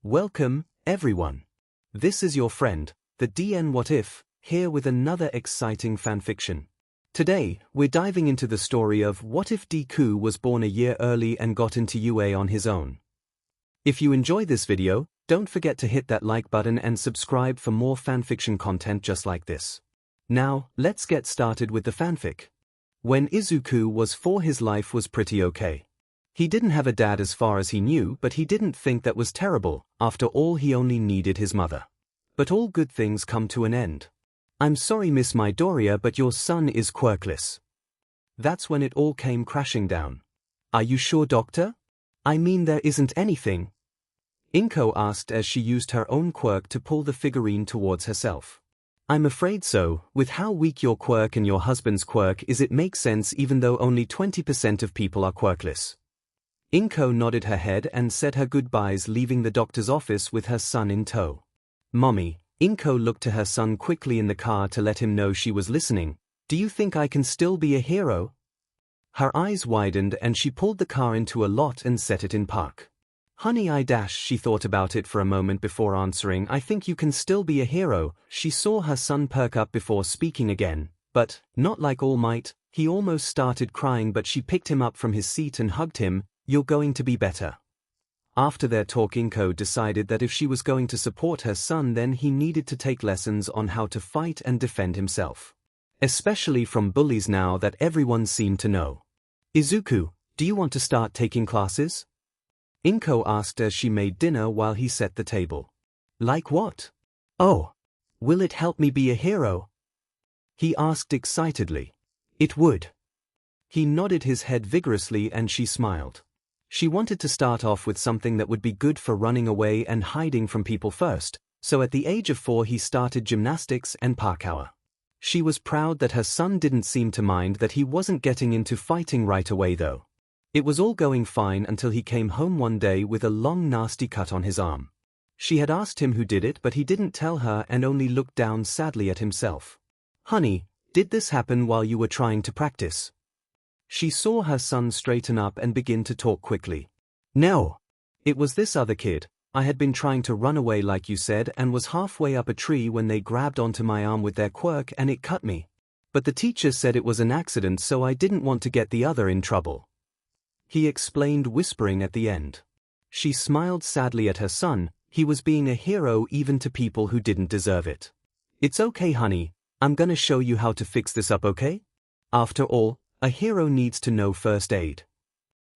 Welcome, everyone. This is your friend, the DN What If, here with another exciting fanfiction. Today, we're diving into the story of what if Deku was born a year early and got into UA on his own. If you enjoy this video, don't forget to hit that like button and subscribe for more fanfiction content just like this. Now, let's get started with the fanfic. When Izuku was 4, his life was pretty okay. He didn't have a dad as far as he knew, but he didn't think that was terrible. After all, he only needed his mother. But all good things come to an end. I'm sorry, Miss Midoriya, but your son is quirkless. That's when it all came crashing down. Are you sure, doctor? I mean, there isn't anything. Inko asked as she used her own quirk to pull the figurine towards herself. I'm afraid so. With how weak your quirk and your husband's quirk is, it makes sense even though only 20% of people are quirkless. Inko nodded her head and said her goodbyes, leaving the doctor's office with her son in tow. Mommy, Inko looked to her son quickly in the car to let him know she was listening. Do you think I can still be a hero? Her eyes widened and she pulled the car into a lot and set it in park. Honey, she thought about it for a moment before answering. I think you can still be a hero. She saw her son perk up before speaking again, but, not like All Might. He almost started crying, but she picked him up from his seat and hugged him. You're going to be better. After their talk, Inko decided that if she was going to support her son, then he needed to take lessons on how to fight and defend himself. Especially from bullies, now that everyone seemed to know. Izuku, do you want to start taking classes? Inko asked as she made dinner while he set the table. Like what? Oh, will it help me be a hero? He asked excitedly. It would. He nodded his head vigorously and she smiled. She wanted to start off with something that would be good for running away and hiding from people first, so at the age of 4 he started gymnastics and parkour. She was proud that her son didn't seem to mind that he wasn't getting into fighting right away though. It was all going fine until he came home one day with a long nasty cut on his arm. She had asked him who did it, but he didn't tell her and only looked down sadly at himself. Honey, did this happen while you were trying to practice? She saw her son straighten up and begin to talk quickly. No. It was this other kid. I had been trying to run away like you said and was halfway up a tree when they grabbed onto my arm with their quirk and it cut me. But the teacher said it was an accident, so I didn't want to get the other in trouble. He explained, whispering at the end. She smiled sadly at her son. He was being a hero even to people who didn't deserve it. It's okay, honey. I'm gonna show you how to fix this up, okay? After all, a hero needs to know first aid.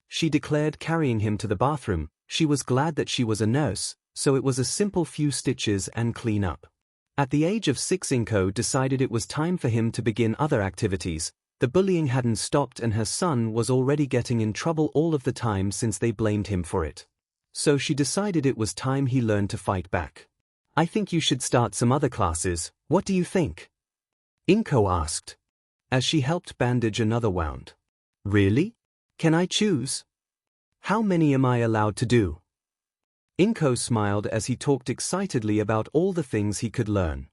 She declared, carrying him to the bathroom. She was glad that she was a nurse, so it was a simple few stitches and clean up. At the age of 6, Inko decided it was time for him to begin other activities. The bullying hadn't stopped and her son was already getting in trouble all of the time since they blamed him for it. So she decided it was time he learned to fight back. I think you should start some other classes. What do you think? Inko asked, as she helped bandage another wound. Really? Can I choose? How many am I allowed to do? Inko smiled as he talked excitedly about all the things he could learn.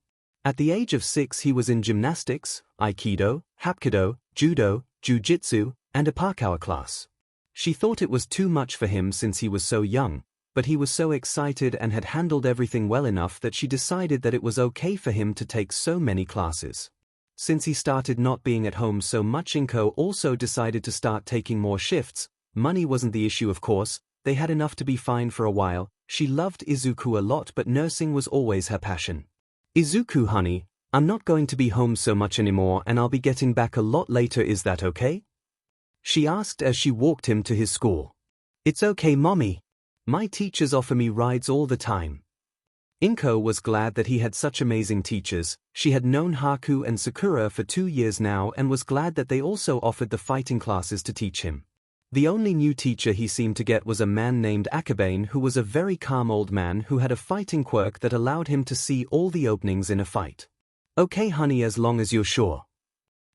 At the age of 6 he was in gymnastics, aikido, hapkido, judo, jiu-jitsu, and a parkour class. She thought it was too much for him since he was so young, but he was so excited and had handled everything well enough that she decided that it was okay for him to take so many classes. Since he started not being at home so much, Inko also decided to start taking more shifts. Money wasn't the issue, of course. They had enough to be fine for a while. She loved Izuku a lot, but nursing was always her passion. Izuku, honey, I'm not going to be home so much anymore and I'll be getting back a lot later. Is that okay? She asked as she walked him to his school. It's okay, mommy. My teachers offer me rides all the time. Inko was glad that he had such amazing teachers. She had known Haku and Sakura for 2 years now and was glad that they also offered the fighting classes to teach him. The only new teacher he seemed to get was a man named Akabane, who was a very calm old man who had a fighting quirk that allowed him to see all the openings in a fight. Okay, honey, as long as you're sure.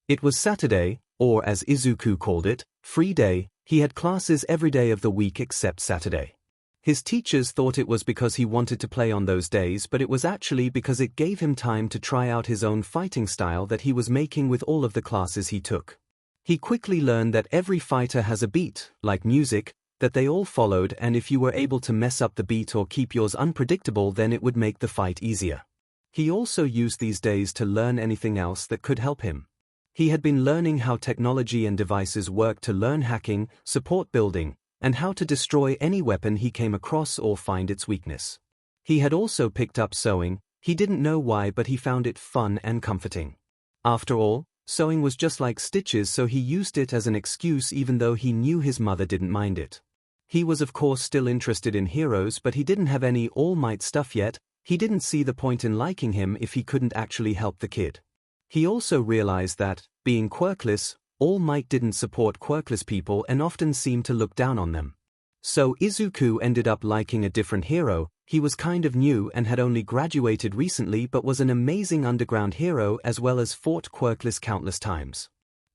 It was Saturday, or as Izuku called it, free day. He had classes every day of the week except Saturday. His teachers thought it was because he wanted to play on those days, but it was actually because it gave him time to try out his own fighting style that he was making with all of the classes he took. He quickly learned that every fighter has a beat, like music, that they all followed, and if you were able to mess up the beat or keep yours unpredictable, then it would make the fight easier. He also used these days to learn anything else that could help him. He had been learning how technology and devices work to learn hacking, support building, and how to destroy any weapon he came across or find its weakness. He had also picked up sewing. He didn't know why, but he found it fun and comforting. After all, sewing was just like stitches, so he used it as an excuse even though he knew his mother didn't mind it. He was of course still interested in heroes, but he didn't have any All Might stuff yet. He didn't see the point in liking him if he couldn't actually help the kid. He also realized that, being quirkless, All Might didn't support quirkless people and often seemed to look down on them. So Izuku ended up liking a different hero. He was kind of new and had only graduated recently, but was an amazing underground hero as well as fought quirkless countless times.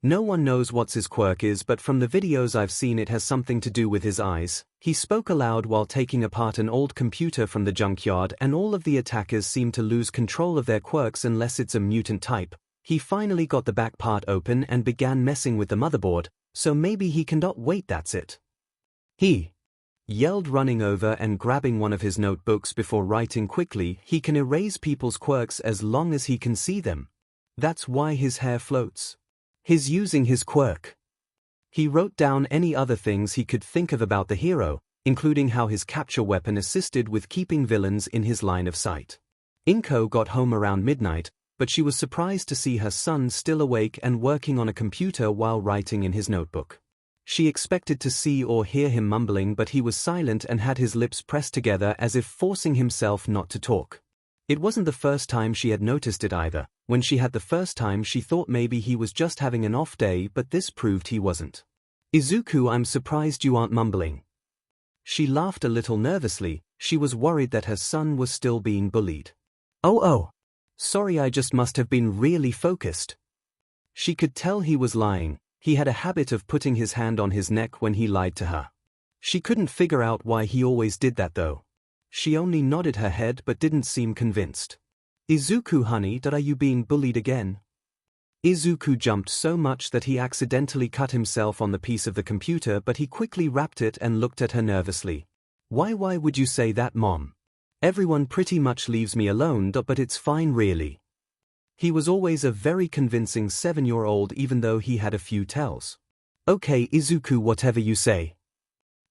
No one knows what his quirk is, but from the videos I've seen it has something to do with his eyes. He spoke aloud while taking apart an old computer from the junkyard, and all of the attackers seem to lose control of their quirks unless it's a mutant type. He finally got the back part open and began messing with the motherboard, so maybe he cannot wait, that's it. He yelled, running over and grabbing one of his notebooks before writing quickly. He can erase people's quirks as long as he can see them. That's why his hair floats. He's using his quirk. He wrote down any other things he could think of about the hero, including how his capture weapon assisted with keeping villains in his line of sight. Inko got home around midnight, but she was surprised to see her son still awake and working on a computer while writing in his notebook. She expected to see or hear him mumbling, but he was silent and had his lips pressed together as if forcing himself not to talk. It wasn't the first time she had noticed it either. When she had the first time, she thought maybe he was just having an off day, but this proved he wasn't. Izuku, I'm surprised you aren't mumbling. She laughed a little nervously. She was worried that her son was still being bullied. Oh. Sorry, I just must have been really focused. She could tell he was lying. He had a habit of putting his hand on his neck when he lied to her. She couldn't figure out why he always did that though. She only nodded her head but didn't seem convinced. Izuku, honey, are you being bullied again? Izuku jumped so much that he accidentally cut himself on the piece of the computer, but he quickly wrapped it and looked at her nervously. Why would you say that, Mom? Everyone pretty much leaves me alone, but it's fine really. He was always a very convincing 7-year-old even though he had a few tells. Okay, Izuku, whatever you say.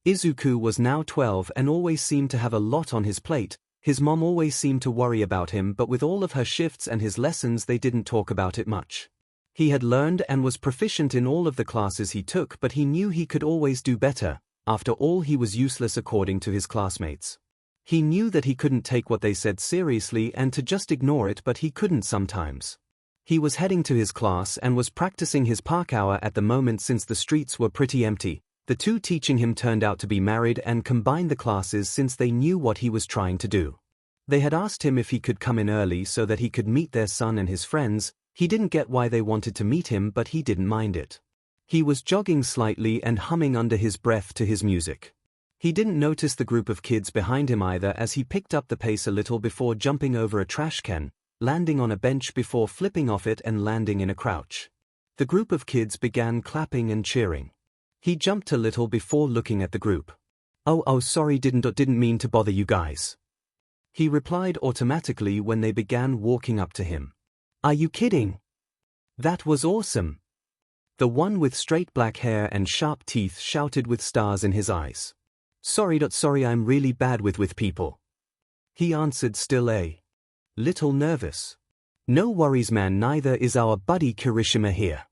Izuku was now 12 and always seemed to have a lot on his plate. His mom always seemed to worry about him, but with all of her shifts and his lessons they didn't talk about it much. He had learned and was proficient in all of the classes he took, but he knew he could always do better. After all, he was useless according to his classmates. He knew that he couldn't take what they said seriously and to just ignore it, but he couldn't sometimes. He was heading to his class and was practicing his park hour at the moment since the streets were pretty empty. The two teaching him turned out to be married and combined the classes since they knew what he was trying to do. They had asked him if he could come in early so that he could meet their son and his friends. He didn't get why they wanted to meet him, but he didn't mind it. He was jogging slightly and humming under his breath to his music. He didn't notice the group of kids behind him either as he picked up the pace a little before jumping over a trash can, landing on a bench before flipping off it and landing in a crouch. The group of kids began clapping and cheering. He jumped a little before looking at the group. Oh, sorry, didn't mean to bother you guys. He replied automatically when they began walking up to him. Are you kidding? That was awesome. The one with straight black hair and sharp teeth shouted with stars in his eyes. Sorry, I'm really bad with people. He answered, still a little nervous. No worries, man, neither is our buddy Kirishima here.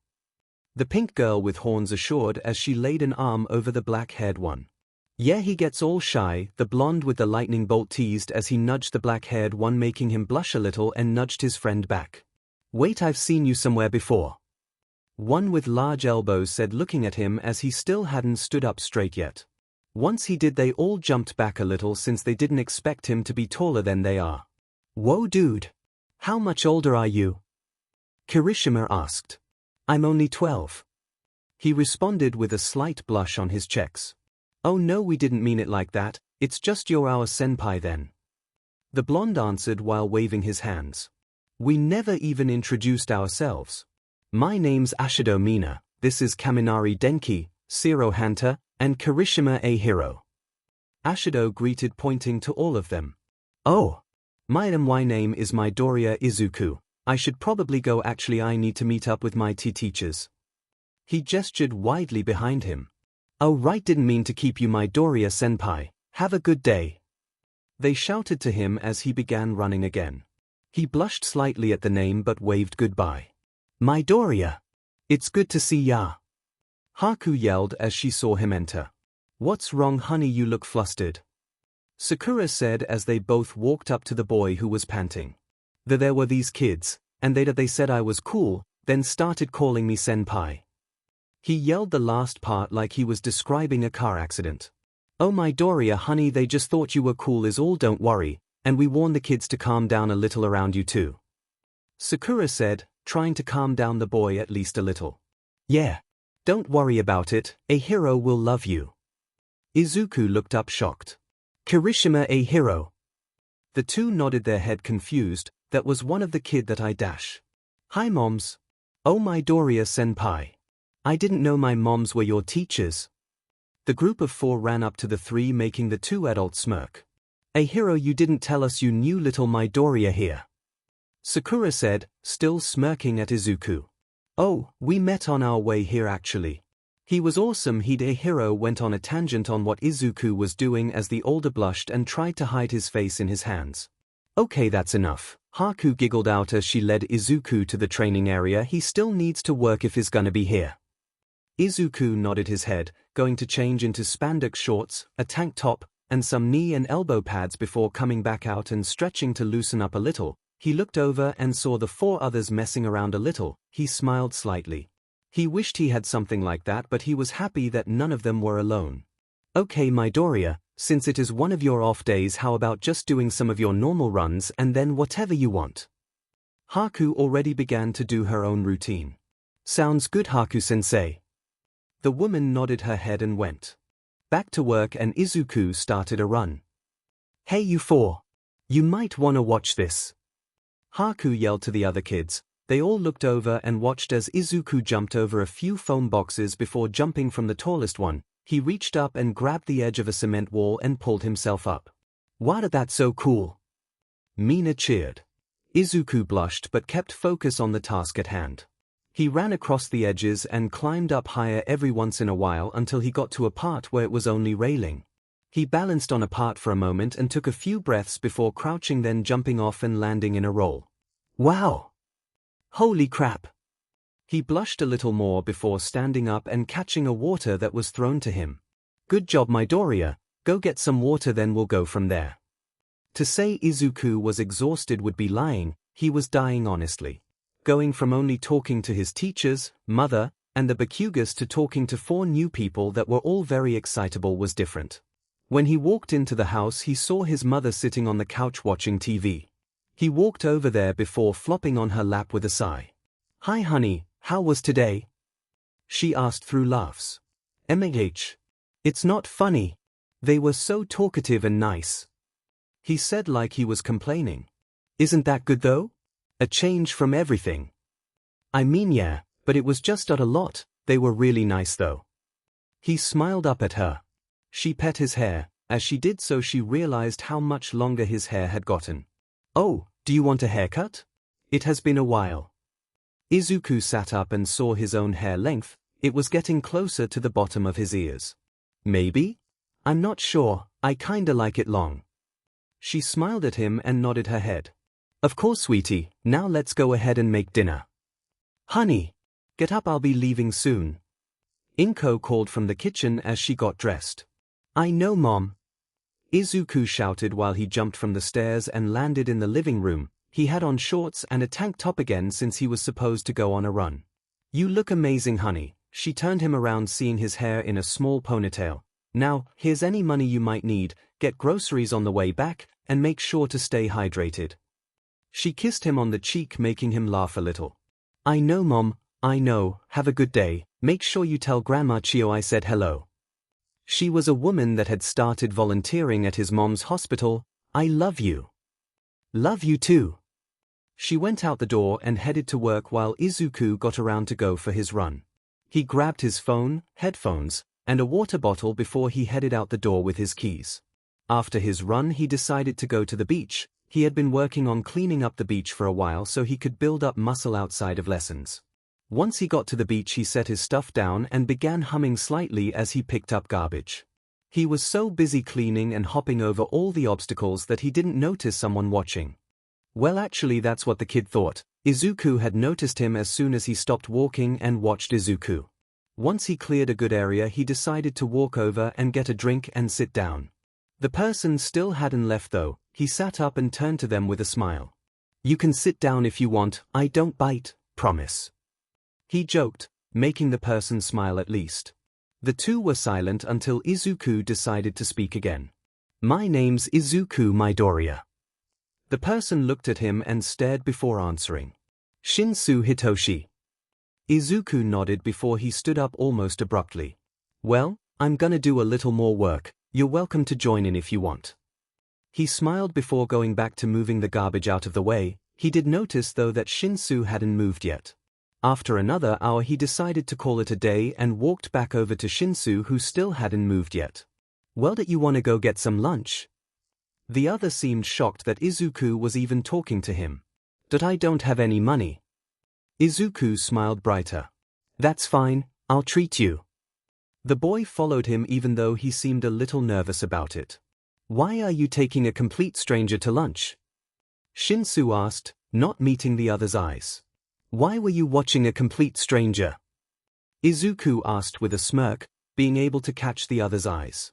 The pink girl with horns assured as she laid an arm over the black-haired one. Yeah, he gets all shy, the blonde with the lightning bolt teased as he nudged the black-haired one, making him blush a little, and nudged his friend back. Wait, I've seen you somewhere before. One with large elbows said, looking at him as he still hadn't stood up straight yet. Once he did, they all jumped back a little since they didn't expect him to be taller than they are. Whoa, dude. How much older are you? Kirishima asked. I'm only 12. He responded with a slight blush on his cheeks. Oh no, we didn't mean it like that, it's just you're our senpai then. The blonde answered while waving his hands. We never even introduced ourselves. My name's Ashido Mina, this is Kaminari Denki, Zero Hunter, And Kirishima a hero. Ashido greeted pointing to all of them. Oh. My name is Midoriya Izuku. I should probably go actually I need to meet up with my teachers. He gestured widely behind him. Oh right didn't mean to keep you Midoriya senpai. Have a good day. They shouted to him as he began running again. He blushed slightly at the name but waved goodbye. Midoriya. It's good to see ya. Haku yelled as she saw him enter. What's wrong honey you look flustered? Sakura said as they both walked up to the boy who was panting. There were these kids, and they said I was cool, then started calling me senpai. He yelled the last part like he was describing a car accident. Oh Midoriya honey they just thought you were cool is all don't worry, and we warned the kids to calm down a little around you too. Sakura said, trying to calm down the boy at least a little. Yeah. Don't worry about it, a hero will love you. Izuku looked up shocked. Kirishima a hero. The two nodded their head confused, that was one of the kid that I dash. Hi moms. Oh Midoriya senpai. I didn't know my moms were your teachers. The group of four ran up to the three making the two adults smirk. A hero you didn't tell us you knew little Midoriya here. Sakura said, still smirking at Izuku. Oh, we met on our way here actually. He was awesome a hero went on a tangent on what Izuku was doing as the older blushed and tried to hide his face in his hands. Okay that's enough. Haku giggled out as she led Izuku to the training area he still needs to work if he's gonna be here. Izuku nodded his head, going to change into spandex shorts, a tank top, and some knee and elbow pads before coming back out and stretching to loosen up a little. He looked over and saw the four others messing around a little. He smiled slightly. He wished he had something like that but he was happy that none of them were alone. Okay Midoriya, since it is one of your off days how about just doing some of your normal runs and then whatever you want. Haku already began to do her own routine. Sounds good Haku-sensei. The woman nodded her head and went back to work and Izuku started a run. Hey you four. You might wanna watch this. Haku yelled to the other kids. They all looked over and watched as Izuku jumped over a few foam boxes before jumping from the tallest one. He reached up and grabbed the edge of a cement wall and pulled himself up. Wow that's so cool. Mina cheered. Izuku blushed but kept focus on the task at hand. He ran across the edges and climbed up higher every once in a while until he got to a part where it was only railing. He balanced on a part for a moment and took a few breaths before crouching then jumping off and landing in a roll. Wow! Holy crap! He blushed a little more before standing up and catching a water that was thrown to him. Good job Midoriya, go get some water then we'll go from there. To say Izuku was exhausted would be lying, he was dying honestly. Going from only talking to his teachers, mother, and the Bakugas to talking to four new people that were all very excitable was different. When he walked into the house he saw his mother sitting on the couch watching TV. He walked over there before flopping on her lap with a sigh. Hi honey, how was today? She asked through laughs. MH. It's not funny. They were so talkative and nice. He said like he was complaining. Isn't that good though? A change from everything. I mean yeah, but it was just a lot, they were really nice though. He smiled up at her. She pet his hair, as she did so she realized how much longer his hair had gotten. Oh, do you want a haircut? It has been a while. Izuku sat up and saw his own hair length, it was getting closer to the bottom of his ears. Maybe? I'm not sure, I kinda like it long. She smiled at him and nodded her head. Of course sweetie, now let's go ahead and make dinner. Honey, get up I'll be leaving soon. Inko called from the kitchen as she got dressed. I know mom. Izuku shouted while he jumped from the stairs and landed in the living room. He had on shorts and a tank top again since he was supposed to go on a run. You look amazing honey. She turned him around seeing his hair in a small ponytail. Now, here's any money you might need, get groceries on the way back, and make sure to stay hydrated. She kissed him on the cheek making him laugh a little. I know mom, I know, have a good day, make sure you tell Grandma Chio I said hello. She was a woman that had started volunteering at his mom's hospital. I love you. Love you too. She went out the door and headed to work while Izuku got around to go for his run. He grabbed his phone, headphones, and a water bottle before he headed out the door with his keys. After his run, he decided to go to the beach. He had been working on cleaning up the beach for a while so he could build up muscle outside of lessons. Once he got to the beach, he set his stuff down and began humming slightly as he picked up garbage. He was so busy cleaning and hopping over all the obstacles that he didn't notice someone watching. Well, actually that's what the kid thought. Izuku had noticed him as soon as he stopped walking and watched Izuku. Once he cleared a good area, he decided to walk over and get a drink and sit down. The person still hadn't left though. He sat up and turned to them with a smile. "You can sit down if you want, I don't bite, promise." He joked, making the person smile at least. The two were silent until Izuku decided to speak again. "My name's Izuku Midoriya." The person looked at him and stared before answering. "Shinsu Hitoshi." Izuku nodded before he stood up almost abruptly. "Well, I'm gonna do a little more work. You're welcome to join in if you want." He smiled before going back to moving the garbage out of the way. He did notice though that Shinsu hadn't moved yet. After another hour he decided to call it a day and walked back over to Shinsu, who still hadn't moved yet. "Well, don't you want to go get some lunch?" The other seemed shocked that Izuku was even talking to him. "That I don't have any money." Izuku smiled brighter. "That's fine, I'll treat you." The boy followed him even though he seemed a little nervous about it. "Why are you taking a complete stranger to lunch?" Shinsu asked, not meeting the other's eyes. "Why were you watching a complete stranger?" Izuku asked with a smirk, being able to catch the other's eyes.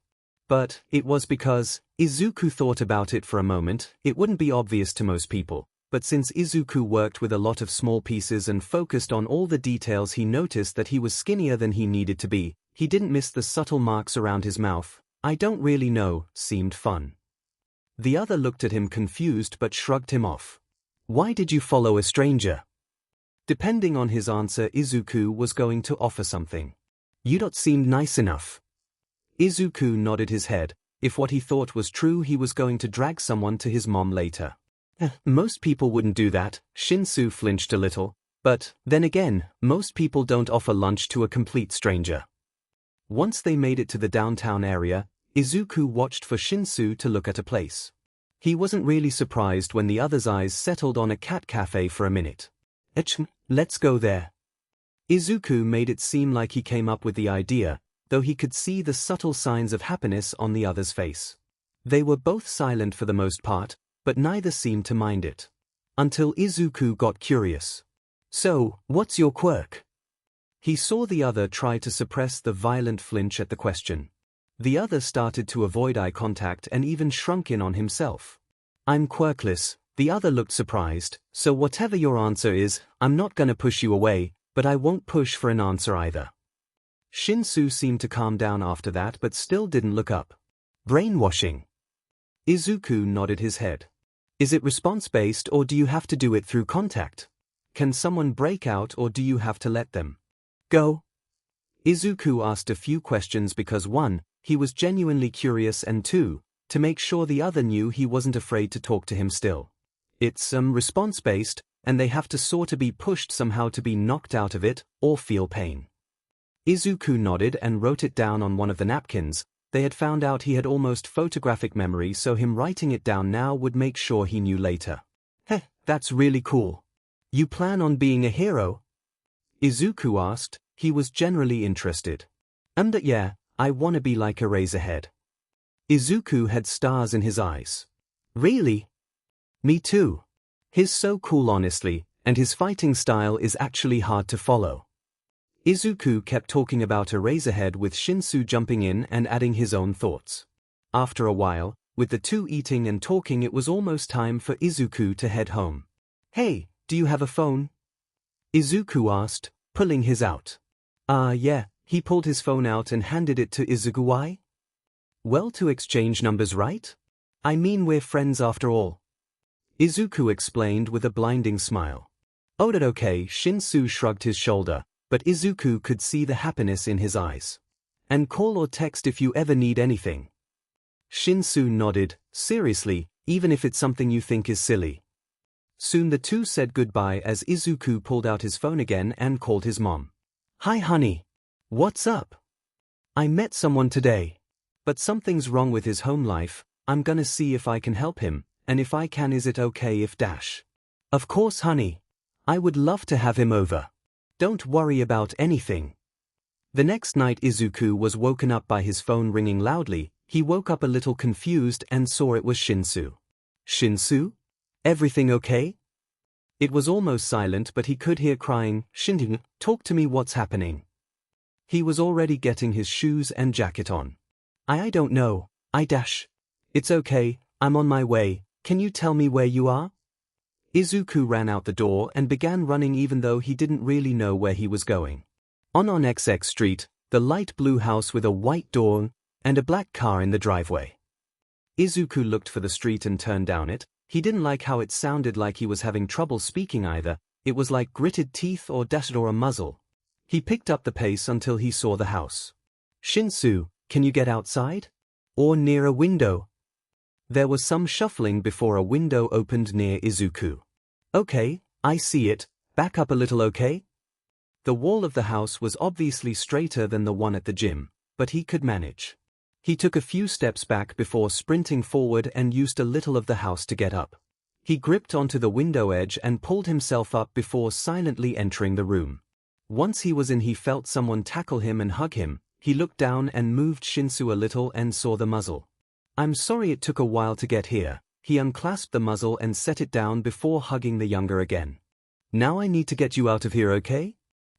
But it was because Izuku thought about it for a moment. It wouldn't be obvious to most people, but since Izuku worked with a lot of small pieces and focused on all the details, he noticed that he was skinnier than he needed to be. He didn't miss the subtle marks around his mouth. "I don't really know," seemed fun. The other looked at him confused but shrugged him off. "Why did you follow a stranger?" Depending on his answer, Izuku was going to offer something. "You don't seem nice enough." Izuku nodded his head. If what he thought was true, he was going to drag someone to his mom later. Most people wouldn't do that. Shinsu flinched a little. But then again, most people don't offer lunch to a complete stranger. Once they made it to the downtown area, Izuku watched for Shinsu to look at a place. He wasn't really surprised when the other's eyes settled on a cat cafe for a minute. Let's go there." Izuku made it seem like he came up with the idea, though he could see the subtle signs of happiness on the other's face. They were both silent for the most part, but neither seemed to mind it. Until Izuku got curious. "So, what's your quirk?" He saw the other try to suppress the violent flinch at the question. The other started to avoid eye contact and even shrunk in on himself. "I'm quirkless." The other looked surprised. "So whatever your answer is, I'm not gonna push you away, but I won't push for an answer either." Shinsu seemed to calm down after that but still didn't look up. "Brainwashing." Izuku nodded his head. "Is it response-based or do you have to do it through contact? Can someone break out or do you have to let them go?" Izuku asked a few questions because 1, he was genuinely curious, and 2, to make sure the other knew he wasn't afraid to talk to him still. "It's response-based, and they have to sort of be pushed somehow to be knocked out of it, or feel pain." Izuku nodded and wrote it down on one of the napkins. They had found out he had almost photographic memory, so him writing it down now would make sure he knew later. That's really cool. You plan on being a hero?" Izuku asked. He was generally interested. Yeah, I wanna be like Eraserhead." Izuku had stars in his eyes. "Really?" "Me too. He's so cool honestly, and his fighting style is actually hard to follow." Izuku kept talking about Eraserhead with Shinsu jumping in and adding his own thoughts. After a while, with the two eating and talking, it was almost time for Izuku to head home. "Hey, do you have a phone?" Izuku asked, pulling his out. Yeah, he pulled his phone out and handed it to Izuku. "Why?" "Well, to exchange numbers, right? I mean, we're friends after all." Izuku explained with a blinding smile. "Oh, that okay." Shinsu shrugged his shoulder, but Izuku could see the happiness in his eyes. "And call or text if you ever need anything." Shinsu nodded. "Seriously, even if it's something you think is silly." Soon the two said goodbye as Izuku pulled out his phone again and called his mom. "Hi honey. What's up?" I met someone today. But something's wrong with his home life. I'm gonna see if I can help him, and if I can, is it okay if dash? Of course, honey. I would love to have him over. Don't worry about anything. The next night Izuku was woken up by his phone ringing loudly. He woke up a little confused and saw it was Shinsu. Shinsu? Everything okay? It was almost silent, but he could hear crying, Shinsu, talk to me, what's happening? He was already getting his shoes and jacket on. I don't know. It's okay, I'm on my way, can you tell me where you are? Izuku ran out the door and began running even though he didn't really know where he was going. On XX Street, the light blue house with a white door and a black car in the driveway. Izuku looked for the street and turned down it. He didn't like how it sounded, like he was having trouble speaking either. It was like gritted teeth or dashed or a muzzle. He picked up the pace until he saw the house. Shinsu, can you get outside? Or near a window? There was some shuffling before a window opened near Izuku. Okay, I see it. Back up a little, okay? The wall of the house was obviously straighter than the one at the gym, but he could manage. He took a few steps back before sprinting forward and used a little of the house to get up. He gripped onto the window edge and pulled himself up before silently entering the room. Once he was in, he felt someone tackle him and hug him. He looked down and moved Shinsu a little and saw the muzzle. I'm sorry it took a while to get here. He unclasped the muzzle and set it down before hugging the younger again. Now I need to get you out of here, okay?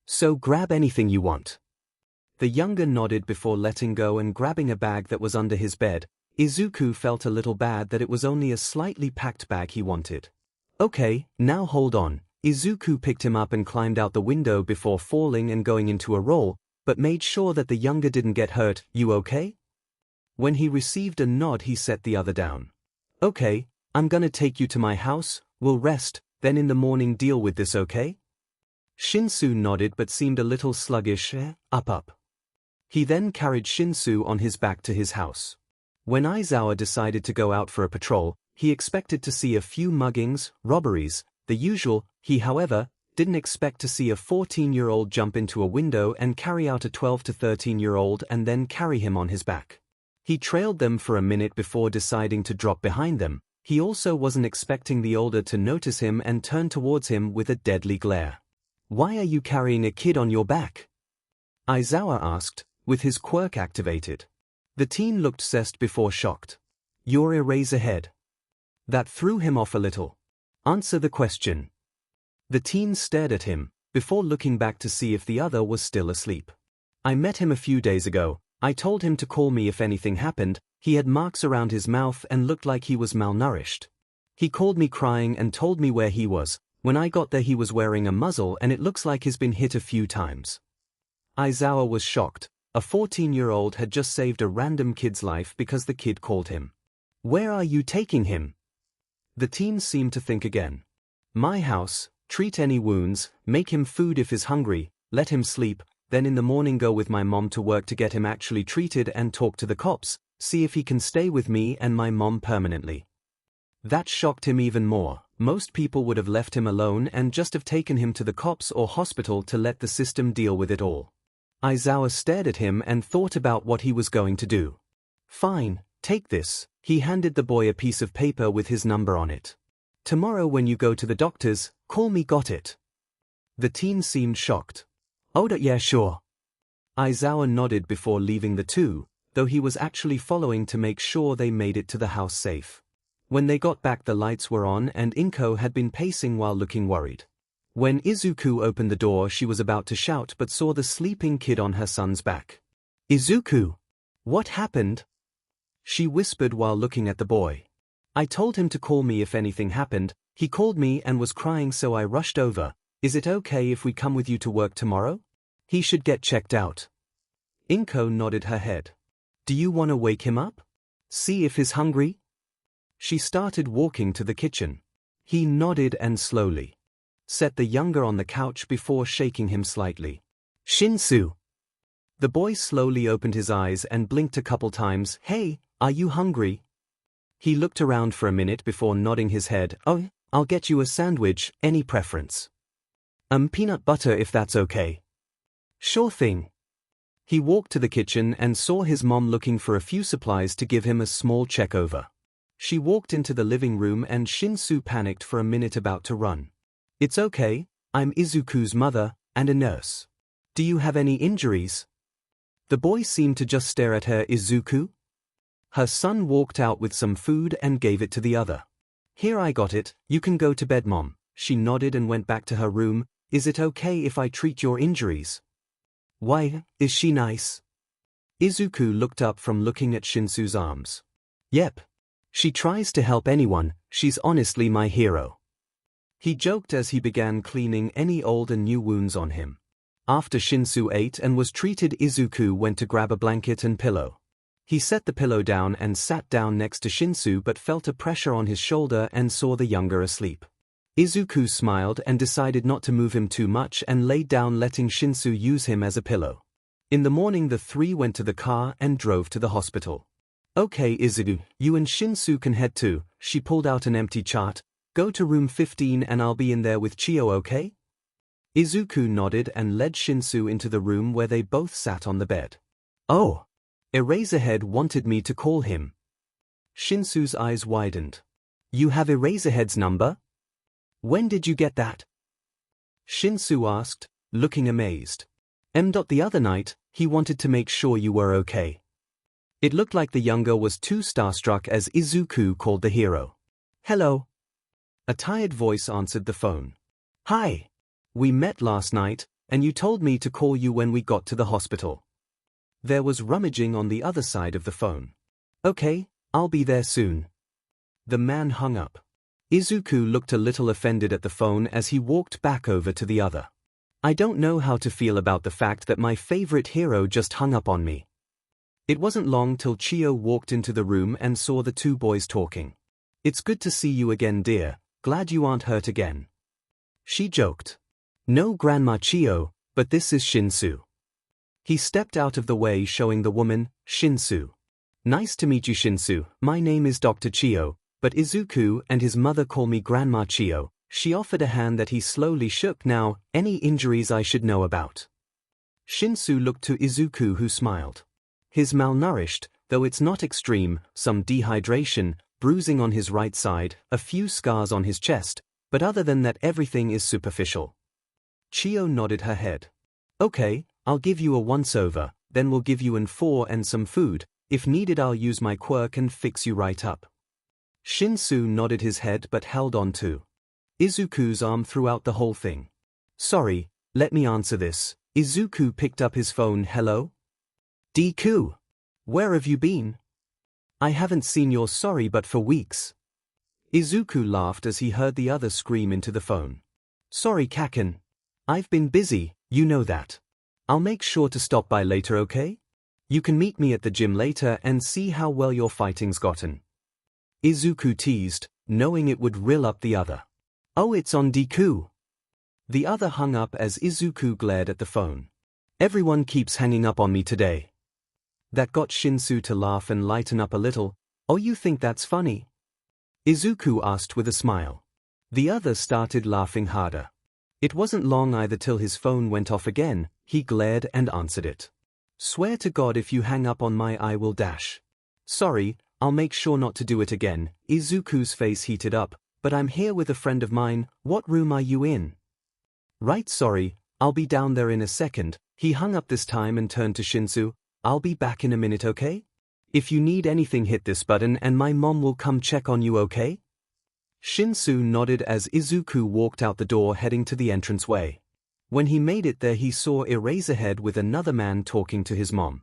So grab anything you want. The younger nodded before letting go and grabbing a bag that was under his bed. Izuku felt a little bad that it was only a slightly packed bag he wanted. Okay, now hold on. Izuku picked him up and climbed out the window before falling and going into a roll, but made sure that the younger didn't get hurt. You okay? When he received a nod, he set the other down. Okay, I'm gonna take you to my house, we'll rest, then in the morning deal with this, okay? Shinsu nodded but seemed a little sluggish. Up. He then carried Shinsu on his back to his house. When Aizawa decided to go out for a patrol, he expected to see a few muggings, robberies, the usual. He, however, didn't expect to see a 14-year-old jump into a window and carry out a 12 to 13-year-old and then carry him on his back. He trailed them for a minute before deciding to drop behind them. He also wasn't expecting the older to notice him and turn towards him with a deadly glare. Why are you carrying a kid on your back? Aizawa asked, with his quirk activated. The teen looked zest before shocked. You're Eraserhead. That threw him off a little. Answer the question. The teen stared at him, before looking back to see if the other was still asleep. I met him a few days ago. I told him to call me if anything happened. He had marks around his mouth and looked like he was malnourished. He called me crying and told me where he was. When I got there he was wearing a muzzle and it looks like he's been hit a few times. Aizawa was shocked. A 14-year-old had just saved a random kid's life because the kid called him. Where are you taking him? The teen seemed to think again. My house, treat any wounds, make him food if he's hungry, let him sleep, then in the morning go with my mom to work to get him actually treated and talk to the cops, see if he can stay with me and my mom permanently. That shocked him even more. Most people would have left him alone and just have taken him to the cops or hospital to let the system deal with it all. Aizawa stared at him and thought about what he was going to do. Fine, take this. He handed the boy a piece of paper with his number on it. Tomorrow when you go to the doctor's, call me, got it? The teen seemed shocked. Oh, yeah, sure. Aizawa nodded before leaving the two, though he was actually following to make sure they made it to the house safe. When they got back the lights were on and Inko had been pacing while looking worried. When Izuku opened the door she was about to shout but saw the sleeping kid on her son's back. Izuku! What happened? She whispered while looking at the boy. I told him to call me if anything happened. He called me and was crying, so I rushed over. Is it okay if we come with you to work tomorrow? He should get checked out. Inko nodded her head. Do you want to wake him up? See if he's hungry? She started walking to the kitchen. He nodded and slowly set the younger on the couch before shaking him slightly. Shinsu! The boy slowly opened his eyes and blinked a couple times. Hey, are you hungry? He looked around for a minute before nodding his head. Oh, I'll get you a sandwich, any preference? Peanut butter if that's okay. Sure thing. He walked to the kitchen and saw his mom looking for a few supplies to give him a small check over. She walked into the living room and Shinsu panicked for a minute, about to run. "It's okay, I'm Izuku's mother, and a nurse. Do you have any injuries?" The boy seemed to just stare at her. "Izuku?" Her son walked out with some food and gave it to the other. "Here, I got it, you can go to bed, Mom." She nodded and went back to her room. "Is it okay if I treat your injuries?" "Why, is she nice?" Izuku looked up from looking at Shinsu's arms. "Yep. She tries to help anyone, she's honestly my hero." He joked as he began cleaning any old and new wounds on him. After Shinsu ate and was treated, Izuku went to grab a blanket and pillow. He set the pillow down and sat down next to Shinsu, but felt a pressure on his shoulder and saw the younger asleep. Izuku smiled and decided not to move him too much and laid down, letting Shinsu use him as a pillow. In the morning, the three went to the car and drove to the hospital. "Okay, Izuku, you and Shinsu can head to." She pulled out an empty chart. "Go to room 15 and I'll be in there with Chio, okay?" Izuku nodded and led Shinsu into the room where they both sat on the bed. "Oh, Eraserhead wanted me to call him." Shinsu's eyes widened. "You have Eraserhead's number? When did you get that?" Shinsu asked, looking amazed. The other night, he wanted to make sure you were okay." It looked like the younger was too starstruck as Izuku called the hero. "Hello." A tired voice answered the phone. "Hi. We met last night, and you told me to call you when we got to the hospital." There was rummaging on the other side of the phone. "Okay, I'll be there soon." The man hung up. Izuku looked a little offended at the phone as he walked back over to the other. "I don't know how to feel about the fact that my favorite hero just hung up on me." It wasn't long till Chio walked into the room and saw the two boys talking. "It's good to see you again, dear. Glad you aren't hurt again." She joked. "No, Grandma Chio, but this is Shinsu." He stepped out of the way, showing the woman, Shinsu. "Nice to meet you, Shinsu. My name is Dr. Chio, but Izuku and his mother call me Grandma Chio." She offered a hand that he slowly shook. "Now, any injuries I should know about?" Shinsu looked to Izuku, who smiled. "He's malnourished, though it's not extreme, some dehydration, bruising on his right side, a few scars on his chest, but other than that everything is superficial." Chio nodded her head. "Okay, I'll give you a once-over, then we'll give you an 4 and some food. If needed, I'll use my quirk and fix you right up." Shinsu nodded his head but held on to Izuku's arm throughout the whole thing. "Sorry, let me answer this." Izuku picked up his phone. "Hello? Deku? Where have you been? I haven't seen your sorry but for weeks." Izuku laughed as he heard the other scream into the phone. "Sorry, Kaken. I've been busy, you know that. I'll make sure to stop by later, okay? You can meet me at the gym later and see how well your fighting's gotten." Izuku teased, knowing it would rill up the other. "Oh, it's on Deku." The other hung up as Izuku glared at the phone. "Everyone keeps hanging up on me today." That got Shinsu to laugh and lighten up a little. "Oh, you think that's funny?" Izuku asked with a smile. The other started laughing harder. It wasn't long either till his phone went off again. He glared and answered it. "Swear to God if you hang up on my I will dash." "Sorry, I'll make sure not to do it again." Izuku's face heated up. "But I'm here with a friend of mine. What room are you in?" "Right, sorry, I'll be down there in a second." He hung up this time and turned to Shinsu. "I'll be back in a minute, okay? If you need anything, hit this button and my mom will come check on you, okay?" Shinsu nodded as Izuku walked out the door, heading to the entranceway. When he made it there, he saw Eraserhead with another man talking to his mom.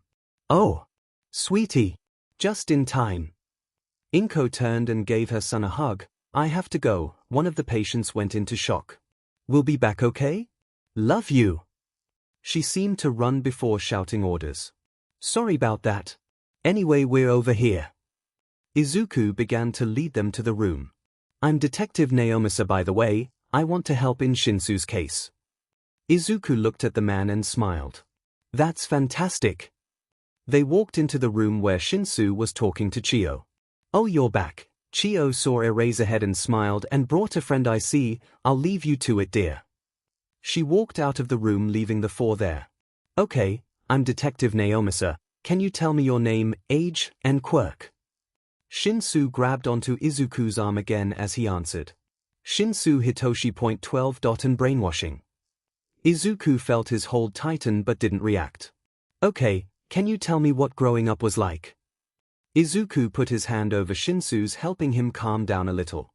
"Oh, sweetie, just in time." Inko turned and gave her son a hug. "I have to go." One of the patients went into shock. "We'll be back, okay? Love you." She seemed to run before shouting orders. "Sorry about that. Anyway, we're over here." Izuku began to lead them to the room. "I'm Detective Naomasa, by the way. I want to help in Shinsu's case." Izuku looked at the man and smiled. "That's fantastic." They walked into the room where Shinsu was talking to Chio. "Oh, you're back." Chio saw Eraserhead and smiled. "And brought a friend, I see. I'll leave you to it, dear." She walked out of the room, leaving the four there. "Okay, I'm Detective Naomisa. Can you tell me your name, age, and quirk? Shinsu grabbed onto Izuku's arm again as he answered. Shinsu Hitoshi .12. And brainwashing. Izuku felt his hold tighten but didn't react. Okay, can you tell me what growing up was like? Izuku put his hand over Shinsu's, helping him calm down a little.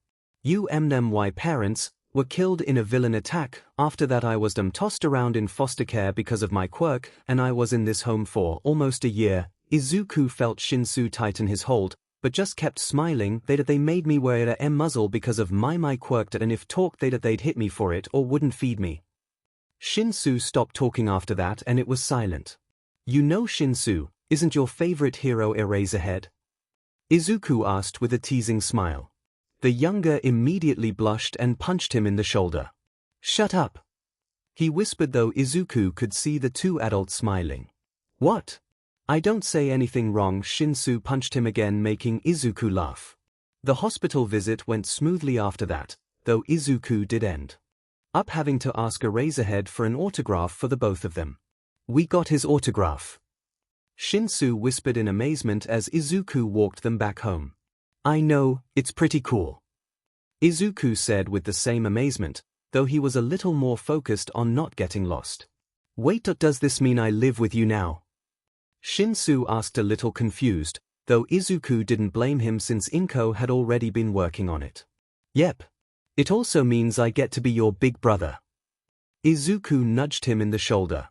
My parents were killed in a villain attack. After that I was tossed around in foster care because of my quirk, and I was in this home for almost a year. Izuku felt Shinsu tighten his hold, but just kept smiling. They made me wear a muzzle because of my quirk, and if talked they'd hit me for it or wouldn't feed me. Shinsu stopped talking after that and it was silent. You know Shinsu, isn't your favorite hero Eraserhead? Izuku asked with a teasing smile. The younger immediately blushed and punched him in the shoulder. Shut up, he whispered, though Izuku could see the two adults smiling. What? I don't say anything wrong. Shinsu punched him again, making Izuku laugh. The hospital visit went smoothly after that, though Izuku did end up having to ask Eraserhead for an autograph for the both of them. We got his autograph, Shinsu whispered in amazement as Izuku walked them back home. I know, it's pretty cool, Izuku said with the same amazement, though he was a little more focused on not getting lost. Wait, does this mean I live with you now? Shinsu asked, a little confused, though Izuku didn't blame him since Inko had already been working on it. Yep. It also means I get to be your big brother. Izuku nudged him in the shoulder.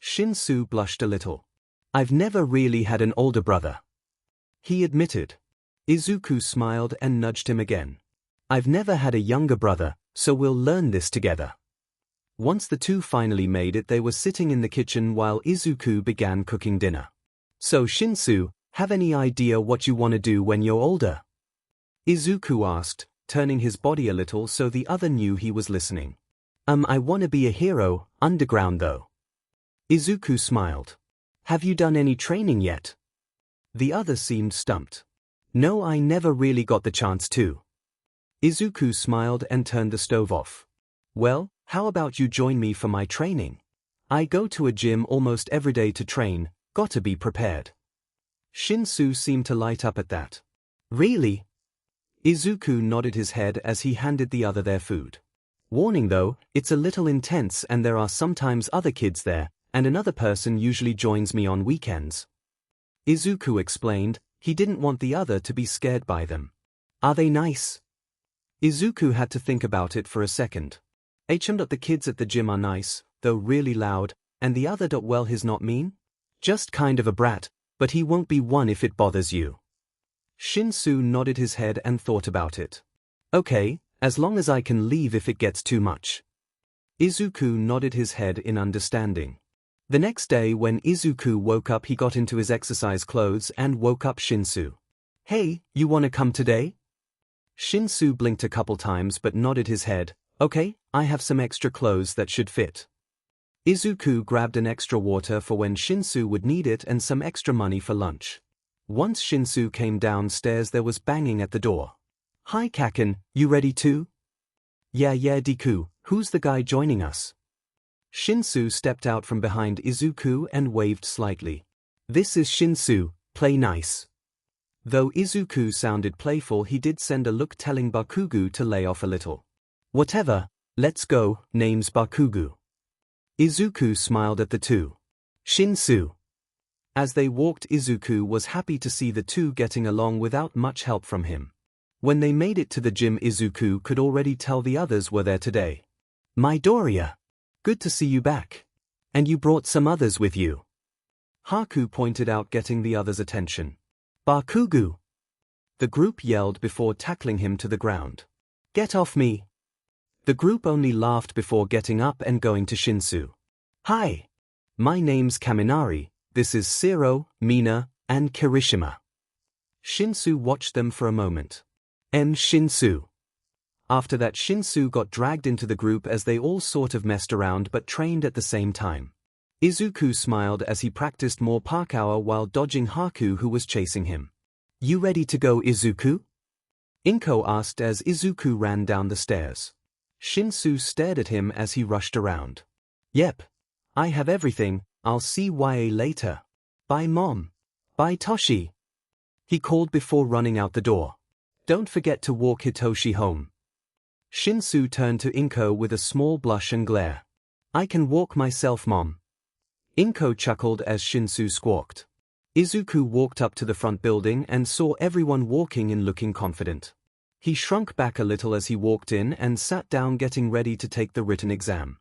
Shinsu blushed a little. I've never really had an older brother, he admitted. Izuku smiled and nudged him again. I've never had a younger brother, so we'll learn this together. Once the two finally made it, they were sitting in the kitchen while Izuku began cooking dinner. So Shinsu, have any idea what you want to do when you're older? Izuku asked, turning his body a little so the other knew he was listening. I want to be a hero, underground though. Izuku smiled. Have you done any training yet? The other seemed stumped. No, I never really got the chance to. Izuku smiled and turned the stove off. Well, how about you join me for my training? I go to a gym almost every day to train, gotta be prepared. Shinsu seemed to light up at that. Really? Izuku nodded his head as he handed the other their food. Warning though, it's a little intense and there are sometimes other kids there, and another person usually joins me on weekends. Izuku explained, he didn't want the other to be scared by them. Are they nice? Izuku had to think about it for a second. The kids at the gym are nice, though really loud, and the other, well, he's not mean? Just kind of a brat, but he won't be one if it bothers you. Shinsu nodded his head and thought about it. Okay, as long as I can leave if it gets too much. Izuku nodded his head in understanding. The next day when Izuku woke up, he got into his exercise clothes and woke up Shinsu. Hey, you wanna come today? Shinsu blinked a couple times but nodded his head. Okay, I have some extra clothes that should fit. Izuku grabbed an extra water for when Shinsu would need it and some extra money for lunch. Once Shinsu came downstairs, there was banging at the door. Hi Kaken, you ready too? Yeah, Deku, who's the guy joining us? Shinsu stepped out from behind Izuku and waved slightly. This is Shinsu, play nice. Though Izuku sounded playful, he did send a look telling Bakugo to lay off a little. Whatever, let's go, name's Bakugo. Izuku smiled at the two. Shinsu. As they walked, Izuku was happy to see the two getting along without much help from him. When they made it to the gym, Izuku could already tell the others were there today. Midoriya. Good to see you back. And you brought some others with you. Haku pointed out, getting the others' attention. Bakugo. The group yelled before tackling him to the ground. Get off me. The group only laughed before getting up and going to Shinsu. Hi. My name's Kaminari, this is Shiro, Mina, and Kirishima. Shinsu watched them for a moment. Shinsu. After that, Shinsu got dragged into the group as they all sort of messed around but trained at the same time. Izuku smiled as he practiced more parkour while dodging Haku, who was chasing him. You ready to go, Izuku? Inko asked as Izuku ran down the stairs. Shinsu stared at him as he rushed around. Yep. I have everything, I'll see YA later. Bye Mom. Bye Toshi. He called before running out the door. Don't forget to walk Hitoshi home. Shinsu turned to Inko with a small blush and glare. I can walk myself Mom. Inko chuckled as Shinsu squawked. Izuku walked up to the front building and saw everyone walking and looking confident. He shrunk back a little as he walked in and sat down getting ready to take the written exam.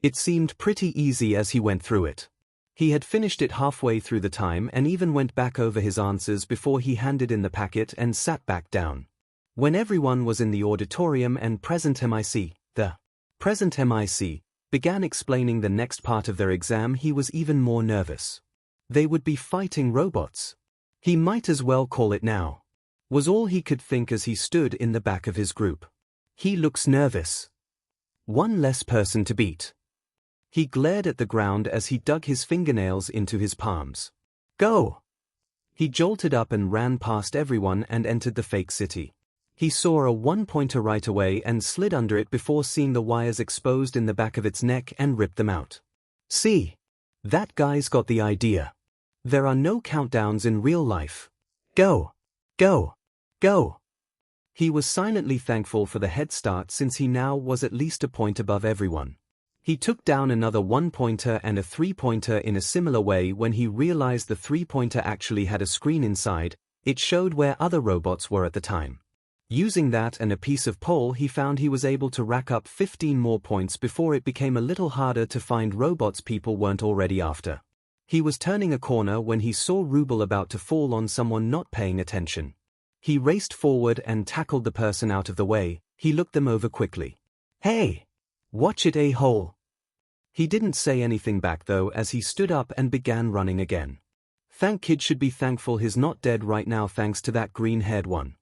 It seemed pretty easy as he went through it. He had finished it halfway through the time and even went back over his answers before he handed in the packet and sat back down. When everyone was in the auditorium and the present MIC, began explaining the next part of their exam, he was even more nervous. They would be fighting robots. He might as well call it now, was all he could think as he stood in the back of his group. He looks nervous. One less person to beat. He glared at the ground as he dug his fingernails into his palms. Go! He jolted up and ran past everyone and entered the fake city. He saw a one-pointer right away and slid under it before seeing the wires exposed in the back of its neck and ripped them out. See? That guy's got the idea. There are no countdowns in real life. Go! Go! Go! He was silently thankful for the head start since he now was at least a point above everyone. He took down another one-pointer and a three-pointer in a similar way. When he realized the three-pointer actually had a screen inside, it showed where other robots were at the time. Using that and a piece of pole, he found he was able to rack up 15 more points before it became a little harder to find robots people weren't already after. He was turning a corner when he saw Ruble about to fall on someone not paying attention. He raced forward and tackled the person out of the way. He looked them over quickly. Hey! Watch it, a-hole! He didn't say anything back though as he stood up and began running again. Thank kid should be thankful he's not dead right now thanks to that green-haired one.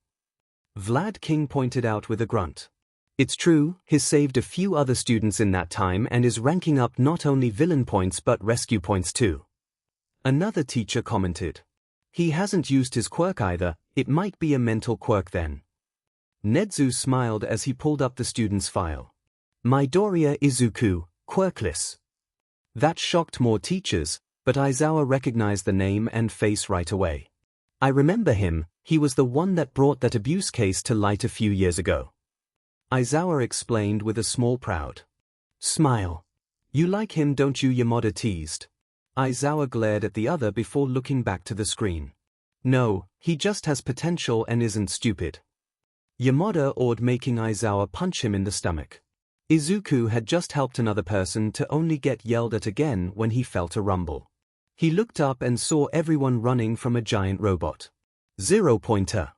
Vlad King pointed out with a grunt. It's true, he's saved a few other students in that time and is ranking up not only villain points but rescue points too. Another teacher commented. He hasn't used his quirk either, it might be a mental quirk then. Nedzu smiled as he pulled up the student's file. Midoriya Izuku, quirkless. That shocked more teachers, but Aizawa recognized the name and face right away. I remember him, he was the one that brought that abuse case to light a few years ago. Aizawa explained with a small proud smile. You like him don't you? Yamada teased. Aizawa glared at the other before looking back to the screen. No, he just has potential and isn't stupid. Yamada ordered, making Aizawa punch him in the stomach. Izuku had just helped another person to only get yelled at again when he felt a rumble. He looked up and saw everyone running from a giant robot. 0-pointer.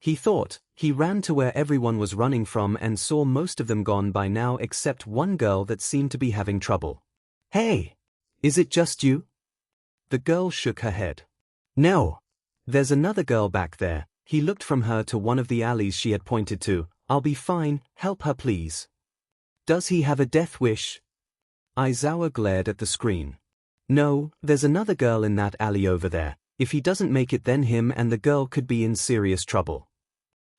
He thought. He ran to where everyone was running from and saw most of them gone by now except one girl that seemed to be having trouble. Hey! Is it just you? The girl shook her head. No. There's another girl back there. He looked from her to one of the alleys she had pointed to. I'll be fine, help her please. Does he have a death wish? Aizawa glared at the screen. No, there's another girl in that alley over there. If he doesn't make it then him and the girl could be in serious trouble.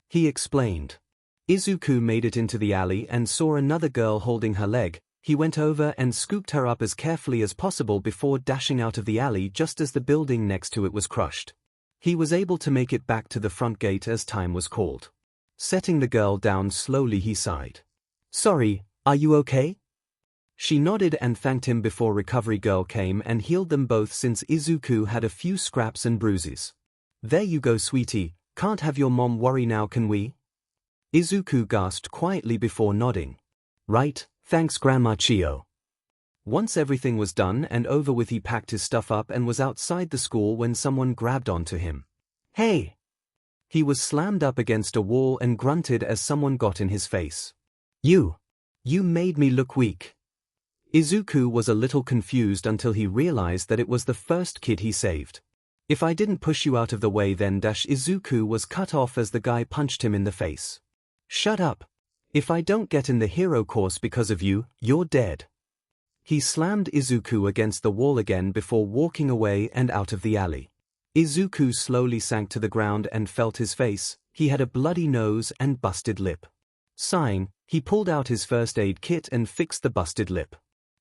He explained. Izuku made it into the alley and saw another girl holding her leg. He went over and scooped her up as carefully as possible before dashing out of the alley just as the building next to it was crushed. He was able to make it back to the front gate as time was called. Setting the girl down slowly he sighed. Sorry, are you okay? She nodded and thanked him before recovery girl came and healed them both since Izuku had a few scraps and bruises. There you go sweetie, can't have your mom worry now can we? Izuku gasped quietly before nodding. Right, thanks Grandma Chio. Once everything was done and over with he packed his stuff up and was outside the school when someone grabbed onto him. Hey! He was slammed up against a wall and grunted as someone got in his face. You made me look weak. Izuku was a little confused until he realized that it was the first kid he saved. If I didn't push you out of the way then Izuku was cut off as the guy punched him in the face. Shut up. If I don't get in the hero course because of you, you're dead. He slammed Izuku against the wall again before walking away and out of the alley. Izuku slowly sank to the ground and felt his face. He had a bloody nose and busted lip. Sighing, he pulled out his first aid kit and fixed the busted lip.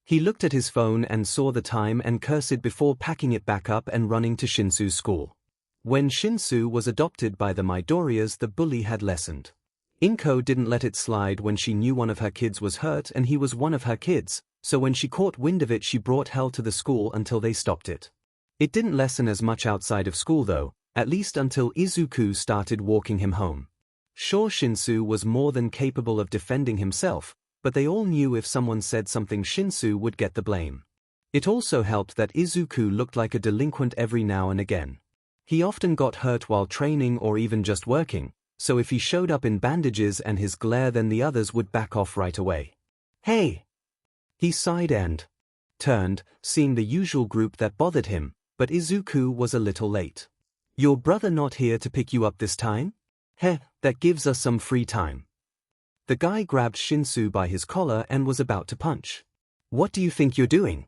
He looked at his phone and saw the time and cursed before packing it back up and running to Shinsu's school. When Shinsu was adopted by the Midoriyas, the bully had lessened. Inko didn't let it slide when she knew one of her kids was hurt and he was one of her kids, so when she caught wind of it she brought hell to the school until they stopped it. It didn't lessen as much outside of school though, at least until Izuku started walking him home. Sure, Shinsu was more than capable of defending himself, but they all knew if someone said something Shinsu would get the blame. It also helped that Izuku looked like a delinquent every now and again. He often got hurt while training or even just working, so if he showed up in bandages and his glare then the others would back off right away. Hey! He sighed and turned, seeing the usual group that bothered him, but Izuku was a little late. Your brother not here to pick you up this time? Heh, that gives us some free time. The guy grabbed Shinsu by his collar and was about to punch. What do you think you're doing?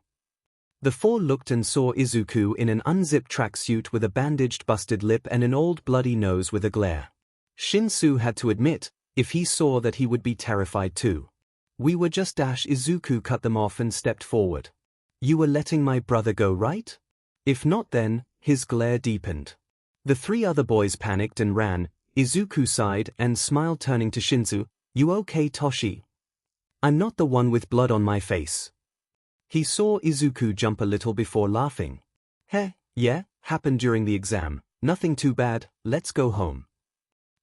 The four looked and saw Izuku in an unzipped tracksuit with a bandaged busted lip and an old bloody nose with a glare. Shinsu had to admit, if he saw that he would be terrified too. We were just Izuku cut them off and stepped forward. You were letting my brother go, right? If not then, his glare deepened. The three other boys panicked and ran. Izuku sighed and smiled, turning to Shinsu. You okay, Toshi? I'm not the one with blood on my face. He saw Izuku jump a little before laughing. Heh, yeah, happened during the exam. Nothing too bad, let's go home.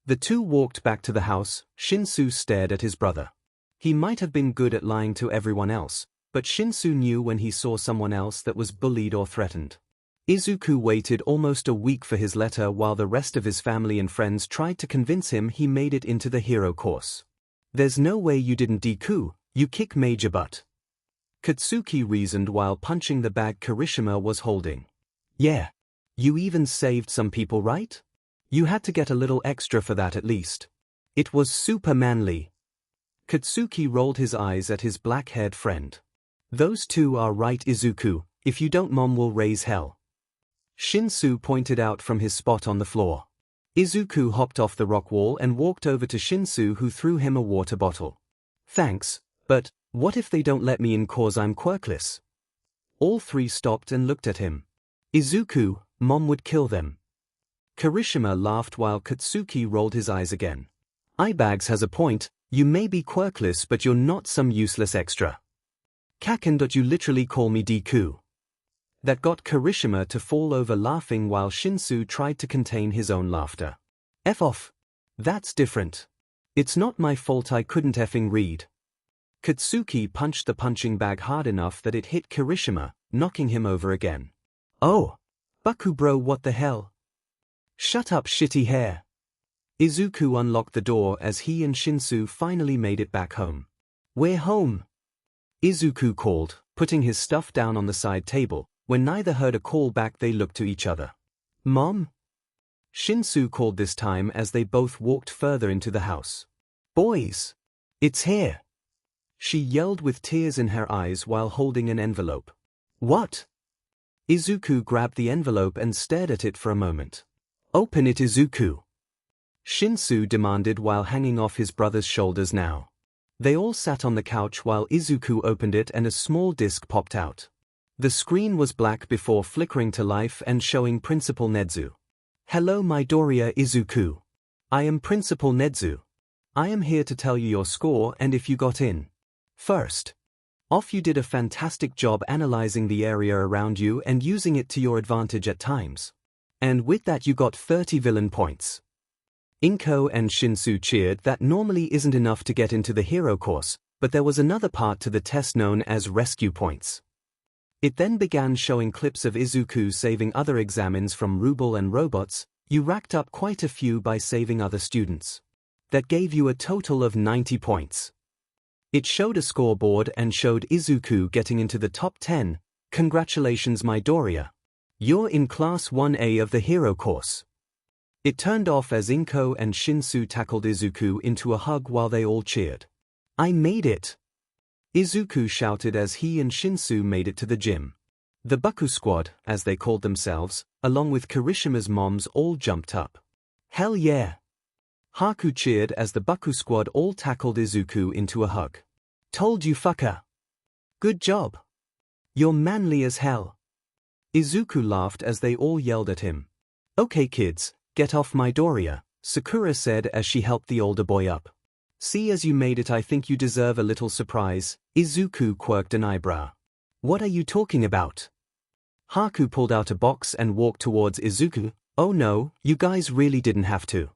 The two walked back to the house. Shinsu stared at his brother. He might have been good at lying to everyone else, but Shinsu knew when he saw someone else that was bullied or threatened. Izuku waited almost a week for his letter while the rest of his family and friends tried to convince him he made it into the hero course. There's no way you didn't, Deku, you kick major butt. Katsuki reasoned while punching the bag Kirishima was holding. Yeah. You even saved some people, right? You had to get a little extra for that at least. It was super manly. Katsuki rolled his eyes at his black-haired friend. Those two are right, Izuku, if you don't mom will raise hell. Shinsu pointed out from his spot on the floor. Izuku hopped off the rock wall and walked over to Shinsu, who threw him a water bottle. Thanks, but what if they don't let me in cause I'm quirkless? All three stopped and looked at him. Izuku, mom would kill them. Kirishima laughed while Katsuki rolled his eyes again. Eyebags has a point, you may be quirkless but you're not some useless extra. Kaken, you literally call me Deku. That got Kirishima to fall over laughing while Shinsu tried to contain his own laughter. F off. That's different. It's not my fault I couldn't effing read. Katsuki punched the punching bag hard enough that it hit Kirishima, knocking him over again. Oh. Baku bro, what the hell? Shut up, shitty hair. Izuku unlocked the door as he and Shinsu finally made it back home. We're home. Izuku called, putting his stuff down on the side table. When neither heard a call back, they looked to each other. Mom? Shinsu called this time as they both walked further into the house. Boys! It's here! She yelled with tears in her eyes while holding an envelope. What? Izuku grabbed the envelope and stared at it for a moment. Open it, Izuku! Shinsu demanded while hanging off his brother's shoulders now. They all sat on the couch while Izuku opened it and a small disc popped out. The screen was black before flickering to life and showing Principal Nezu. Hello Midoriya Izuku. I am Principal Nezu. I am here to tell you your score and if you got in. First off, you did a fantastic job analyzing the area around you and using it to your advantage at times. And with that you got 30 villain points. Inko and Shinsu cheered. That normally isn't enough to get into the hero course, but there was another part to the test known as rescue points. It then began showing clips of Izuku saving other examines from Ruble and robots. You racked up quite a few by saving other students. That gave you a total of 90 points. It showed a scoreboard and showed Izuku getting into the top 10. Congratulations Midoriya. You're in Class 1A of the hero course. It turned off as Inko and Shinsu tackled Izuku into a hug while they all cheered. I made it! Izuku shouted as he and Shinsu made it to the gym. The Baku Squad, as they called themselves, along with Kirishima's moms, all jumped up. Hell yeah! Haku cheered as the Baku Squad all tackled Izuku into a hug. Told you fucker! Good job! You're manly as hell. Izuku laughed as they all yelled at him. Okay kids, get off Midoriya, Sakura said as she helped the older boy up. See, as you made it, I think you deserve a little surprise. Izuku quirked an eyebrow. What are you talking about? Haku pulled out a box and walked towards Izuku. Oh no, you guys really didn't have to.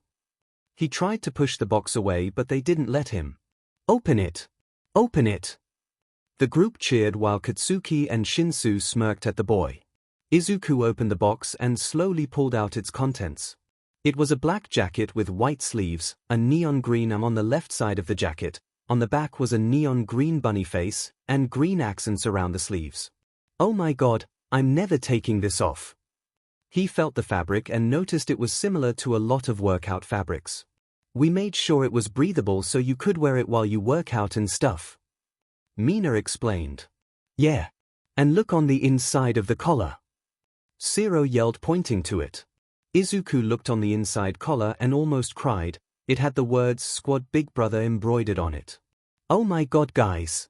He tried to push the box away but they didn't let him. Open it! Open it! The group cheered while Katsuki and Shinsu smirked at the boy. Izuku opened the box and slowly pulled out its contents. It was a black jacket with white sleeves, a neon green on the left side of the jacket, on the back was a neon green bunny face, and green accents around the sleeves. Oh my god, I'm never taking this off. He felt the fabric and noticed it was similar to a lot of workout fabrics. We made sure it was breathable so you could wear it while you work out and stuff. Mina explained. Yeah. And look on the inside of the collar. Zero yelled, pointing to it. Izuku looked on the inside collar and almost cried. It had the words Squad Big Brother embroidered on it. Oh my god guys.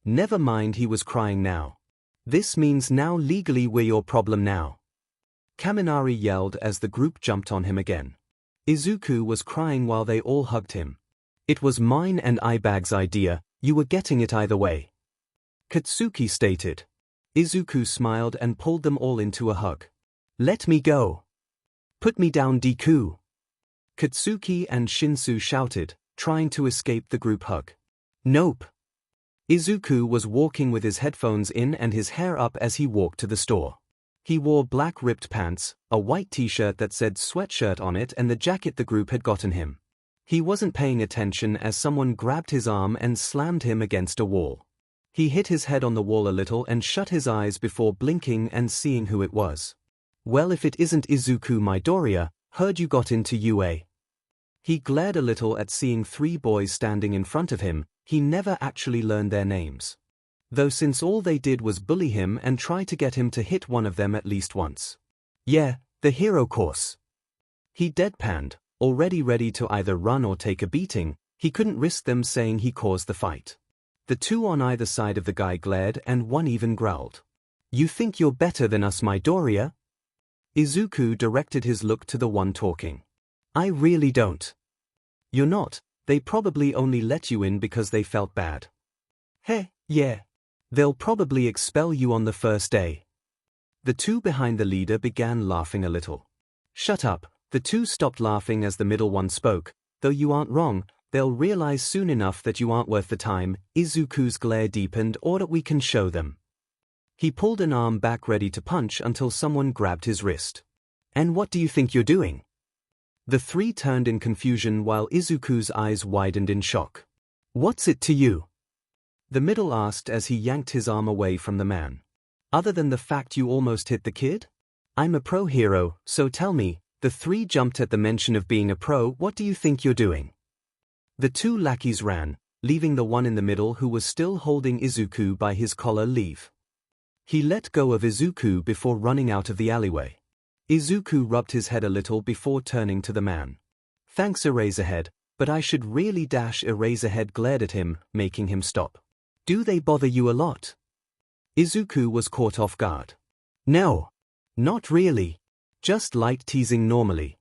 Never mind, he was crying now. This means now legally we're your problem now. Kaminari yelled as the group jumped on him again. Izuku was crying while they all hugged him. It was mine and Ibag's idea, you were getting it either way. Katsuki stated. Izuku smiled and pulled them all into a hug. Let me go. Put me down, Deku. Katsuki and Shinsu shouted, trying to escape the group hug. Nope. Izuku was walking with his headphones in and his hair up as he walked to the store. He wore black ripped pants, a white t-shirt that said sweatshirt on it and the jacket the group had gotten him. He wasn't paying attention as someone grabbed his arm and slammed him against a wall. He hit his head on the wall a little and shut his eyes before blinking and seeing who it was. Well, if it isn't Izuku Midoriya, heard you got into UA. He glared a little at seeing three boys standing in front of him. He never actually learned their names. Though since all they did was bully him and try to get him to hit one of them at least once. Yeah, the hero course. He deadpanned, already ready to either run or take a beating. He couldn't risk them saying he caused the fight. The two on either side of the guy glared and one even growled. You think you're better than us, Midoriya? Izuku directed his look to the one talking. I really don't. You're not, they probably only let you in because they felt bad. Heh, yeah. They'll probably expel you on the first day. The two behind the leader began laughing a little. Shut up, the two stopped laughing as the middle one spoke. Though you aren't wrong, they'll realize soon enough that you aren't worth the time. Izuku's glare deepened, or that we can show them. He pulled an arm back ready to punch until someone grabbed his wrist. And what do you think you're doing? The three turned in confusion while Izuku's eyes widened in shock. What's it to you? The middle asked as he yanked his arm away from the man. Other than the fact you almost hit the kid? I'm a pro hero, so tell me. The three jumped at the mention of being a pro. What do you think you're doing? The two lackeys ran, leaving the one in the middle who was still holding Izuku by his collar leave. He let go of Izuku before running out of the alleyway. Izuku rubbed his head a little before turning to the man. Thanks, Eraserhead, but I should really dash. Eraserhead glared at him, making him stop. Do they bother you a lot? Izuku was caught off guard. No. Not really. Just light teasing normally.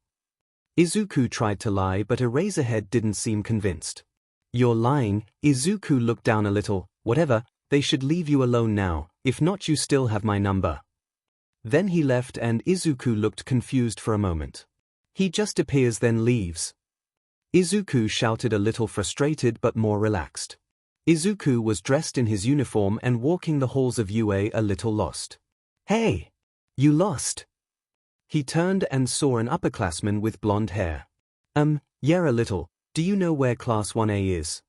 Izuku tried to lie but Eraserhead didn't seem convinced. You're lying. Izuku looked down a little. Whatever, they should leave you alone now, if not you still have my number. Then he left and Izuku looked confused for a moment. He just appears then leaves. Izuku shouted, a little frustrated but more relaxed. Izuku was dressed in his uniform and walking the halls of UA a little lost. Hey! You lost! He turned and saw an upperclassman with blonde hair. Yeah, a little. Do you know where Class 1A is?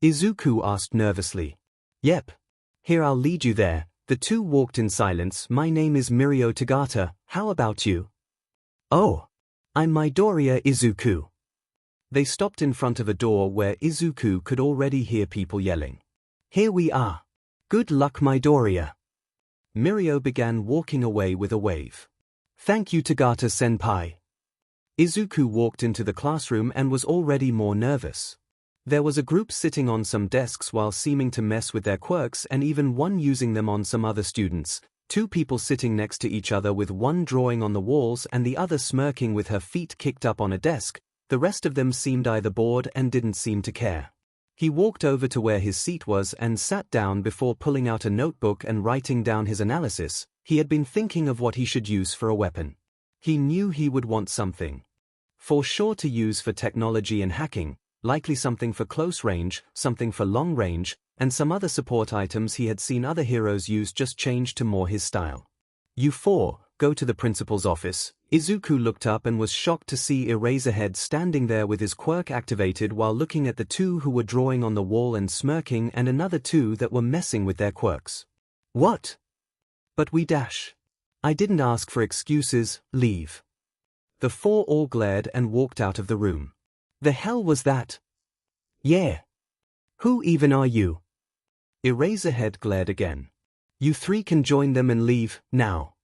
Izuku asked nervously. Yep. Here, I'll lead you there. The two walked in silence. My name is Mirio Tagata, how about you? Oh. I'm Midoriya Izuku. They stopped in front of a door where Izuku could already hear people yelling. Here we are. Good luck, Midoriya. Mirio began walking away with a wave. Thank you, Tagata-senpai. Izuku walked into the classroom and was already more nervous. There was a group sitting on some desks while seeming to mess with their quirks and even one using them on some other students. Two people sitting next to each other with one drawing on the walls and the other smirking with her feet kicked up on a desk. The rest of them seemed either bored and didn't seem to care. He walked over to where his seat was and sat down before pulling out a notebook and writing down his analysis. He had been thinking of what he should use for a weapon. He knew he would want something for sure to use for technology and hacking, likely something for close range, something for long range, and some other support items he had seen other heroes use just changed to more his style. You four, go to the principal's office. Izuku looked up and was shocked to see Eraserhead standing there with his quirk activated while looking at the two who were drawing on the wall and smirking and another two that were messing with their quirks. What? But we dash. I didn't ask for excuses, leave. The four all glared and walked out of the room. The hell was that? Yeah. Who even are you? Eraserhead glared again. You three can join them and leave, now.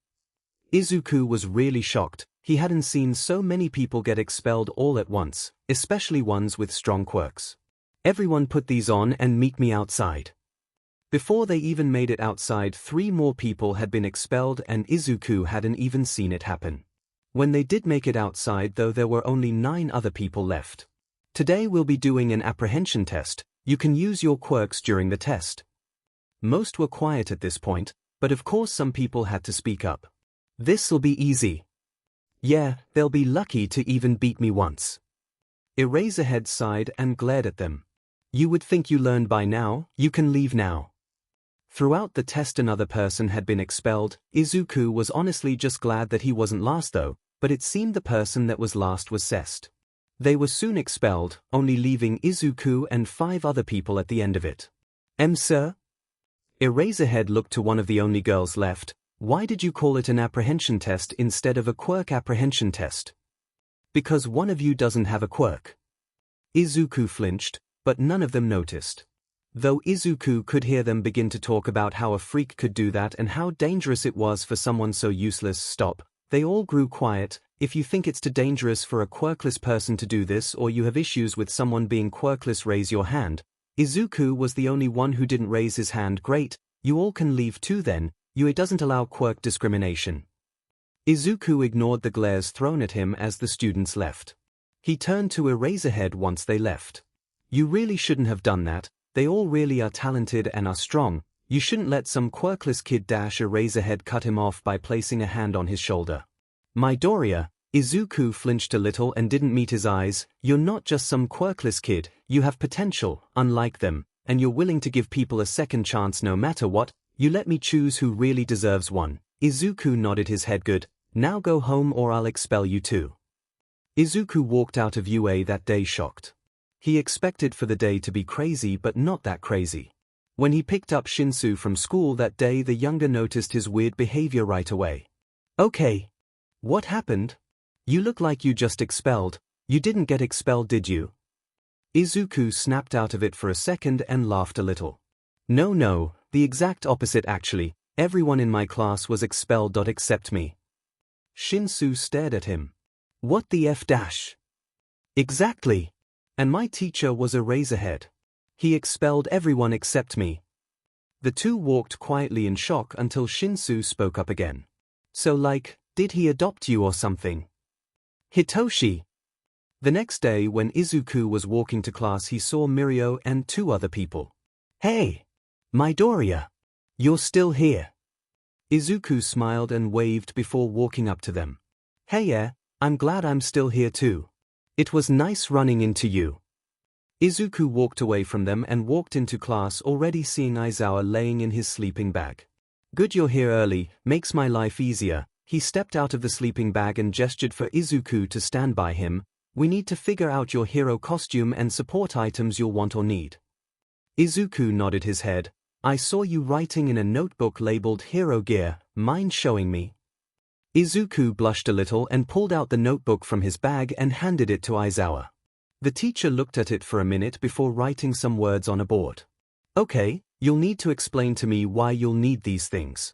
Izuku was really shocked. He hadn't seen so many people get expelled all at once, especially ones with strong quirks. Everyone put these on and meet me outside. Before they even made it outside, 3 more people had been expelled and Izuku hadn't even seen it happen. When they did make it outside though, there were only 9 other people left. Today we'll be doing an apprehension test. You can use your quirks during the test. Most were quiet at this point, but of course some people had to speak up. This'll be easy. Yeah, they'll be lucky to even beat me once. Eraserhead sighed and glared at them. You would think you learned by now, you can leave now. Throughout the test another person had been expelled. Izuku was honestly just glad that he wasn't last though, but it seemed the person that was last was Cest. They were soon expelled, only leaving Izuku and 5 other people at the end of it. Sir? Eraserhead looked to one of the only girls left. Why did you call it an apprehension test instead of a quirk apprehension test? Because one of you doesn't have a quirk. Izuku flinched, but none of them noticed. Though Izuku could hear them begin to talk about how a freak could do that and how dangerous it was for someone so useless. Stop. They all grew quiet. If you think it's too dangerous for a quirkless person to do this or you have issues with someone being quirkless, raise your hand. Izuku was the only one who didn't raise his hand. Great, you all can leave too then. It doesn't allow quirk discrimination. Izuku ignored the glares thrown at him as the students left. He turned to Eraserhead once they left. You really shouldn't have done that. They all really are talented and are strong. You shouldn't let some quirkless kid dash. Eraserhead cut him off by placing a hand on his shoulder. Midoriya, Izuku flinched a little and didn't meet his eyes. You're not just some quirkless kid, you have potential, unlike them, and you're willing to give people a second chance no matter what. You let me choose who really deserves one. Izuku nodded his head. Good, now go home or I'll expel you too. Izuku walked out of UA that day shocked. He expected for the day to be crazy but not that crazy. When he picked up Shinsu from school that day, the younger noticed his weird behavior right away. Okay. What happened? You look like you just expelled. You didn't get expelled, did you? Izuku snapped out of it for a second and laughed a little. No, the exact opposite actually. Everyone in my class was expelled except me. Shinsu stared at him. What the F dash? Exactly. And my teacher was Eraserhead. He expelled everyone except me. The two walked quietly in shock until Shinsu spoke up again. So like, did he adopt you or something? Hitoshi. The next day when Izuku was walking to class he saw Mirio and 2 other people. Hey! Midoriya! You're still here. Izuku smiled and waved before walking up to them. Hey yeah, I'm glad I'm still here too. It was nice running into you. Izuku walked away from them and walked into class already seeing Aizawa laying in his sleeping bag. Good, you're here early, makes my life easier. He stepped out of the sleeping bag and gestured for Izuku to stand by him. We need to figure out your hero costume and support items you'll want or need. Izuku nodded his head. I saw you writing in a notebook labeled Hero Gear, mind showing me? Izuku blushed a little and pulled out the notebook from his bag and handed it to Aizawa. The teacher looked at it for a minute before writing some words on a board. Okay, you'll need to explain to me why you'll need these things.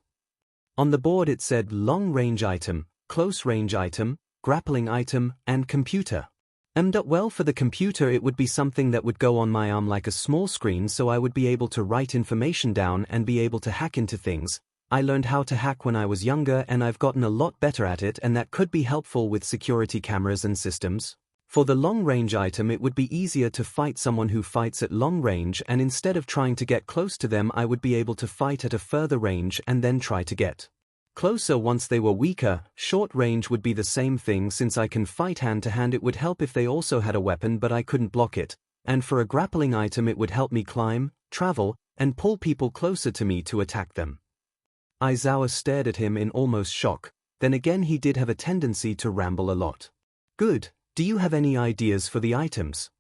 On the board it said long range item, close range item, grappling item, and computer. Well, for the computer it would be something that would go on my arm like a small screen, so I would be able to write information down and be able to hack into things. I learned how to hack when I was younger and I've gotten a lot better at it, and that could be helpful with security cameras and systems. For the long-range item, it would be easier to fight someone who fights at long range, and instead of trying to get close to them I would be able to fight at a further range and then try to get closer once they were weaker. Short range would be the same thing, since I can fight hand to hand. It would help if they also had a weapon but I couldn't block it. And for a grappling item it would help me climb, travel, and pull people closer to me to attack them. Aizawa stared at him in almost shock. Then again, he did have a tendency to ramble a lot. Good. Do you have any ideas for the items?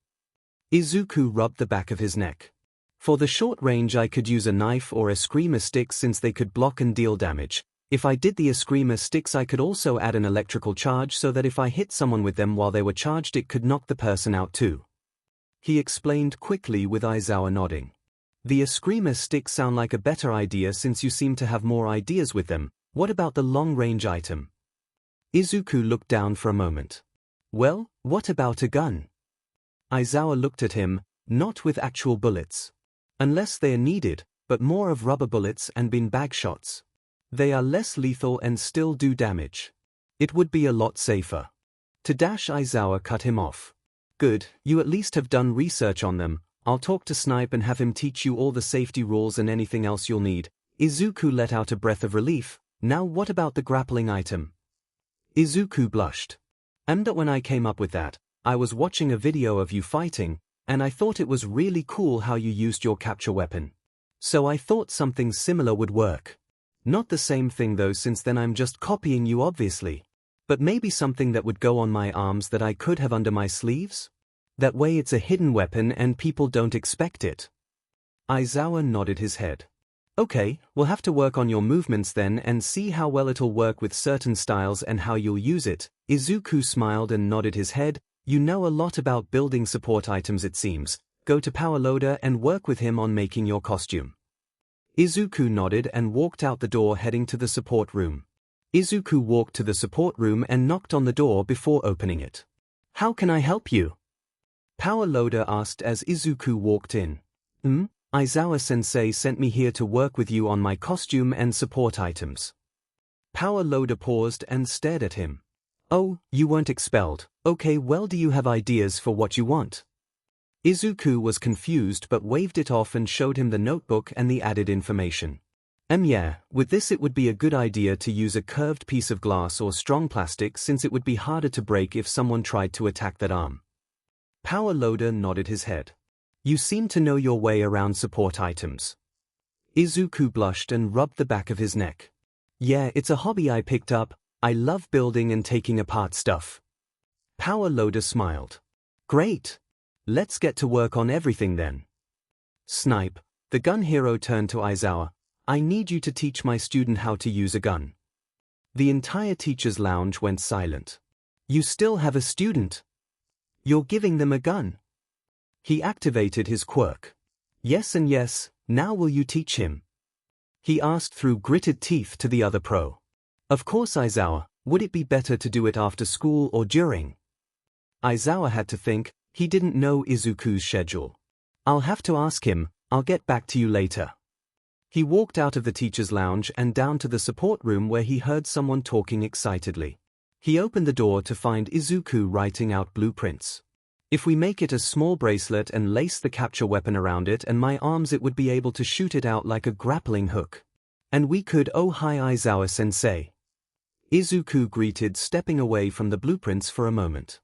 Izuku rubbed the back of his neck. For the short range I could use a knife or eskrima sticks, since they could block and deal damage. If I did the eskrima sticks I could also add an electrical charge so that if I hit someone with them while they were charged it could knock the person out too. He explained quickly, with Aizawa nodding. The eskrima sticks sound like a better idea since you seem to have more ideas with them. What about the long-range item? Izuku looked down for a moment. Well, what about a gun? Aizawa looked at him. Not with actual bullets. Unless they are needed, but more of rubber bullets and beanbag shots. They are less lethal and still do damage. It would be a lot safer. Aizawa cut him off. Good, you at least have done research on them. I'll talk to Snipe and have him teach you all the safety rules and anything else you'll need. Izuku let out a breath of relief. Now what about the grappling item? Izuku blushed. When I came up with that, I was watching a video of you fighting, and I thought it was really cool how you used your capture weapon. So I thought something similar would work. Not the same thing though, since then I'm just copying you obviously. But maybe something that would go on my arms that I could have under my sleeves? That way it's a hidden weapon and people don't expect it. Aizawa nodded his head. Okay, we'll have to work on your movements then and see how well it'll work with certain styles and how you'll use it. Izuku smiled and nodded his head. You know a lot about building support items, it seems. Go to Power Loader and work with him on making your costume. Izuku nodded and walked out the door, heading to the support room. Izuku walked to the support room and knocked on the door before opening it. How can I help you? Power Loader asked as Izuku walked in. Aizawa-sensei sent me here to work with you on my costume and support items. Power Loader paused and stared at him. Oh, you weren't expelled. Okay, well, do you have ideas for what you want? Izuku was confused but waved it off and showed him the notebook and the added information. Yeah, with this it would be a good idea to use a curved piece of glass or strong plastic, since it would be harder to break if someone tried to attack that arm. Power Loader nodded his head. You seem to know your way around support items. Izuku blushed and rubbed the back of his neck. Yeah, it's a hobby I picked up. I love building and taking apart stuff. Power Loader smiled. Great. Let's get to work on everything then. Snipe, the gun hero, turned to Aizawa. I need you to teach my student how to use a gun. The entire teacher's lounge went silent. You still have a student? You're giving them a gun? He activated his quirk. Yes and yes, now will you teach him? He asked through gritted teeth to the other pro. Of course, Aizawa. Would it be better to do it after school or during? Aizawa had to think. He didn't know Izuku's schedule. I'll have to ask him. I'll get back to you later. He walked out of the teacher's lounge and down to the support room, where he heard someone talking excitedly. He opened the door to find Izuku writing out blueprints. If we make it a small bracelet and lace the capture weapon around it and my arms, it would be able to shoot it out like a grappling hook. And we could— Oh, hi Aizawa-sensei. Izuku greeted, stepping away from the blueprints for a moment.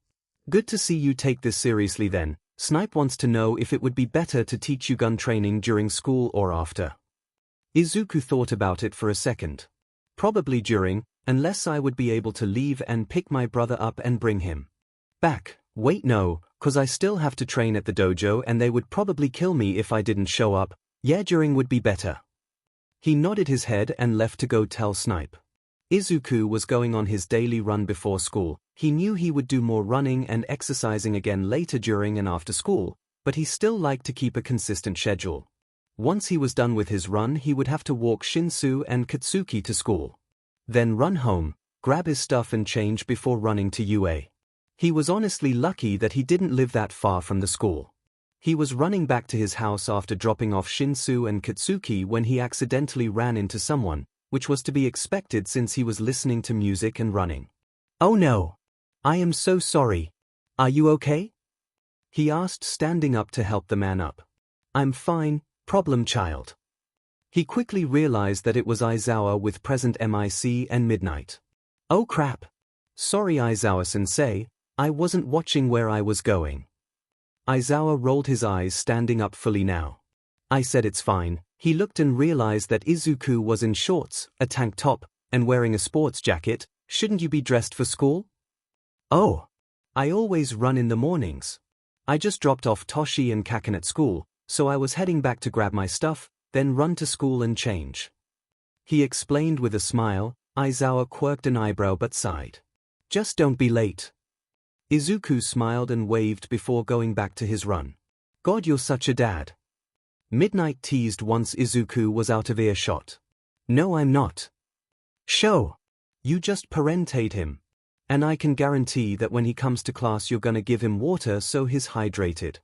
Good to see you take this seriously then. Snipe wants to know if it would be better to teach you gun training during school or after. Izuku thought about it for a second. Probably during, unless I would be able to leave and pick my brother up and bring him back. Wait, no, 'cause I still have to train at the dojo and they would probably kill me if I didn't show up. Yeah, during would be better. He nodded his head and left to go tell Snipe. Izuku was going on his daily run before school. He knew he would do more running and exercising again later during and after school, but he still liked to keep a consistent schedule. Once he was done with his run, he would have to walk Shinsu and Katsuki to school. Then run home, grab his stuff and change before running to UA. He was honestly lucky that he didn't live that far from the school. He was running back to his house after dropping off Shinsu and Katsuki when he accidentally ran into someone, which was to be expected since he was listening to music and running. "Oh no! I am so sorry. Are you okay?" he asked, standing up to help the man up. "I'm fine, problem child." He quickly realized that it was Aizawa with present mic and Midnight. "Oh crap. Sorry Aizawa-sensei, I wasn't watching where I was going." Aizawa rolled his eyes, standing up fully now. "I said it's fine." He looked and realized that Izuku was in shorts, a tank top, and wearing a sports jacket. "Shouldn't you be dressed for school?" "Oh. I always run in the mornings. I just dropped off Toshi and Kaken at school, so I was heading back to grab my stuff, then run to school and change," he explained with a smile. Aizawa quirked an eyebrow but sighed. "Just don't be late." Izuku smiled and waved before going back to his run. "God, you're such a dad." Midnight teased once Izuku was out of earshot. "No, I'm not." "Show. You just parentate him. And I can guarantee that when he comes to class you're gonna give him water so he's hydrated."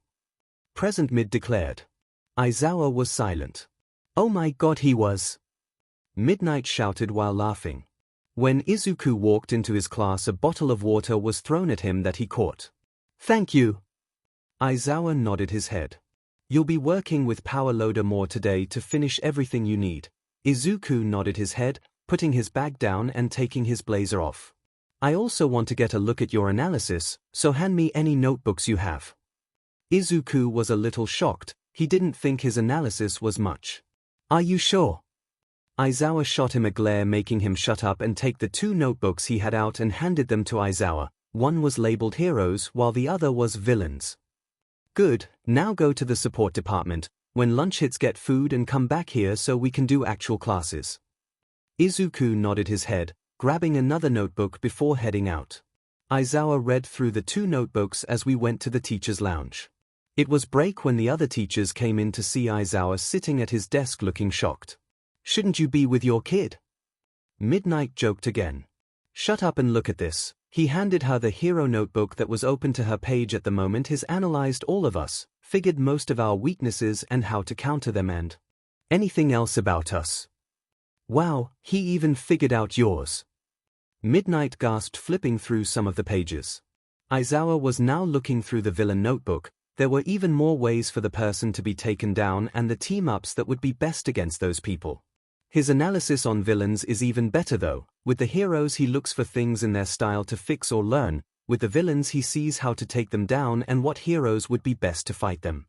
Present Mid declared. Aizawa was silent. "Oh my god, he was!" Midnight shouted while laughing. When Izuku walked into his class, a bottle of water was thrown at him that he caught. "Thank you." Aizawa nodded his head. "You'll be working with Power Loader more today to finish everything you need." Izuku nodded his head, putting his bag down and taking his blazer off. "I also want to get a look at your analysis, so hand me any notebooks you have." Izuku was a little shocked. He didn't think his analysis was much. "Are you sure?" Aizawa shot him a glare, making him shut up and take the 2 notebooks he had out and handed them to Aizawa. One was labeled Heroes while the other was Villains. "Good, now go to the support department. When lunch hits, get food and come back here so we can do actual classes." Izuku nodded his head, grabbing another notebook before heading out. Aizawa read through the 2 notebooks as we went to the teacher's lounge. It was break when the other teachers came in to see Aizawa sitting at his desk looking shocked. "Shouldn't you be with your kid?" Midnight joked again. "Shut up and look at this." He handed her the hero notebook that was open to her page at the moment. He's analyzed all of us, figured most of our weaknesses and how to counter them and anything else about us. "Wow, he even figured out yours." Midnight gasped, flipping through some of the pages. Aizawa was now looking through the villain notebook. There were even more ways for the person to be taken down and the team-ups that would be best against those people. His analysis on villains is even better though. With the heroes he looks for things in their style to fix or learn, with the villains he sees how to take them down and what heroes would be best to fight them.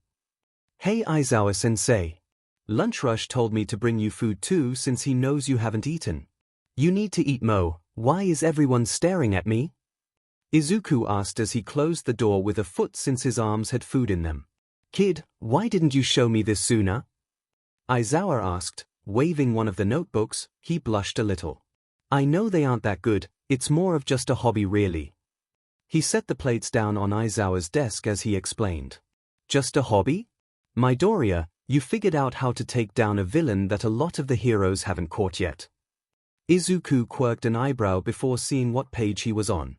"Hey Aizawa-sensei. Lunch Rush told me to bring you food too since he knows you haven't eaten. You need to eat Mo. Why is everyone staring at me?" Izuku asked as he closed the door with a foot since his arms had food in them. "Kid, why didn't you show me this sooner?" Aizawa asked, waving one of the notebooks. He blushed a little. "I know they aren't that good, it's more of just a hobby really." He set the plates down on Aizawa's desk as he explained. "Just a hobby? Midoriya, you figured out how to take down a villain that a lot of the heroes haven't caught yet." Izuku quirked an eyebrow before seeing what page he was on.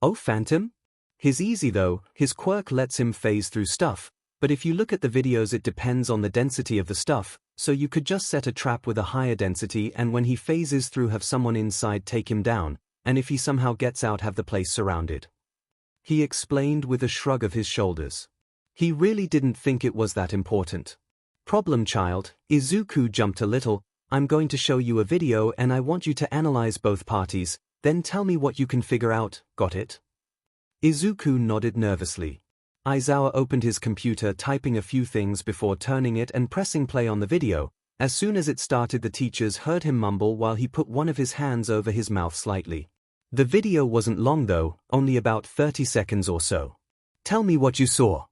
"Oh, Phantom? He's easy though, his quirk lets him phase through stuff, but if you look at the videos it depends on the density of the stuff, so you could just set a trap with a higher density and when he phases through have someone inside take him down, and if he somehow gets out have the place surrounded," he explained with a shrug of his shoulders. He really didn't think it was that important. "Problem child." Izuku jumped a little. "I'm going to show you a video and I want you to analyze both parties, then tell me what you can figure out, got it?" Izuku nodded nervously. Aizawa opened his computer, typing a few things before turning it and pressing play on the video. As soon as it started the teachers heard him mumble while he put one of his hands over his mouth slightly. The video wasn't long though, only about 30 seconds or so. "Tell me what you saw."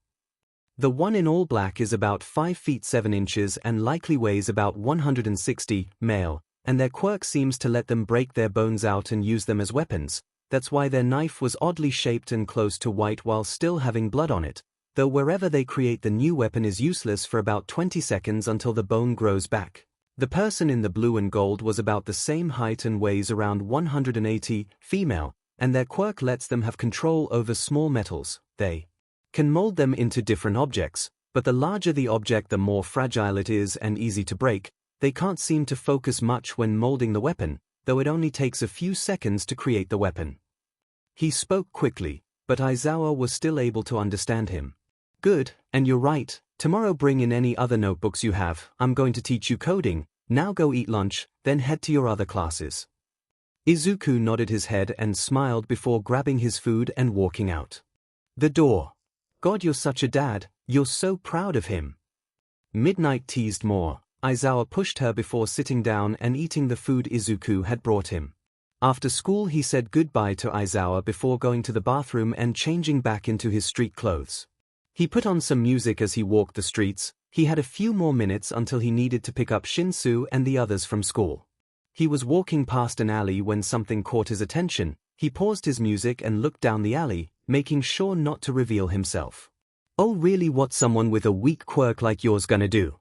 "The one in all black is about 5 feet 7 inches and likely weighs about 160, male, and their quirk seems to let them break their bones out and use them as weapons. That's why their knife was oddly shaped and close to white while still having blood on it, though wherever they create the new weapon is useless for about 20 seconds until the bone grows back. The person in the blue and gold was about the same height and weighs around 180, female, and their quirk lets them have control over small metals. They can mold them into different objects, but the larger the object the more fragile it is and easy to break. They can't seem to focus much when molding the weapon, though it only takes a few seconds to create the weapon. He spoke quickly, but Aizawa was still able to understand him. Good, and you're right. Tomorrow bring in any other notebooks you have. I'm going to teach you coding. Now go eat lunch, then head to your other classes. Izuku nodded his head and smiled before grabbing his food and walking out the door. God, you're such a dad, you're so proud of him. Midnight teased more. Aizawa pushed her before sitting down and eating the food Izuku had brought him. After school he said goodbye to Aizawa before going to the bathroom and changing back into his street clothes. He put on some music as he walked the streets. He had a few more minutes until he needed to pick up Shinsu and the others from school. He was walking past an alley when something caught his attention. He paused his music and looked down the alley, making sure not to reveal himself. Oh really, what's someone with a weak quirk like yours gonna do?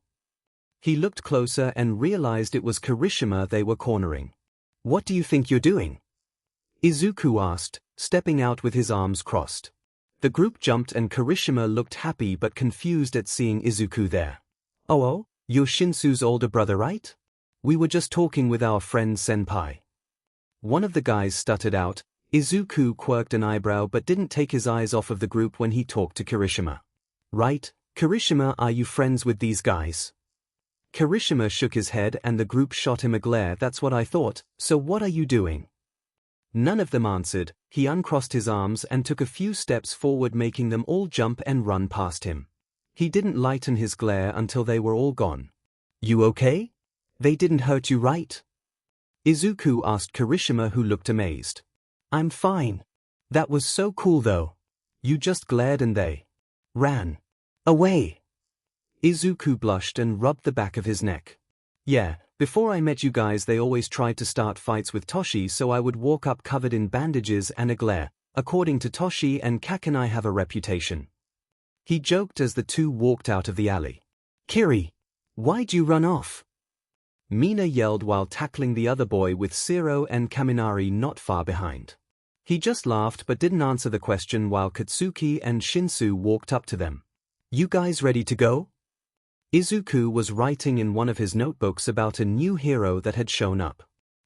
He looked closer and realized it was Kirishima they were cornering. What do you think you're doing? Izuku asked, stepping out with his arms crossed. The group jumped and Kirishima looked happy but confused at seeing Izuku there. Oh, you're Shinsu's older brother, right? We were just talking with our friend Senpai. One of the guys stuttered out. Izuku quirked an eyebrow but didn't take his eyes off of the group when he talked to Kirishima. Right, Kirishima, are you friends with these guys? Kirishima shook his head and the group shot him a glare. That's what I thought, so what are you doing? None of them answered. He uncrossed his arms and took a few steps forward, making them all jump and run past him. He didn't lighten his glare until they were all gone. You okay? They didn't hurt you, right? Izuku asked Kirishima, who looked amazed. I'm fine. That was so cool though. You just glared and they ran away. Izuku blushed and rubbed the back of his neck. Yeah, before I met you guys they always tried to start fights with Toshi, so I would walk up covered in bandages and a glare. According to Toshi and Kakanai have a reputation. He joked as the two walked out of the alley. Kiri, why'd you run off? Mina yelled while tackling the other boy with Shiro and Kaminari not far behind. He just laughed but didn't answer the question while Katsuki and Shinsu walked up to them. You guys ready to go? Izuku was writing in one of his notebooks about a new hero that had shown up.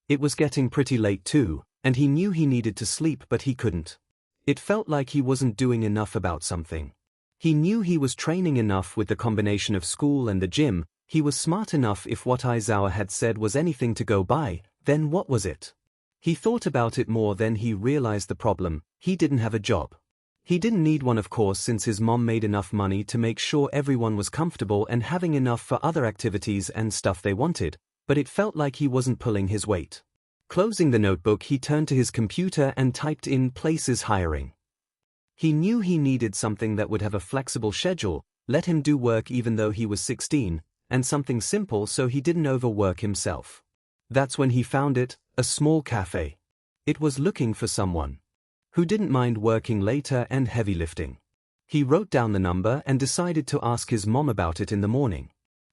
It was getting pretty late too, and he knew he needed to sleep but he couldn't. It felt like he wasn't doing enough about something. He knew he was training enough with the combination of school and the gym. He was smart enough. If what Aizawa had said was anything to go by, then what was it? He thought about it more, then he realized the problem. He didn't have a job. He didn't need one, of course, since his mom made enough money to make sure everyone was comfortable and having enough for other activities and stuff they wanted, but it felt like he wasn't pulling his weight. Closing the notebook, he turned to his computer and typed in places hiring. He knew he needed something that would have a flexible schedule, let him do work even though he was 16, and something simple so he didn't overwork himself. That's when he found it, a small cafe. It was looking for someone who didn't mind working later and heavy lifting. He wrote down the number and decided to ask his mom about it in the morning.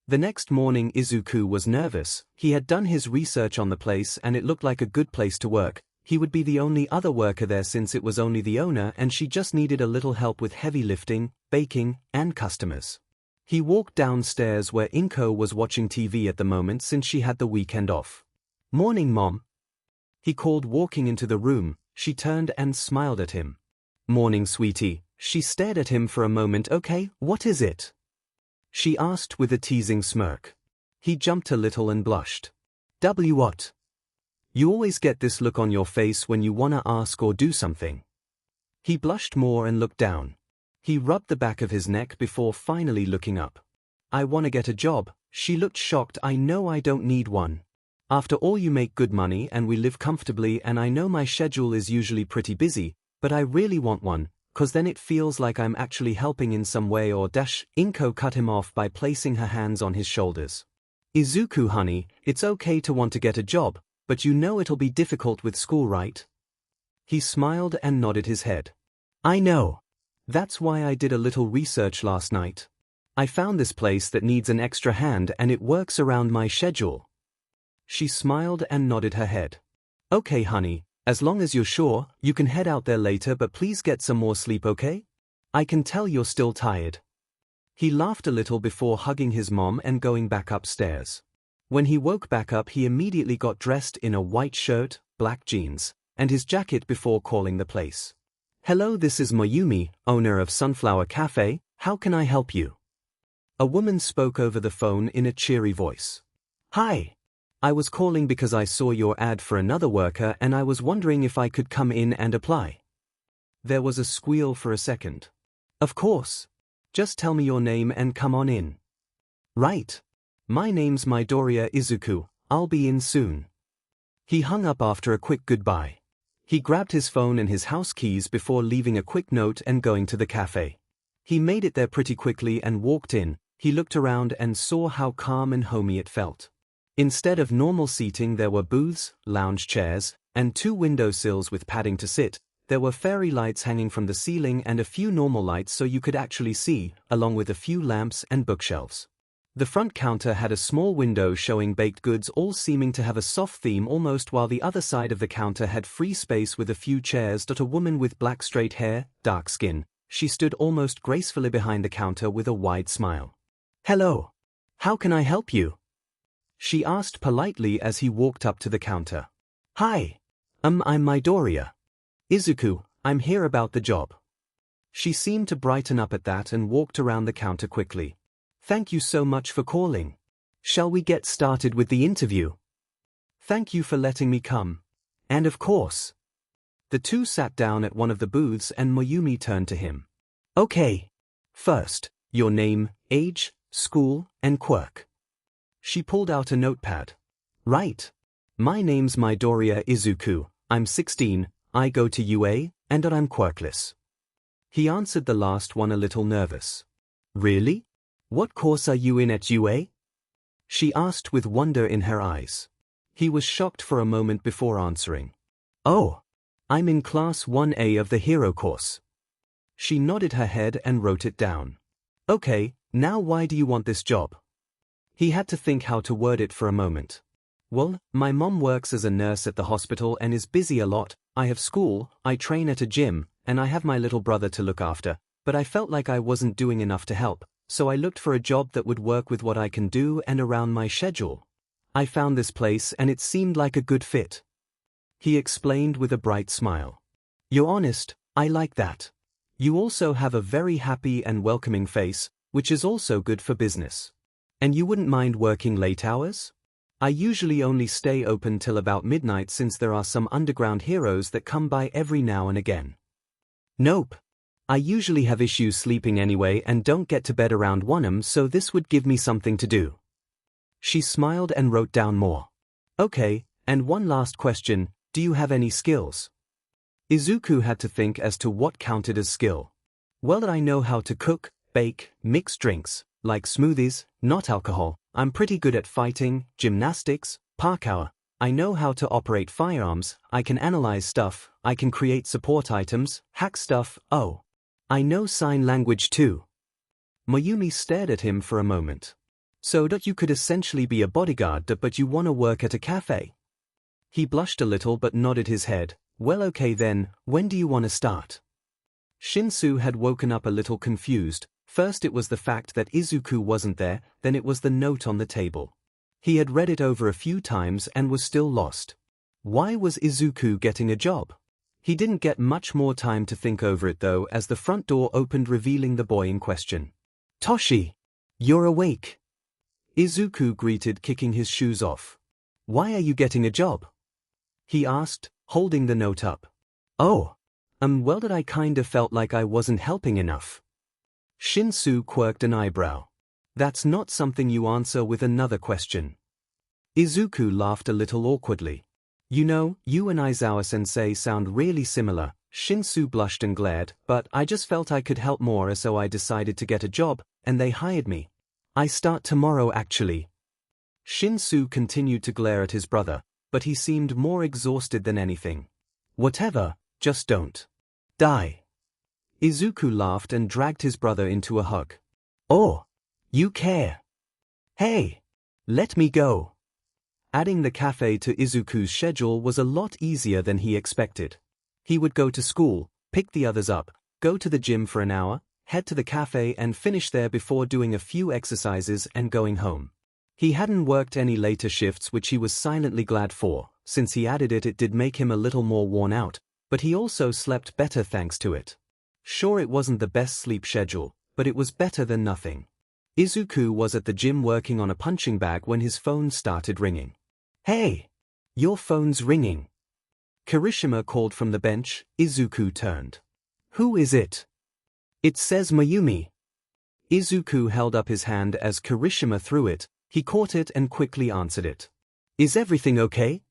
The next morning Izuku was nervous. He had done his research on the place and it looked like a good place to work. He would be the only other worker there since it was only the owner and she just needed a little help with heavy lifting, baking, and customers. He walked downstairs where Inko was watching TV at the moment since she had the weekend off. Morning, Mom. He called, walking into the room. She turned and smiled at him. Morning, sweetie. She stared at him for a moment. Okay, what is it? She asked with a teasing smirk. He jumped a little and blushed. What? You always get this look on your face when you wanna ask or do something. He blushed more and looked down. He rubbed the back of his neck before finally looking up. I wanna get a job. She looked shocked. I know I don't need one. After all, you make good money and we live comfortably, and I know my schedule is usually pretty busy, but I really want one, 'cause then it feels like I'm actually helping in some way or dash. Inko cut him off by placing her hands on his shoulders. Izuku, honey, it's okay to want to get a job, but you know it'll be difficult with school, right? He smiled and nodded his head. I know. That's why I did a little research last night. I found this place that needs an extra hand and it works around my schedule. She smiled and nodded her head. Okay, honey, As long as you're sure, you can head out there later, but please get some more sleep, okay? I can tell you're still tired. He laughed a little before hugging his mom and going back upstairs. When he woke back up, he immediately got dressed in a white shirt, black jeans, and his jacket before calling the place. Hello, this is Mayumi, owner of Sunflower Cafe. How can I help you? A woman spoke over the phone in a cheery voice. Hi. I was calling because I saw your ad for another worker and I was wondering if I could come in and apply. There was a squeal for a second. Of course. Just tell me your name and come on in. Right. My name's Midoriya Izuku. I'll be in soon. He hung up after a quick goodbye. He grabbed his phone and his house keys before leaving a quick note and going to the cafe. He made it there pretty quickly and walked in. He looked around and saw how calm and homey it felt. Instead of normal seating, there were booths, lounge chairs, and 2 windowsills with padding to sit. There were fairy lights hanging from the ceiling and a few normal lights so you could actually see, along with a few lamps and bookshelves. The front counter had a small window showing baked goods, all seeming to have a soft theme almost, while the other side of the counter had free space with a few chairs. A woman with black straight hair, dark skin. She stood almost gracefully behind the counter with a wide smile. Hello. How can I help you? She asked politely as he walked up to the counter. Hi. I'm Midoriya Izuku. I'm here about the job. She seemed to brighten up at that and walked around the counter quickly. Thank you so much for calling. Shall we get started with the interview? Thank you for letting me come. And of course. The two sat down at one of the booths and Mayumi turned to him. Okay. First, your name, age, school, and quirk. She pulled out a notepad. Right. My name's Midoriya Izuku. I'm 16, I go to UA, and I'm quirkless. He answered the last one a little nervous. Really? What course are you in at UA? She asked with wonder in her eyes. He was shocked for a moment before answering. Oh, I'm in Class 1A of the Hero course. She nodded her head and wrote it down. Okay, now why do you want this job? He had to think how to word it for a moment. Well, my mom works as a nurse at the hospital and is busy a lot. I have school, I train at a gym, and I have my little brother to look after, but I felt like I wasn't doing enough to help, so I looked for a job that would work with what I can do and around my schedule. I found this place and it seemed like a good fit. He explained with a bright smile. You're honest, I like that. You also have a very happy and welcoming face, which is also good for business. And you wouldn't mind working late hours? I usually only stay open till about midnight since there are some underground heroes that come by every now and again. Nope. I usually have issues sleeping anyway and don't get to bed around 1 so this would give me something to do. She smiled and wrote down more. Okay, and one last question, do you have any skills? Izuku had to think as to what counted as skill. Well, I know how to cook, bake, mix drinks, like smoothies, not alcohol. I'm pretty good at fighting, gymnastics, parkour. I know how to operate firearms, I can analyze stuff, I can create support items, hack stuff. Oh, I know sign language too. Mayumi stared at him for a moment. So that you could essentially be a bodyguard, but you want to work at a cafe? He blushed a little but nodded his head. Well, okay then, when do you want to start? Shinsu had woken up a little confused. First it was the fact that Izuku wasn't there, then it was the note on the table. He had read it over a few times and was still lost. Why was Izuku getting a job? He didn't get much more time to think over it though, as the front door opened revealing the boy in question. Toshi! You're awake! Izuku greeted, kicking his shoes off. Why are you getting a job? He asked, holding the note up. Oh, well, that I kinda felt like I wasn't helping enough. Shinsu quirked an eyebrow. That's not something you answer with another question. Izuku laughed a little awkwardly. You know, you and Aizawa-sensei sound really similar. Shinsu blushed and glared, but I just felt I could help more, so I decided to get a job, and they hired me. I start tomorrow actually. Shinsu continued to glare at his brother, but he seemed more exhausted than anything. Whatever, just don't die. Izuku laughed and dragged his brother into a hug. Oh, you care. Hey, let me go. Adding the cafe to Izuku's schedule was a lot easier than he expected. He would go to school, pick the others up, go to the gym for an hour, head to the cafe and finish there before doing a few exercises and going home. He hadn't worked any later shifts, which he was silently glad for. Since he added it, it did make him a little more worn out, but he also slept better thanks to it. Sure, it wasn't the best sleep schedule, but it was better than nothing. Izuku was at the gym working on a punching bag when his phone started ringing. "Hey! Your phone's ringing." Kirishima called from the bench. Izuku turned. "Who is it?" "It says Mayumi." Izuku held up his hand as Kirishima threw it. He caught it and quickly answered it. "Is everything okay?"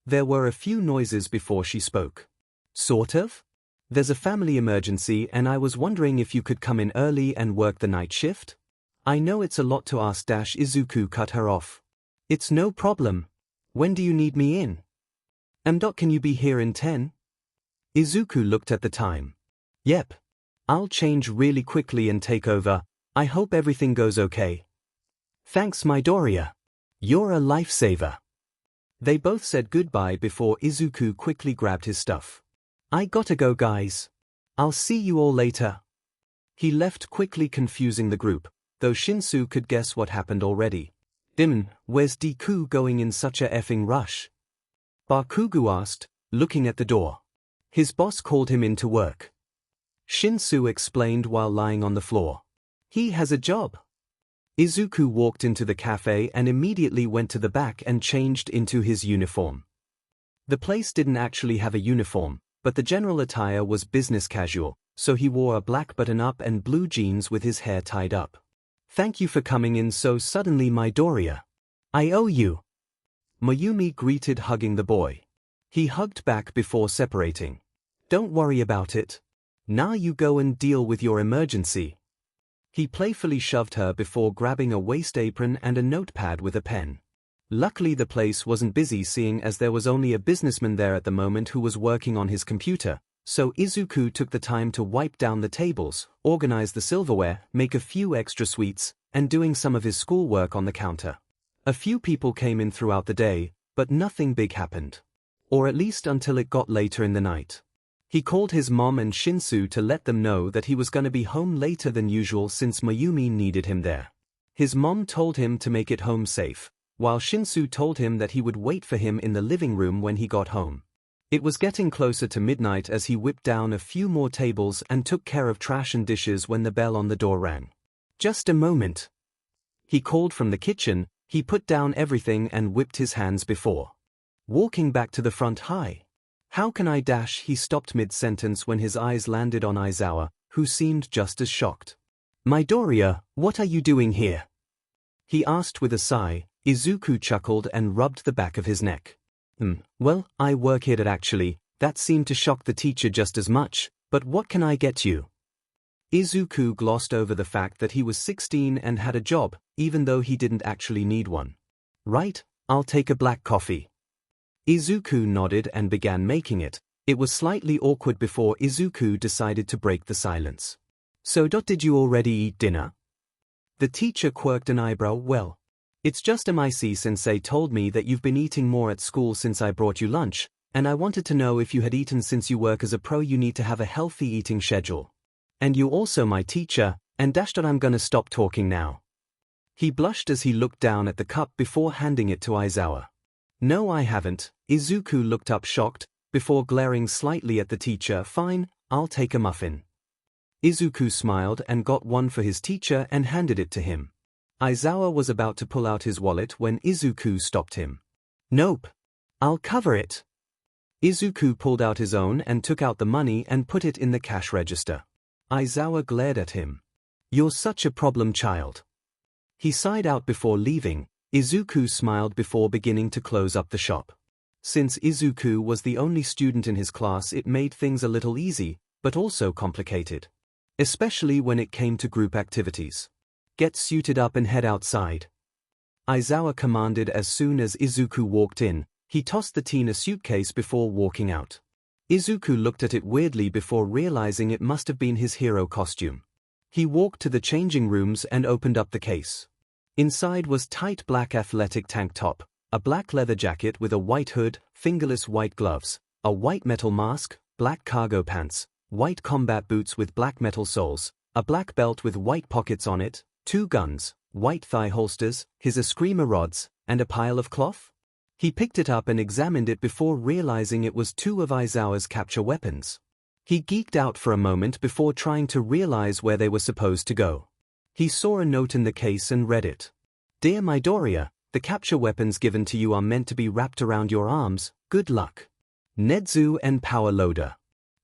There were a few noises before she spoke. "Sort of. There's a family emergency and I was wondering if you could come in early and work the night shift?" "I know it's a lot to ask." Izuku cut her off. "It's no problem. When do you need me in?" Can you be here in 10? Izuku looked at the time. "Yep. I'll change really quickly and take over. I hope everything goes okay." "Thanks, Midoriya. You're a lifesaver." They both said goodbye before Izuku quickly grabbed his stuff. "I gotta go, guys. I'll see you all later." He left quickly, confusing the group, though Shinsu could guess what happened already. Where's Deku going in such a effing rush?" Bakugo asked, looking at the door. "His boss called him in to work." Shinsu explained while lying on the floor. "He has a job." Izuku walked into the cafe and immediately went to the back and changed into his uniform. The place didn't actually have a uniform, but the general attire was business casual, so he wore a black button-up and blue jeans with his hair tied up. "Thank you for coming in so suddenly, Midoriya. I owe you." Mayumi greeted, hugging the boy. He hugged back before separating. "Don't worry about it. Now you go and deal with your emergency." He playfully shoved her before grabbing a waste apron and a notepad with a pen. Luckily the place wasn't busy, seeing as there was only a businessman there at the moment who was working on his computer, so Izuku took the time to wipe down the tables, organize the silverware, make a few extra sweets, and doing some of his schoolwork on the counter. A few people came in throughout the day, but nothing big happened. Or at least until it got later in the night. He called his mom and Shinsu to let them know that he was going to be home later than usual since Mayumi needed him there. His mom told him to make it home safe, while Shinsu told him that he would wait for him in the living room when he got home. It was getting closer to midnight as he whipped down a few more tables and took care of trash and dishes when the bell on the door rang. "Just a moment." He called from the kitchen. He put down everything and whipped his hands before walking back to the front. "Hi. How can I dash?" He stopped mid-sentence when his eyes landed on Aizawa, who seemed just as shocked. "Midoriya, what are you doing here?" he asked with a sigh. Izuku chuckled and rubbed the back of his neck. Well, I work here." Actually, that seemed to shock the teacher just as much, but what can I get you? Izuku glossed over the fact that he was 16 and had a job, even though he didn't actually need one. "Right, I'll take a black coffee." Izuku nodded and began making it. It was slightly awkward before Izuku decided to break the silence. "So, did you already eat dinner?" The teacher quirked an eyebrow. "Well, it's just Sensei told me that you've been eating more at school since I brought you lunch, and I wanted to know if you had eaten. Since you work as a pro, you need to have a healthy eating schedule. And you also my teacher, and I'm gonna stop talking now." He blushed as he looked down at the cup before handing it to Aizawa. "No, I haven't." Izuku looked up shocked, before glaring slightly at the teacher. "Fine, I'll take a muffin." Izuku smiled and got one for his teacher and handed it to him. Aizawa was about to pull out his wallet when Izuku stopped him. "Nope. I'll cover it." Izuku pulled out his own and took out the money and put it in the cash register. Aizawa glared at him. "You're such a problem child." He sighed out before leaving. Izuku smiled before beginning to close up the shop. Since Izuku was the only student in his class, it made things a little easy, but also complicated. Especially when it came to group activities. "Get suited up and head outside," Aizawa commanded as soon as Izuku walked in. He tossed the teen a suitcase before walking out. Izuku looked at it weirdly before realizing it must have been his hero costume. He walked to the changing rooms and opened up the case. Inside was tight black athletic tank top, a black leather jacket with a white hood, fingerless white gloves, a white metal mask, black cargo pants, white combat boots with black metal soles, a black belt with white pockets on it, 2 guns, white thigh holsters, his eskrima rods, and a pile of cloth? He picked it up and examined it before realizing it was 2 of Aizawa's capture weapons. He geeked out for a moment before trying to realize where they were supposed to go. He saw a note in the case and read it. Dear Midoriya, the capture weapons given to you are meant to be wrapped around your arms, good luck. Nedzu and Power Loader.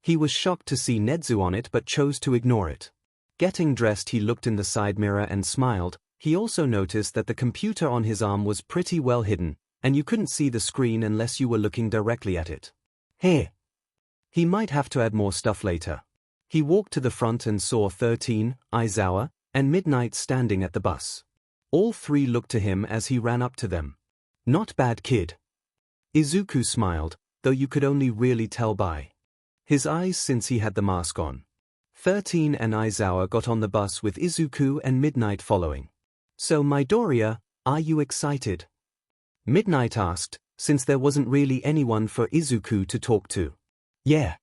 He was shocked to see Nedzu on it but chose to ignore it. Getting dressed, he looked in the side mirror and smiled. He also noticed that the computer on his arm was pretty well hidden, and you couldn't see the screen unless you were looking directly at it. Hey! He might have to add more stuff later. He walked to the front and saw 13, Aizawa, and Midnight standing at the bus. All 3 looked to him as he ran up to them. Not bad, kid. Izuku smiled, though you could only really tell by his eyes since he had the mask on. 13 and Aizawa got on the bus with Izuku and Midnight following. So Midoriya, are you excited? Midnight asked, since there wasn't really anyone for Izuku to talk to. Yeah.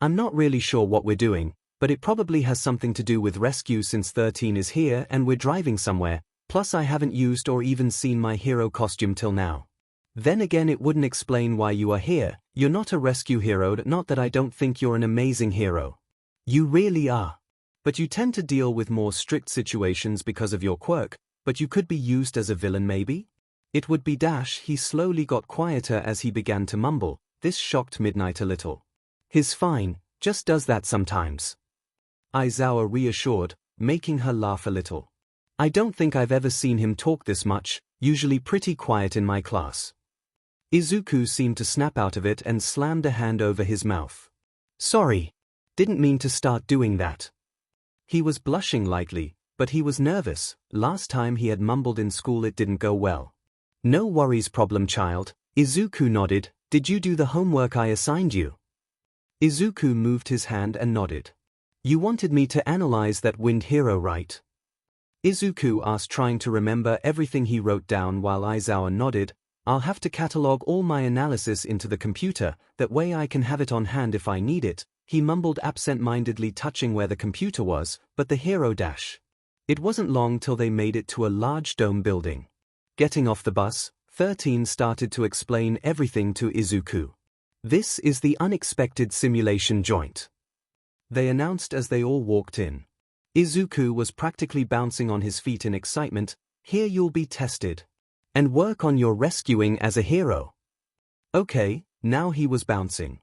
I'm not really sure what we're doing, but it probably has something to do with rescue since 13 is here and we're driving somewhere, plus I haven't used or even seen my hero costume till now. Then again, it wouldn't explain why you are here. You're not a rescue hero, not that I don't think you're an amazing hero. You really are. But you tend to deal with more strict situations because of your quirk, but you could be used as a villain maybe? It would be dash. He slowly got quieter as he began to mumble. This shocked Midnight a little. He's fine, just does that sometimes. Aizawa reassured, making her laugh a little. I don't think I've ever seen him talk this much, usually pretty quiet in my class. Izuku seemed to snap out of it and slammed a hand over his mouth. Sorry. Didn't mean to start doing that. He was blushing lightly, but he was nervous. Last time he had mumbled in school it didn't go well. No worries, problem child. Izuku nodded. Did you do the homework I assigned you? Izuku moved his hand and nodded. You wanted me to analyze that wind hero, right? Izuku asked, trying to remember everything he wrote down while Aizawa nodded. I'll have to catalog all my analysis into the computer, that way I can have it on hand if I need it. He mumbled absent-mindedly, touching where the computer was, but the hero dash. It wasn't long till they made it to a large dome building. Getting off the bus, 13 started to explain everything to Izuku. This is the unexpected simulation joint, they announced as they all walked in. Izuku was practically bouncing on his feet in excitement. Here you'll be tested and work on your rescuing as a hero. Okay, now he was bouncing.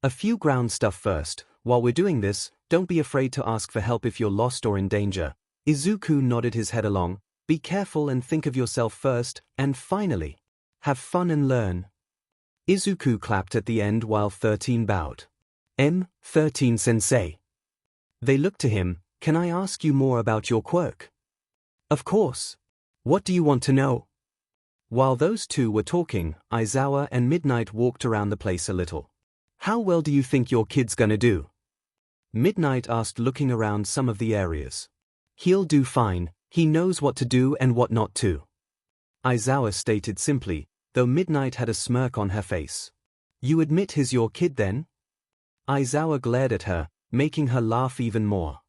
A few ground stuff first. While we're doing this, don't be afraid to ask for help if you're lost or in danger. Izuku nodded his head along. Be careful and think of yourself first, and finally, have fun and learn. Izuku clapped at the end while 13 bowed. 13 sensei. They looked to him. Can I ask you more about your quirk? Of course. What do you want to know? While those 2 were talking, Aizawa and Midnight walked around the place a little. How well do you think your kid's gonna do? Midnight asked, looking around some of the areas. He'll do fine, he knows what to do and what not to. Aizawa stated simply, though Midnight had a smirk on her face. You admit he's your kid then? Aizawa glared at her, making her laugh even more.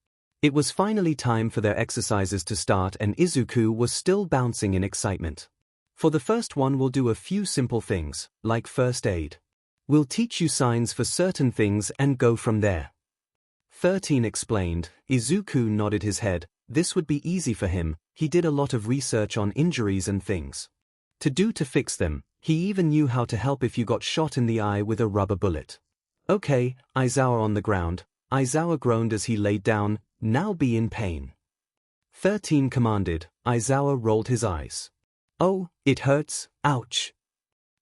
It was finally time for their exercises to start and Izuku was still bouncing in excitement. For the first one we'll do a few simple things, like first aid. We'll teach you signs for certain things and go from there. 13 explained. Izuku nodded his head. This would be easy for him. He did a lot of research on injuries and things to fix them. He even knew how to help if you got shot in the eye with a rubber bullet. Okay, Aizawa on the ground. Aizawa groaned as he laid down. Now be in pain. 13 commanded. Aizawa rolled his eyes. Oh, it hurts, ouch.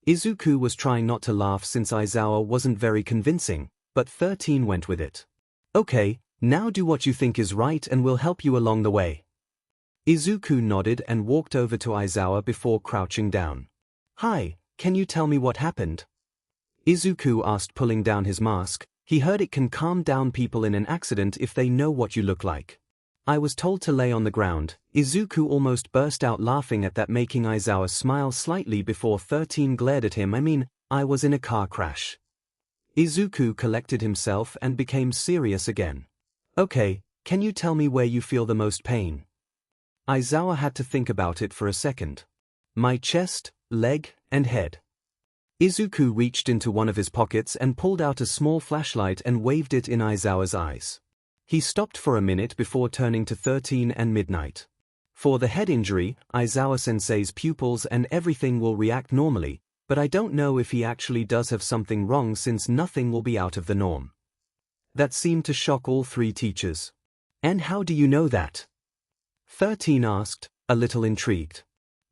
Izuku was trying not to laugh since Aizawa wasn't very convincing, but 13 went with it. Okay, now do what you think is right and we'll help you along the way. Izuku nodded and walked over to Aizawa before crouching down. Hi, can you tell me what happened? Izuku asked, pulling down his mask. He heard it can calm down people in an accident if they know what you look like. I was told to lay on the ground. Izuku almost burst out laughing at that, making Aizawa smile slightly before 13 glared at him. I was in a car crash. Izuku collected himself and became serious again. Okay, can you tell me where you feel the most pain? Aizawa had to think about it for a second. My chest, leg, and head. Izuku reached into one of his pockets and pulled out a small flashlight and waved it in Aizawa's eyes. He stopped for a minute before turning to 13 and Midnight. For the head injury, Aizawa-sensei's pupils and everything will react normally, but I don't know if he actually does have something wrong since nothing will be out of the norm. That seemed to shock all three teachers. And how do you know that? 13 asked, a little intrigued.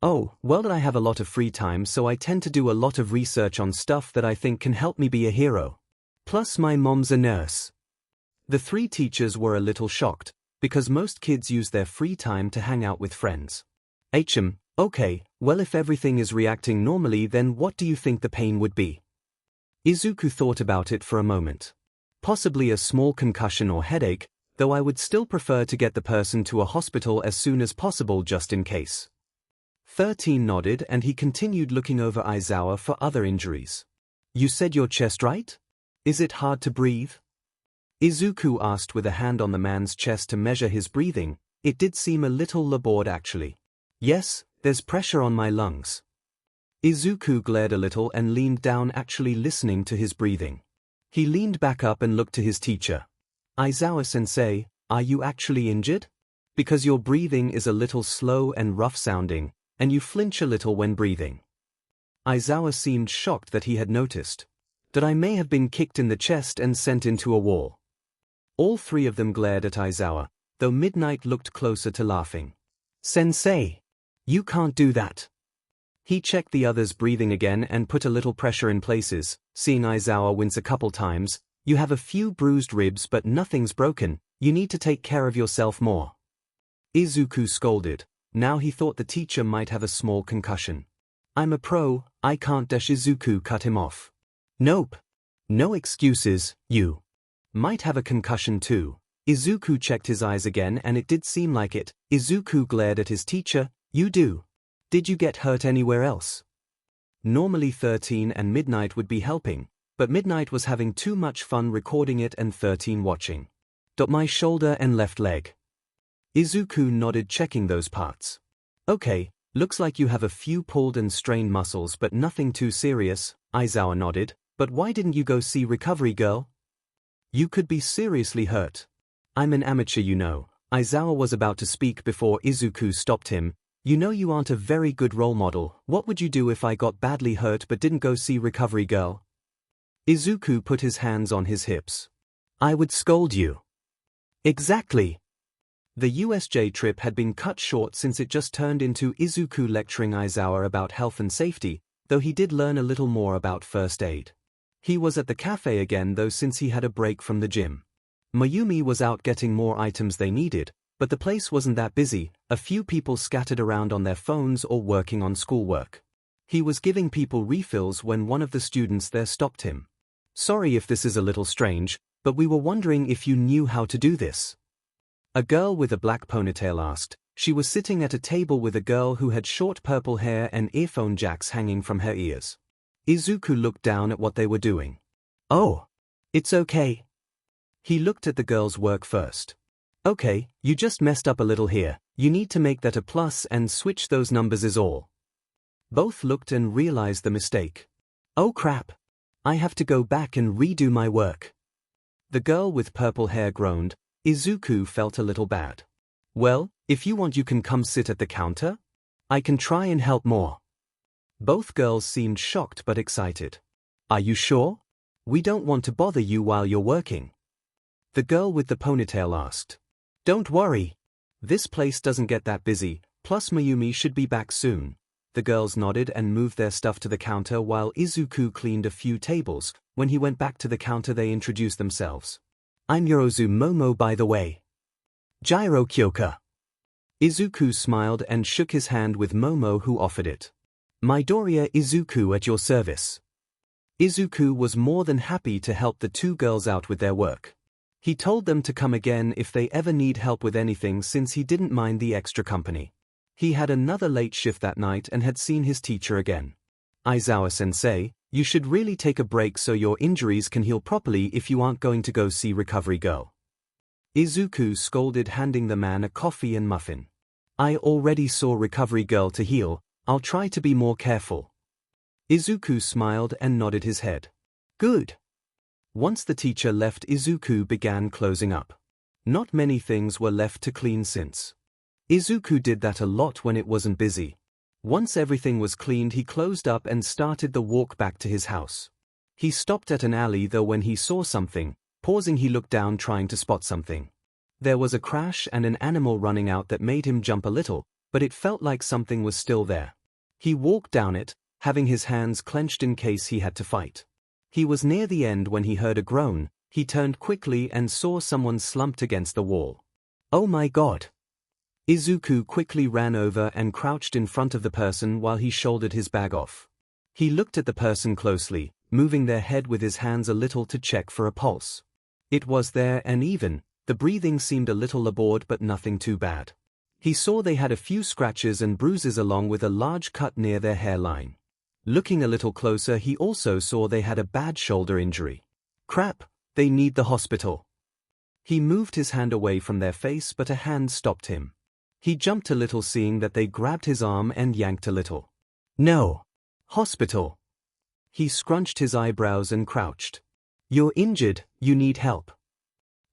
Oh, well, I have a lot of free time, so I tend to do a lot of research on stuff that I think can help me be a hero. Plus my mom's a nurse. The three teachers were a little shocked, because most kids use their free time to hang out with friends. Okay, well, if everything is reacting normally, then what do you think the pain would be? Izuku thought about it for a moment. Possibly a small concussion or headache, though I would still prefer to get the person to a hospital as soon as possible just in case. 13 nodded and he continued looking over Aizawa for other injuries. You said your chest, right? Is it hard to breathe? Izuku asked with a hand on the man's chest to measure his breathing. It did seem a little labored actually. Yes, there's pressure on my lungs. Izuku glared a little and leaned down, actually listening to his breathing. He leaned back up and looked to his teacher. Aizawa-sensei, are you actually injured? Because your breathing is a little slow and rough sounding, and you flinch a little when breathing. Aizawa seemed shocked that he had noticed. That I may have been kicked in the chest and sent into a wall. All three of them glared at Aizawa, though Midnight looked closer to laughing. Sensei! You can't do that. He checked the others' breathing again and put a little pressure in places, seeing Aizawa wince a couple times. You have a few bruised ribs but nothing's broken, you need to take care of yourself more. Izuku scolded. Now he thought the teacher might have a small concussion. I'm a pro, I can't. Izuku cut him off. Nope. No excuses, you might have a concussion too. Izuku checked his eyes again and it did seem like it. Izuku glared at his teacher. You do. Did you get hurt anywhere else? Normally 13 and Midnight would be helping, but Midnight was having too much fun recording it and 13 watching. My shoulder and left leg. Izuku nodded, checking those parts. Okay, looks like you have a few pulled and strained muscles but nothing too serious. Aizawa nodded. But why didn't you go see Recovery Girl? You could be seriously hurt. I'm an amateur, you know. Aizawa was about to speak before Izuku stopped him. You know you aren't a very good role model. What would you do if I got badly hurt but didn't go see Recovery Girl? Izuku put his hands on his hips. I would scold you. Exactly. The USJ trip had been cut short since it just turned into Izuku lecturing Aizawa about health and safety, though he did learn a little more about first aid. He was at the cafe again though since he had a break from the gym. Mayumi was out getting more items they needed, but the place wasn't that busy, a few people scattered around on their phones or working on schoolwork. He was giving people refills when one of the students there stopped him. Sorry if this is a little strange, but we were wondering if you knew how to do this. A girl with a black ponytail asked. She was sitting at a table with a girl who had short purple hair and earphone jacks hanging from her ears. Izuku looked down at what they were doing. Oh, it's okay. He looked at the girl's work first. Okay, you just messed up a little here. You need to make that a plus and switch those numbers is all. Both looked and realized the mistake. Oh crap. I have to go back and redo my work. The girl with purple hair groaned. Izuku felt a little bad. Well, if you want you can come sit at the counter. I can try and help more. Both girls seemed shocked but excited. Are you sure? We don't want to bother you while you're working. The girl with the ponytail asked. Don't worry. This place doesn't get that busy, plus Mayumi should be back soon. The girls nodded and moved their stuff to the counter while Izuku cleaned a few tables. When he went back to the counter they introduced themselves. I'm Yorozu Momo, by the way. Jiro Kyoka. Izuku smiled and shook his hand with Momo, who offered it. Midoriya Izuku at your service. Izuku was more than happy to help the two girls out with their work. He told them to come again if they ever need help with anything since he didn't mind the extra company. He had another late shift that night and had seen his teacher again. Aizawa-sensei, you should really take a break so your injuries can heal properly if you aren't going to go see Recovery Girl. Izuku scolded, handing the man a coffee and muffin. I already saw Recovery Girl to heal, I'll try to be more careful. Izuku smiled and nodded his head. Good. Once the teacher left, Izuku began closing up. Not many things were left to clean since. Izuku did that a lot when it wasn't busy. Once everything was cleaned, he closed up and started the walk back to his house. He stopped at an alley though when he saw something. Pausing, he looked down trying to spot something. There was a crash and an animal running out that made him jump a little, but it felt like something was still there. He walked down it, having his hands clenched in case he had to fight. He was near the end when he heard a groan. He turned quickly and saw someone slumped against the wall. Oh my God! Izuku quickly ran over and crouched in front of the person while he shouldered his bag off. He looked at the person closely, moving their head with his hands a little to check for a pulse. It was there and even, the breathing seemed a little labored but nothing too bad. He saw they had a few scratches and bruises along with a large cut near their hairline. Looking a little closer, he also saw they had a bad shoulder injury. Crap, they need the hospital. He moved his hand away from their face but a hand stopped him. He jumped a little seeing that they grabbed his arm and yanked a little. No. Hospital. He scrunched his eyebrows and crouched. You're injured, you need help.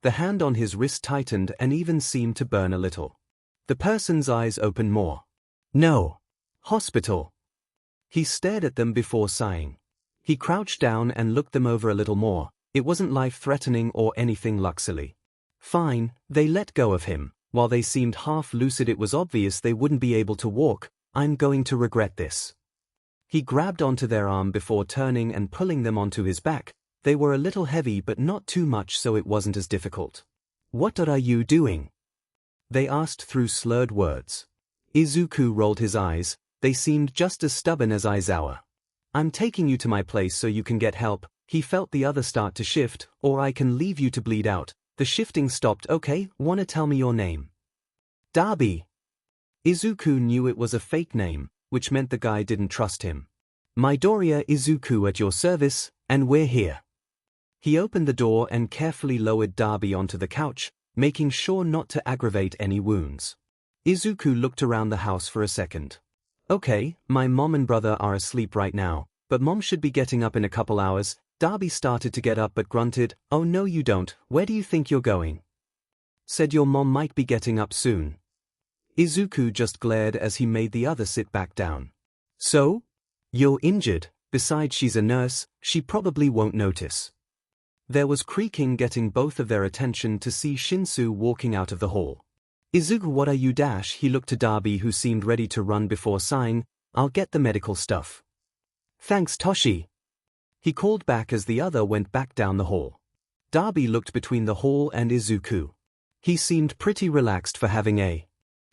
The hand on his wrist tightened and even seemed to burn a little. The person's eyes opened more. No. Hospital. He stared at them before sighing. He crouched down and looked them over a little more. It wasn't life-threatening or anything luxury. Fine, they let go of him. While they seemed half-lucid, it was obvious they wouldn't be able to walk. I'm going to regret this. He grabbed onto their arm before turning and pulling them onto his back. They were a little heavy but not too much, so it wasn't as difficult. What are you doing? They asked through slurred words. Izuku rolled his eyes. They seemed just as stubborn as Aizawa. I'm taking you to my place so you can get help. He felt the other start to shift, or I can leave you to bleed out. The shifting stopped. Okay, wanna tell me your name? Darby. Izuku knew it was a fake name, which meant the guy didn't trust him. Midoriya Izuku at your service, and we're here. He opened the door and carefully lowered Darby onto the couch, making sure not to aggravate any wounds. Izuku looked around the house for a second. Okay, my mom and brother are asleep right now, but mom should be getting up in a couple hours. Darby started to get up but grunted, oh no you don't, where do you think you're going? Said your mom might be getting up soon. Izuku just glared as he made the other sit back down. So? You're injured, besides she's a nurse, she probably won't notice. There was creaking getting both of their attention to see Shinsu walking out of the hall. Izuku, what are you dash? He looked to Darby who seemed ready to run before sighing, I'll get the medical stuff. Thanks Toshi. He called back as the other went back down the hall. Darby looked between the hall and Izuku. He seemed pretty relaxed for having a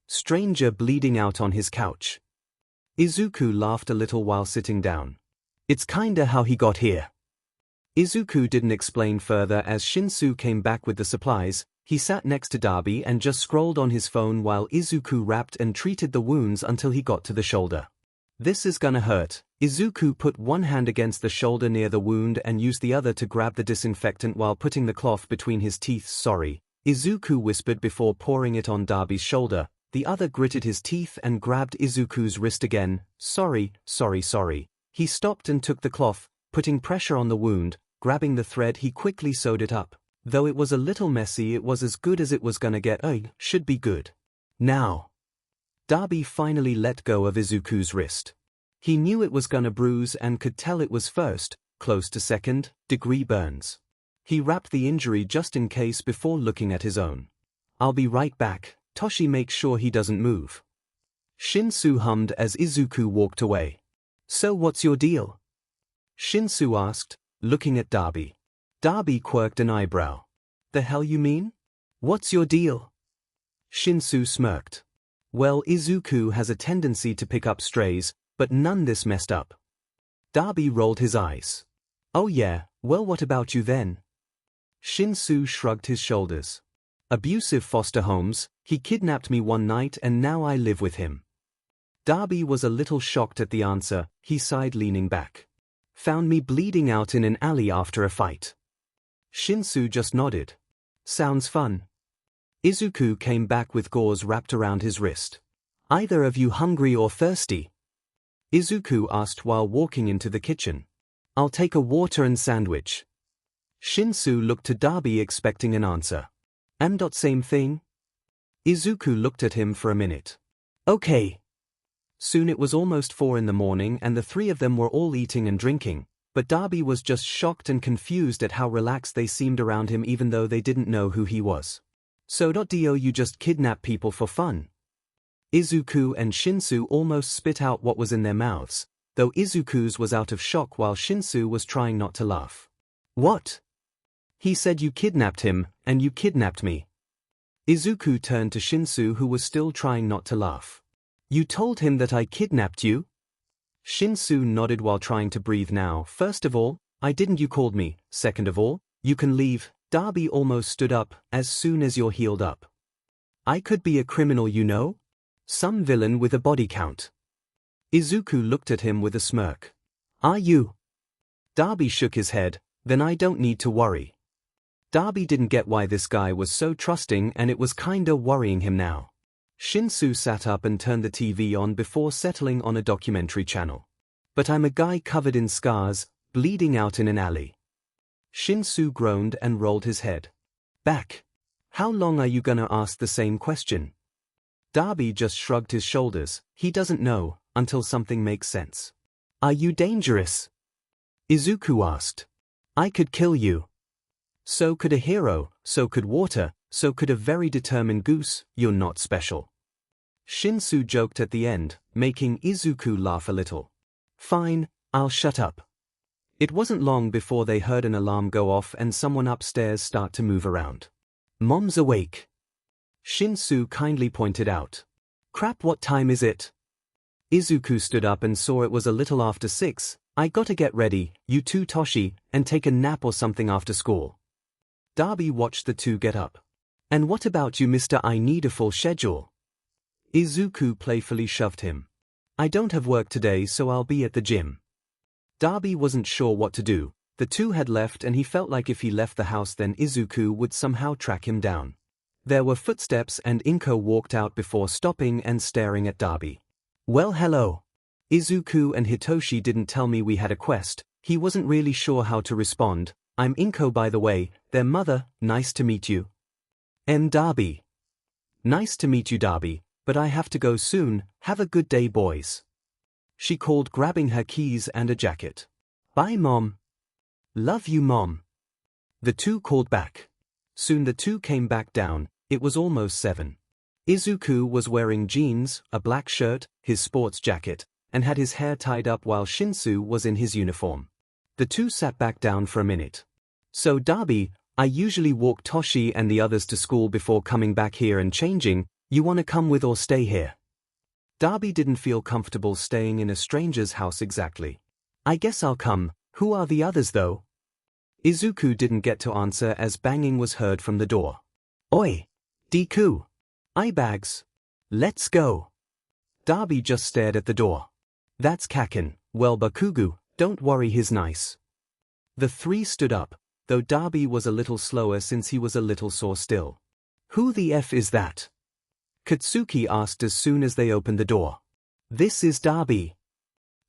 stranger bleeding out on his couch. Izuku laughed a little while sitting down. It's kinda how he got here. Izuku didn't explain further as Shinsu came back with the supplies. He sat next to Darby and just scrolled on his phone while Izuku wrapped and treated the wounds until he got to the shoulder. This is gonna hurt. Izuku put one hand against the shoulder near the wound and used the other to grab the disinfectant while putting the cloth between his teeth. Sorry, Izuku whispered before pouring it on Darby's shoulder. The other gritted his teeth and grabbed Izuku's wrist again. Sorry. He stopped and took the cloth, putting pressure on the wound. Grabbing the thread, he quickly sewed it up. Though it was a little messy, it was as good as it was gonna get. Should be good. Now. Darby finally let go of Izuku's wrist. He knew it was gonna bruise and could tell it was first, close to second-degree burns. He wrapped the injury just in case before looking at his own. I'll be right back. Toshi, make sure he doesn't move. Shinsu hummed as Izuku walked away. So what's your deal? Shinsu asked, looking at Darby. Darby quirked an eyebrow. The hell you mean? What's your deal? Shinsu smirked. Well, Izuku has a tendency to pick up strays, but none this messed up. Darby rolled his eyes. Oh yeah, well what about you then? Shinsu shrugged his shoulders. Abusive foster homes, he kidnapped me one night and now I live with him. Darby was a little shocked at the answer, he sighed leaning back. Found me bleeding out in an alley after a fight. Shinsu just nodded. Sounds fun. Izuku came back with gauze wrapped around his wrist. Either of you hungry or thirsty? Izuku asked while walking into the kitchen. I'll take a water and sandwich. Shinsu looked to Darby expecting an answer. Same thing? Izuku looked at him for a minute. Okay. Soon it was almost 4 in the morning and the three of them were all eating and drinking, but Darby was just shocked and confused at how relaxed they seemed around him even though they didn't know who he was. So do you just kidnap people for fun? Izuku and Shinsu almost spit out what was in their mouths, though Izuku's was out of shock while Shinsu was trying not to laugh. What? He said you kidnapped him, and you kidnapped me. Izuku turned to Shinsu who was still trying not to laugh. You told him that I kidnapped you? Shinsu nodded while trying to breathe now. First of all, I didn't. You called me. Second of all, you can leave. Darby almost stood up, as soon as you're healed up. I could be a criminal, you know? Some villain with a body count. Izuku looked at him with a smirk. Are you? Darby shook his head. Then I don't need to worry. Darby didn't get why this guy was so trusting and it was kinda worrying him now. Shinsu sat up and turned the TV on before settling on a documentary channel. But I'm a guy covered in scars, bleeding out in an alley. Shinsu groaned and rolled his head. Back. How long are you gonna ask the same question? Darby just shrugged his shoulders. He doesn't know, until something makes sense. Are you dangerous? Izuku asked. I could kill you. So could a hero, so could water, so could a very determined goose. You're not special. Shinsu joked at the end, making Izuku laugh a little. Fine, I'll shut up. It wasn't long before they heard an alarm go off and someone upstairs start to move around. Mom's awake. Shinsu kindly pointed out. Crap, what time is it? Izuku stood up and saw it was a little after 6. I gotta get ready, you two Toshi, and take a nap or something after school. Darby watched the two get up. And what about you, mister? I need a full schedule. Izuku playfully shoved him. I don't have work today, so I'll be at the gym. Darby wasn't sure what to do. The two had left and he felt like if he left the house then Izuku would somehow track him down. There were footsteps and Inko walked out before stopping and staring at Darby. Well, hello. Izuku and Hitoshi didn't tell me we had a quest. He wasn't really sure how to respond. I'm Inko, by the way, their mother. Nice to meet you. Darby. Nice to meet you, Darby, but I have to go soon. Have a good day, boys. She called, grabbing her keys and a jacket. Bye, Mom. Love you, Mom. The two called back. Soon the two came back down. It was almost 7. Izuku was wearing jeans, a black shirt, his sports jacket, and had his hair tied up while Shinsu was in his uniform. The two sat back down for a minute. So Darby, I usually walk Toshi and the others to school before coming back here and changing. You wanna come with or stay here? Darby didn't feel comfortable staying in a stranger's house exactly. I guess I'll come. Who are the others though? Izuku didn't get to answer as banging was heard from the door. Oi! Deku! Eyebags! Let's go! Darby just stared at the door. That's Kaken. Well, Bakugu, don't worry, he's nice. The three stood up, though Darby was a little slower since he was a little sore still. Who the F is that? Katsuki asked as soon as they opened the door. This is Darby.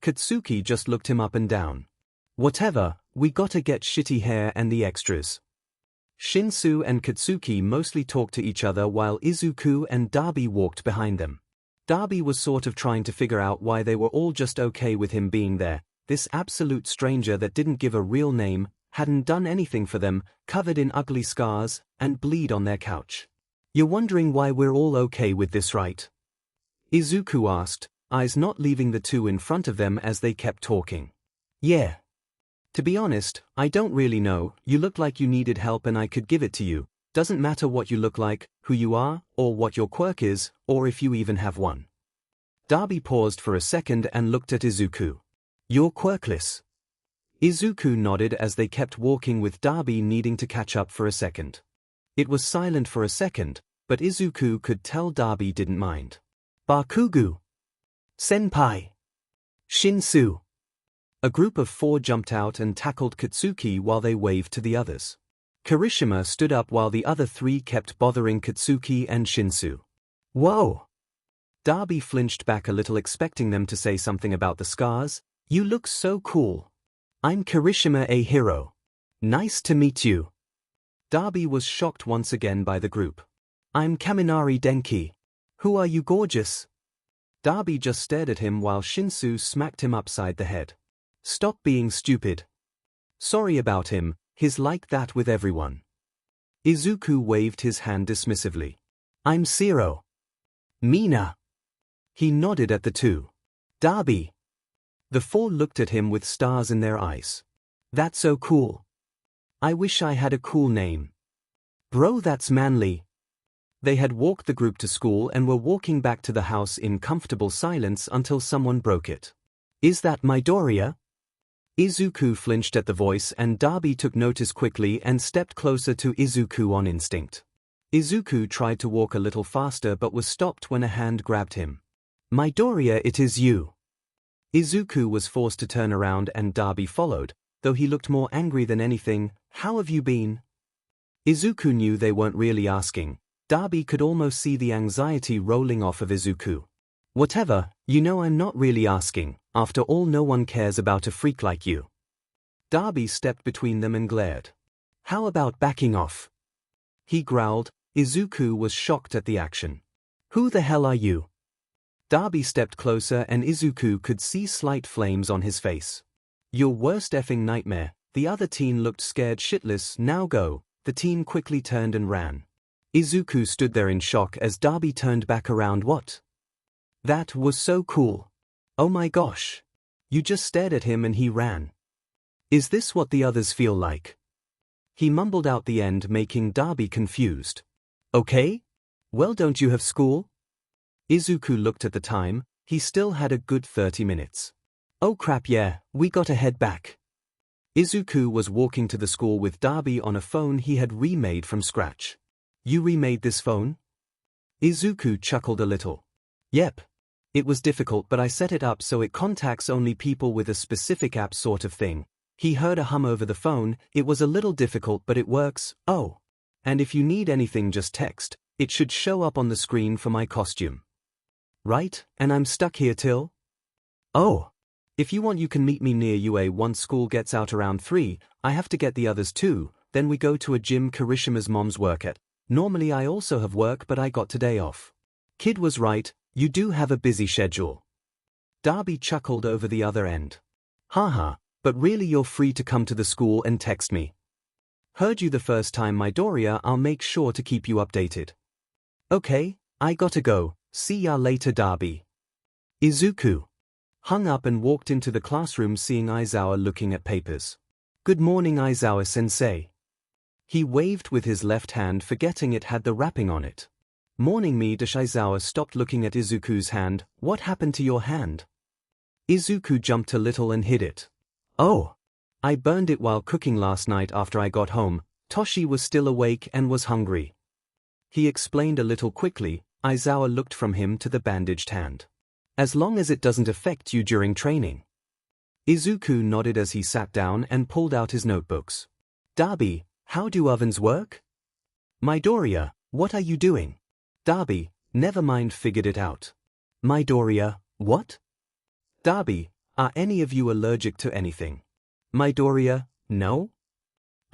Katsuki just looked him up and down. Whatever, we gotta get shitty hair and the extras. Shinsu and Katsuki mostly talked to each other while Izuku and Darby walked behind them. Darby was sort of trying to figure out why they were all just okay with him being there. This absolute stranger that didn't give a real name, hadn't done anything for them, covered in ugly scars, and bleed on their couch. You're wondering why we're all okay with this, right? Izuku asked, eyes not leaving the two in front of them as they kept talking. Yeah. To be honest, I don't really know. You look like you needed help and I could give it to you. Doesn't matter what you look like, who you are, or what your quirk is, or if you even have one. Darby paused for a second and looked at Izuku. You're quirkless. Izuku nodded as they kept walking with Dabi needing to catch up for a second. It was silent for a second, but Izuku could tell Dabi didn't mind. Bakugu. Senpai. Shinsu. A group of 4 jumped out and tackled Katsuki while they waved to the others. Kirishima stood up while the other 3 kept bothering Katsuki and Shinsu. Whoa! Dabi flinched back a little, expecting them to say something about the scars. You look so cool. I'm Kirishima, a hero. Nice to meet you. Dabi was shocked once again by the group. I'm Kaminari Denki. Who are you, gorgeous? Dabi just stared at him while Shinsu smacked him upside the head. Stop being stupid. Sorry about him, he's like that with everyone. Izuku waved his hand dismissively. I'm Zero. Mina. He nodded at the 2. Dabi. The 4 looked at him with stars in their eyes. That's so cool. I wish I had a cool name. Bro, that's manly. They had walked the group to school and were walking back to the house in comfortable silence until someone broke it. Is that Midoriya? Izuku flinched at the voice and Dabi took notice quickly and stepped closer to Izuku on instinct. Izuku tried to walk a little faster but was stopped when a hand grabbed him. Midoriya, it is you. Izuku was forced to turn around and Dabi followed, though he looked more angry than anything. How have you been? Izuku knew they weren't really asking. Dabi could almost see the anxiety rolling off of Izuku. Whatever, you know I'm not really asking, after all no one cares about a freak like you. Dabi stepped between them and glared. How about backing off? He growled. Izuku was shocked at the action. Who the hell are you? Dabi stepped closer and Izuku could see slight flames on his face. Your worst effing nightmare. The other teen looked scared shitless. Now go. The teen quickly turned and ran. Izuku stood there in shock as Dabi turned back around. What? That was so cool. Oh my gosh. You just stared at him and he ran. Is this what the others feel like? He mumbled out the end, making Dabi confused. Okay? Well, don't you have school? Izuku looked at the time. He still had a good 30 minutes. Oh crap, yeah, we gotta head back. Izuku was walking to the school with Dabi on a phone he had remade from scratch. You remade this phone? Izuku chuckled a little. Yep. It was difficult, but I set it up so it contacts only people with a specific app, sort of thing. He heard a hum over the phone. It was a little difficult, but it works. Oh. And if you need anything, just text. It should show up on the screen for my costume. Right, and I'm stuck here till? Oh. If you want, you can meet me near UA once school gets out around 3. I have to get the others too. Then we go to a gym Kirishima's mom's work at. Normally I also have work, but I got today off. Kid was right, you do have a busy schedule. Dabi chuckled over the other end. Haha, but really you're free to come to the school and text me. Heard you the first time, Midoriya. I'll make sure to keep you updated. Okay, I gotta go. See ya later, Dabi. Izuku hung up and walked into the classroom, seeing Aizawa looking at papers. Good morning, Aizawa-sensei. He waved with his left hand, forgetting it had the wrapping on it. Morning, me. Aizawa stopped looking at Izuku's hand. What happened to your hand? Izuku jumped a little and hid it. Oh. I burned it while cooking last night after I got home. Toshi was still awake and was hungry. He explained a little quickly. Aizawa looked from him to the bandaged hand. As long as it doesn't affect you during training. Izuku nodded as he sat down and pulled out his notebooks. Dabi, how do ovens work? Midoriya, what are you doing? Dabi, never mind, figured it out. Midoriya, what? Dabi, are any of you allergic to anything? Midoriya, no?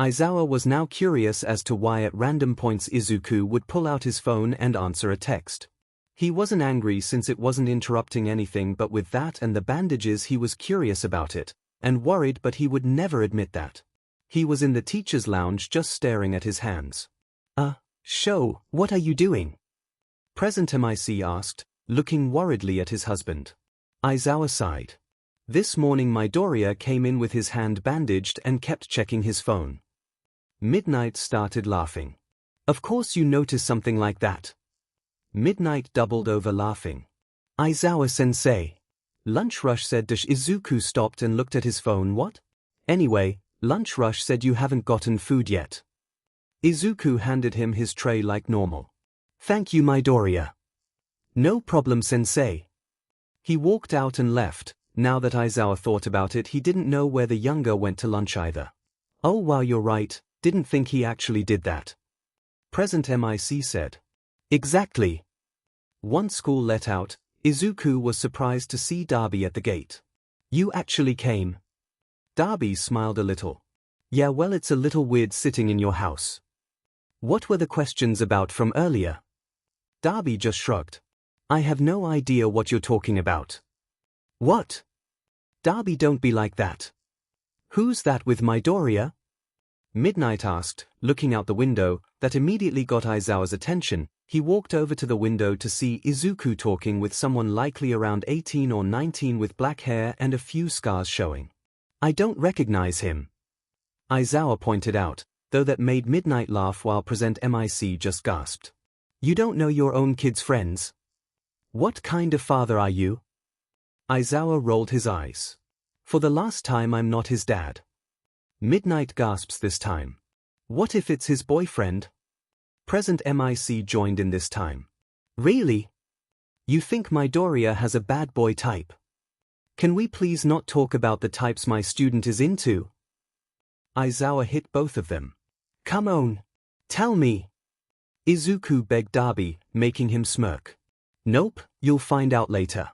Aizawa was now curious as to why at random points Izuku would pull out his phone and answer a text. He wasn't angry since it wasn't interrupting anything, but with that and the bandages he was curious about it, and worried, but he would never admit that. He was in the teacher's lounge just staring at his hands. Sho, what are you doing? Present MIC asked, looking worriedly at his husband. Aizawa sighed. This morning Midoriya came in with his hand bandaged and kept checking his phone. Midnight started laughing. Of course you noticed something like that. Midnight doubled over laughing. Aizawa-sensei. Lunch rush, said Dash. Izuku stopped and looked at his phone. What? Anyway, lunch rush said you haven't gotten food yet. Izuku handed him his tray like normal. Thank you, Midoriya. No problem, sensei. He walked out and left. Now that Aizawa thought about it, he didn't know where the younger went to lunch either. Oh wow, you're right, didn't think he actually did that. Present MIC said. Exactly. Once school let out, Izuku was surprised to see Darby at the gate. You actually came. Darby smiled a little. Yeah, well, it's a little weird sitting in your house. What were the questions about from earlier? Darby just shrugged. I have no idea what you're talking about. What? Darby, don't be like that. Who's that with Midoriya? Midnight asked, looking out the window. That immediately got Aizawa's attention. He walked over to the window to see Izuku talking with someone likely around 18 or 19 with black hair and a few scars showing. I don't recognize him. Aizawa pointed out, though that made Midnight laugh while Present MIC just gasped. You don't know your own kid's friends? What kind of father are you? Aizawa rolled his eyes. For the last time, I'm not his dad. Midnight gasps this time. What if it's his boyfriend? Present MIC joined in this time. Really? You think Midoriya has a bad boy type? Can we please not talk about the types my student is into? Aizawa hit both of them. Come on. Tell me. Izuku begged Darby, making him smirk. Nope, you'll find out later.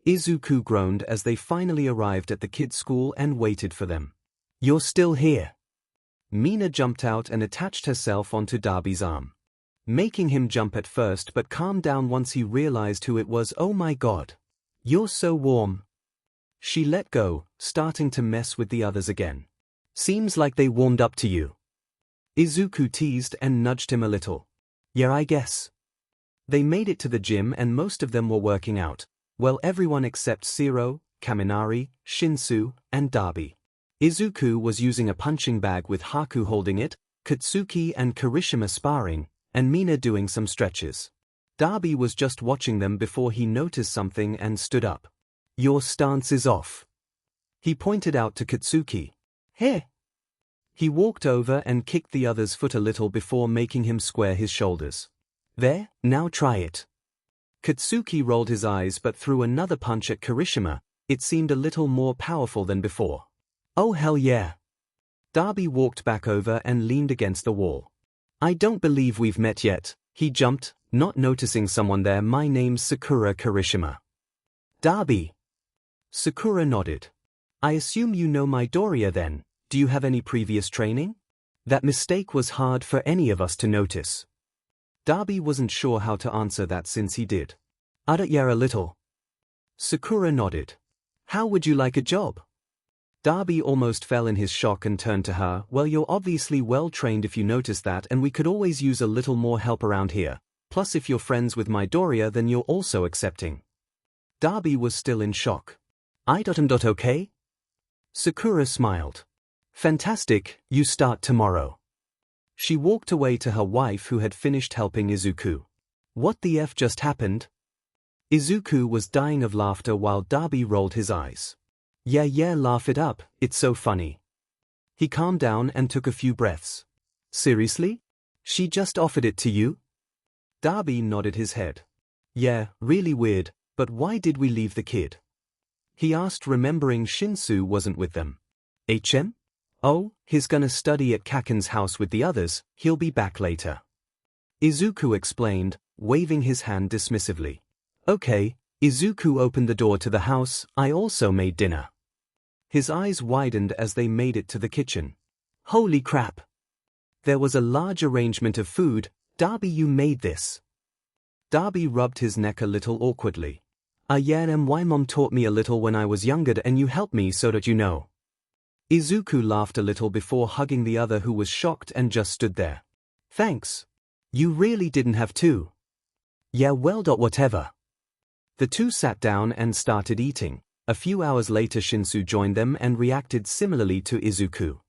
Izuku groaned as they finally arrived at the kids' school and waited for them. You're still here. Mina jumped out and attached herself onto Darby's arm. Making him jump at first but calmed down once he realized who it was. Oh my god. You're so warm. She let go, starting to mess with the others again. Seems like they warmed up to you. Izuku teased and nudged him a little. Yeah, I guess. They made it to the gym and most of them were working out. Well, everyone except Shiro, Kaminari, Shinsu, and Darby. Izuku was using a punching bag with Haku holding it, Katsuki and Kirishima sparring, and Mina doing some stretches. Darby was just watching them before he noticed something and stood up. Your stance is off. He pointed out to Katsuki. Here. He walked over and kicked the other's foot a little before making him square his shoulders. There, now try it. Katsuki rolled his eyes but threw another punch at Kirishima. It seemed a little more powerful than before. Oh hell yeah. Darby walked back over and leaned against the wall. I don't believe we've met yet. He jumped, not noticing someone there. My name's Sakura Kirishima. Darby. Sakura nodded. I assume you know Midoriya then. Do you have any previous training? That mistake was hard for any of us to notice. Darby wasn't sure how to answer that since he did. Yeah, a little. Sakura nodded. How would you like a job? Darby almost fell in his shock and turned to her. Well, you're obviously well trained if you notice that, and we could always use a little more help around here. Plus if you're friends with Midoriya then you're also accepting. Darby was still in shock. Okay? Sakura smiled. Fantastic, you start tomorrow. She walked away to her wife who had finished helping Izuku. What the F just happened? Izuku was dying of laughter while Darby rolled his eyes. Yeah, laugh it up, it's so funny. He calmed down and took a few breaths. Seriously? She just offered it to you? Darby nodded his head. Yeah, really weird, but why did we leave the kid? He asked, remembering Shinsu wasn't with them. HM? Oh, he's gonna study at Kaken's house with the others, he'll be back later. Izuku explained, waving his hand dismissively. Okay. Izuku opened the door to the house. I also made dinner. His eyes widened as they made it to the kitchen. Holy crap! There was a large arrangement of food. Darby, you made this. Darby rubbed his neck a little awkwardly. Yeah, and why mom taught me a little when I was younger and you helped me so that you know. Izuku laughed a little before hugging the other who was shocked and just stood there. Thanks. You really didn't have to. Yeah, well, whatever. The two sat down and started eating. A few hours later Shinsu joined them and reacted similarly to Izuku.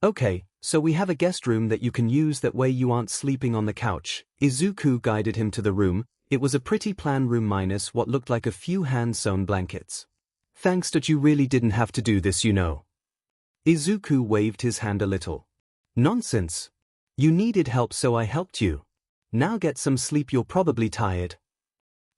Okay, so we have a guest room that you can use, that way you aren't sleeping on the couch. Izuku guided him to the room. It was a pretty plain room minus what looked like a few hand-sewn blankets. Thanks that you really didn't have to do this, you know. Izuku waved his hand a little. Nonsense. You needed help so I helped you. Now get some sleep, you're probably tired.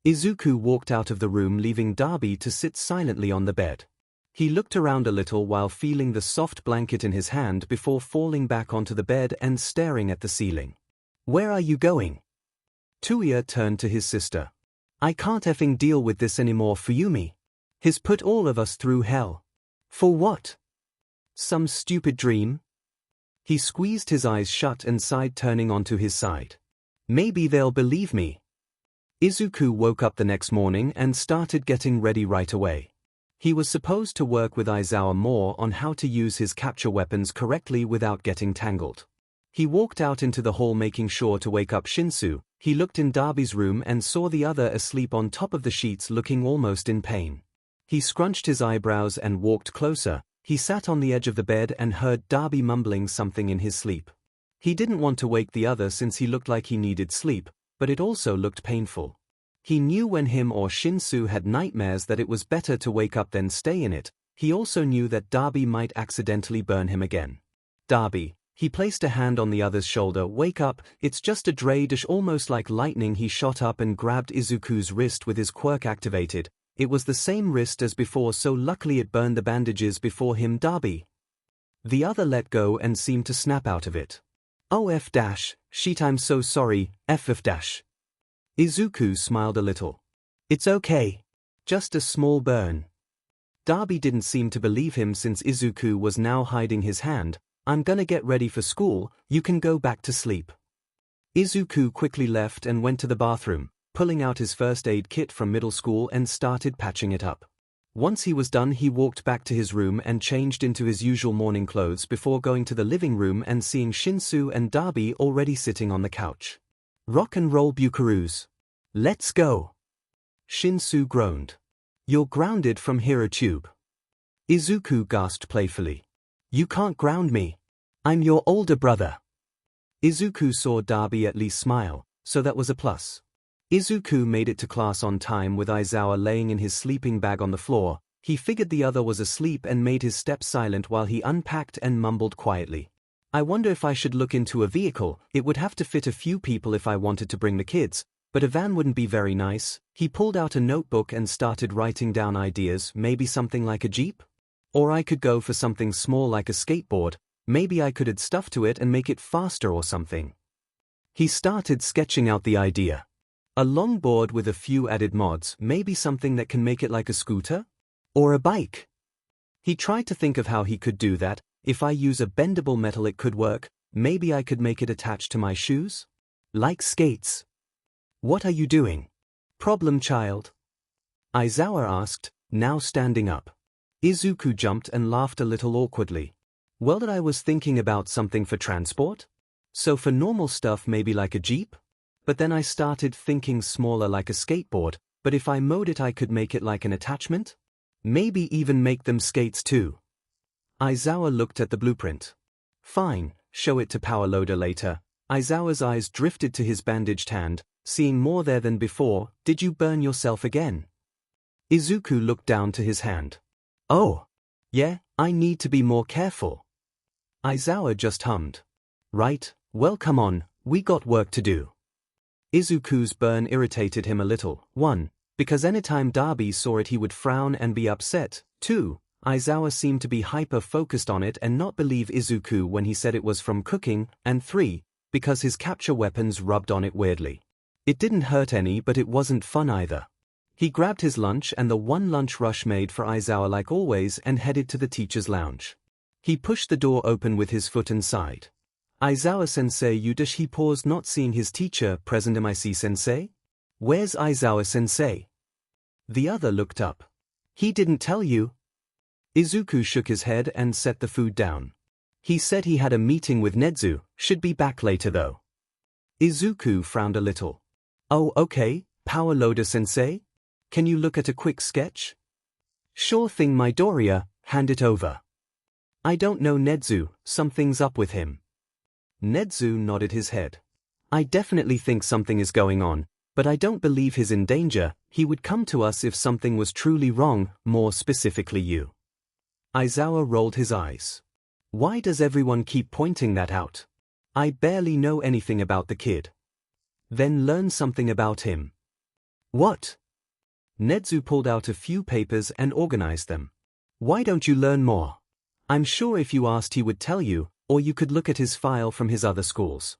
Izuku walked out of the room, leaving Dabi to sit silently on the bed. He looked around a little while feeling the soft blanket in his hand before falling back onto the bed and staring at the ceiling. Where are you going? Tuya turned to his sister. I can't effing deal with this anymore, Fuyumi. He's put all of us through hell. For what? Some stupid dream? He squeezed his eyes shut and sighed, turning onto his side. Maybe they'll believe me. Izuku woke up the next morning and started getting ready right away. He was supposed to work with Aizawa more on how to use his capture weapons correctly without getting tangled. He walked out into the hall, making sure to wake up Shinsu. He looked in Dabi's room and saw the other asleep on top of the sheets, looking almost in pain. He scrunched his eyebrows and walked closer. He sat on the edge of the bed and heard Dabi mumbling something in his sleep. He didn't want to wake the other since he looked like he needed sleep, but it also looked painful. He knew when him or Shinsu had nightmares that it was better to wake up than stay in it. He also knew that Dabi might accidentally burn him again. Dabi. He placed a hand on the other's shoulder. Wake up, it's just a Dradish. Almost like lightning he shot up and grabbed Izuku's wrist with his quirk activated. It was the same wrist as before, so luckily it burned the bandages before him. Dabi. The other let go and seemed to snap out of it. Oh shit, I'm so sorry, F. Izuku smiled a little. It's okay. Just a small burn. Dabi didn't seem to believe him since Izuku was now hiding his hand. I'm gonna get ready for school, you can go back to sleep. Izuku quickly left and went to the bathroom, pulling out his first aid kit from middle school and started patching it up. Once he was done, he walked back to his room and changed into his usual morning clothes before going to the living room and seeing Shinsu and Dabi already sitting on the couch. Rock and roll buckaroos. Let's go. Shinsu groaned. You're grounded from here, a tube. Izuku gasped playfully. You can't ground me. I'm your older brother. Izuku saw Dabi at least smile, so that was a plus. Izuku made it to class on time with Aizawa laying in his sleeping bag on the floor. He figured the other was asleep and made his steps silent while he unpacked and mumbled quietly. I wonder if I should look into a vehicle. It would have to fit a few people if I wanted to bring the kids, but a van wouldn't be very nice. He pulled out a notebook and started writing down ideas. Maybe something like a jeep? Or I could go for something small like a skateboard. Maybe I could add stuff to it and make it faster or something. He started sketching out the idea. A longboard with a few added mods, maybe something that can make it like a scooter? Or a bike? He tried to think of how he could do that. If I use a bendable metal it could work. Maybe I could make it attached to my shoes? Like skates. What are you doing? Problem child? Aizawa asked, now standing up. Izuku jumped and laughed a little awkwardly. Well, that I was thinking about something for transport? So for normal stuff maybe like a jeep? But then I started thinking smaller like a skateboard, but if I mode it I could make it like an attachment? Maybe even make them skates too. Aizawa looked at the blueprint. Fine, show it to Power Loader later. Aizawa's eyes drifted to his bandaged hand, seeing more there than before. Did you burn yourself again? Izuku looked down to his hand. Oh. Yeah, I need to be more careful. Aizawa just hummed. Right, well come on, we got work to do. Izuku's burn irritated him a little. 1. Because anytime Dabi saw it he would frown and be upset. 2. Aizawa seemed to be hyper-focused on it and not believe Izuku when he said it was from cooking. And 3. Because his capture weapons rubbed on it weirdly. It didn't hurt any, but it wasn't fun either. He grabbed his lunch and the one lunch rush made for Aizawa like always and headed to the teacher's lounge. He pushed the door open with his foot and sighed. Aizawa-sensei Yudish. He paused, not seeing his teacher present. Mic-sensei? Where's Aizawa-sensei? The other looked up. He didn't tell you? Izuku shook his head and set the food down. He said he had a meeting with Nedzu, should be back later though. Izuku frowned a little. Oh okay, Power Loader sensei? Can you look at a quick sketch? Sure thing Midoriya, hand it over. I don't know Nedzu, something's up with him. Nedzu nodded his head. I definitely think something is going on, but I don't believe he's in danger. He would come to us if something was truly wrong, more specifically you. Aizawa rolled his eyes. Why does everyone keep pointing that out? I barely know anything about the kid. Then learn something about him. What? Nezu pulled out a few papers and organized them. Why don't you learn more? I'm sure if you asked he would tell you, or you could look at his file from his other schools.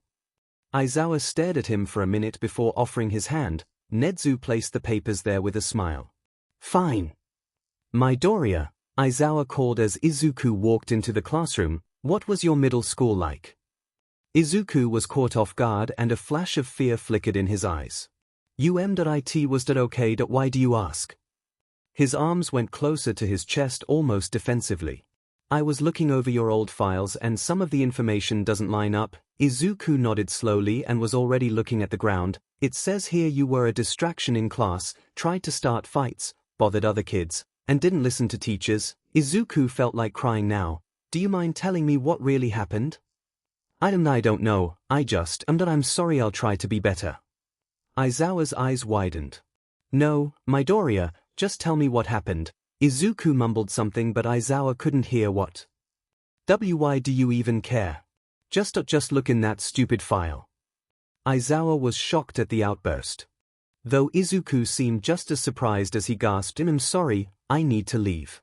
Aizawa stared at him for a minute before offering his hand. Nezu placed the papers there with a smile. Fine. Midoriya, Aizawa called as Izuku walked into the classroom, what was your middle school like? Izuku was caught off guard and a flash of fear flickered in his eyes. It was that okay? Why do you ask? His arms went closer to his chest almost defensively. I was looking over your old files and some of the information doesn't line up. Izuku nodded slowly and was already looking at the ground. It says here you were a distraction in class, tried to start fights, bothered other kids, and didn't listen to teachers. Izuku felt like crying now. Do you mind telling me what really happened? I don't know, I'm sorry, I'll try to be better. Aizawa's eyes widened. No, Midoriya, just tell me what happened. Izuku mumbled something but Aizawa couldn't hear what. Why do you even care? Just look in that stupid file. Aizawa was shocked at the outburst. Though Izuku seemed just as surprised as he gasped, I'm sorry, I need to leave.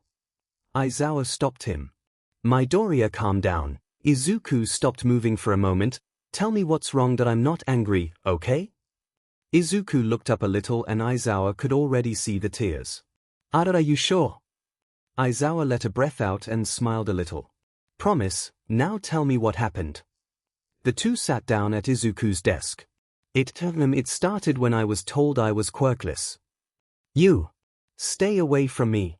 Aizawa stopped him. Midoriya, calm down. Izuku stopped moving for a moment. Tell me what's wrong. That I'm not angry, okay? Izuku looked up a little and Aizawa could already see the tears. Are you sure? Aizawa let a breath out and smiled a little. Promise, now tell me what happened. The two sat down at Izuku's desk. It started when I was told I was quirkless. You! Stay away from me.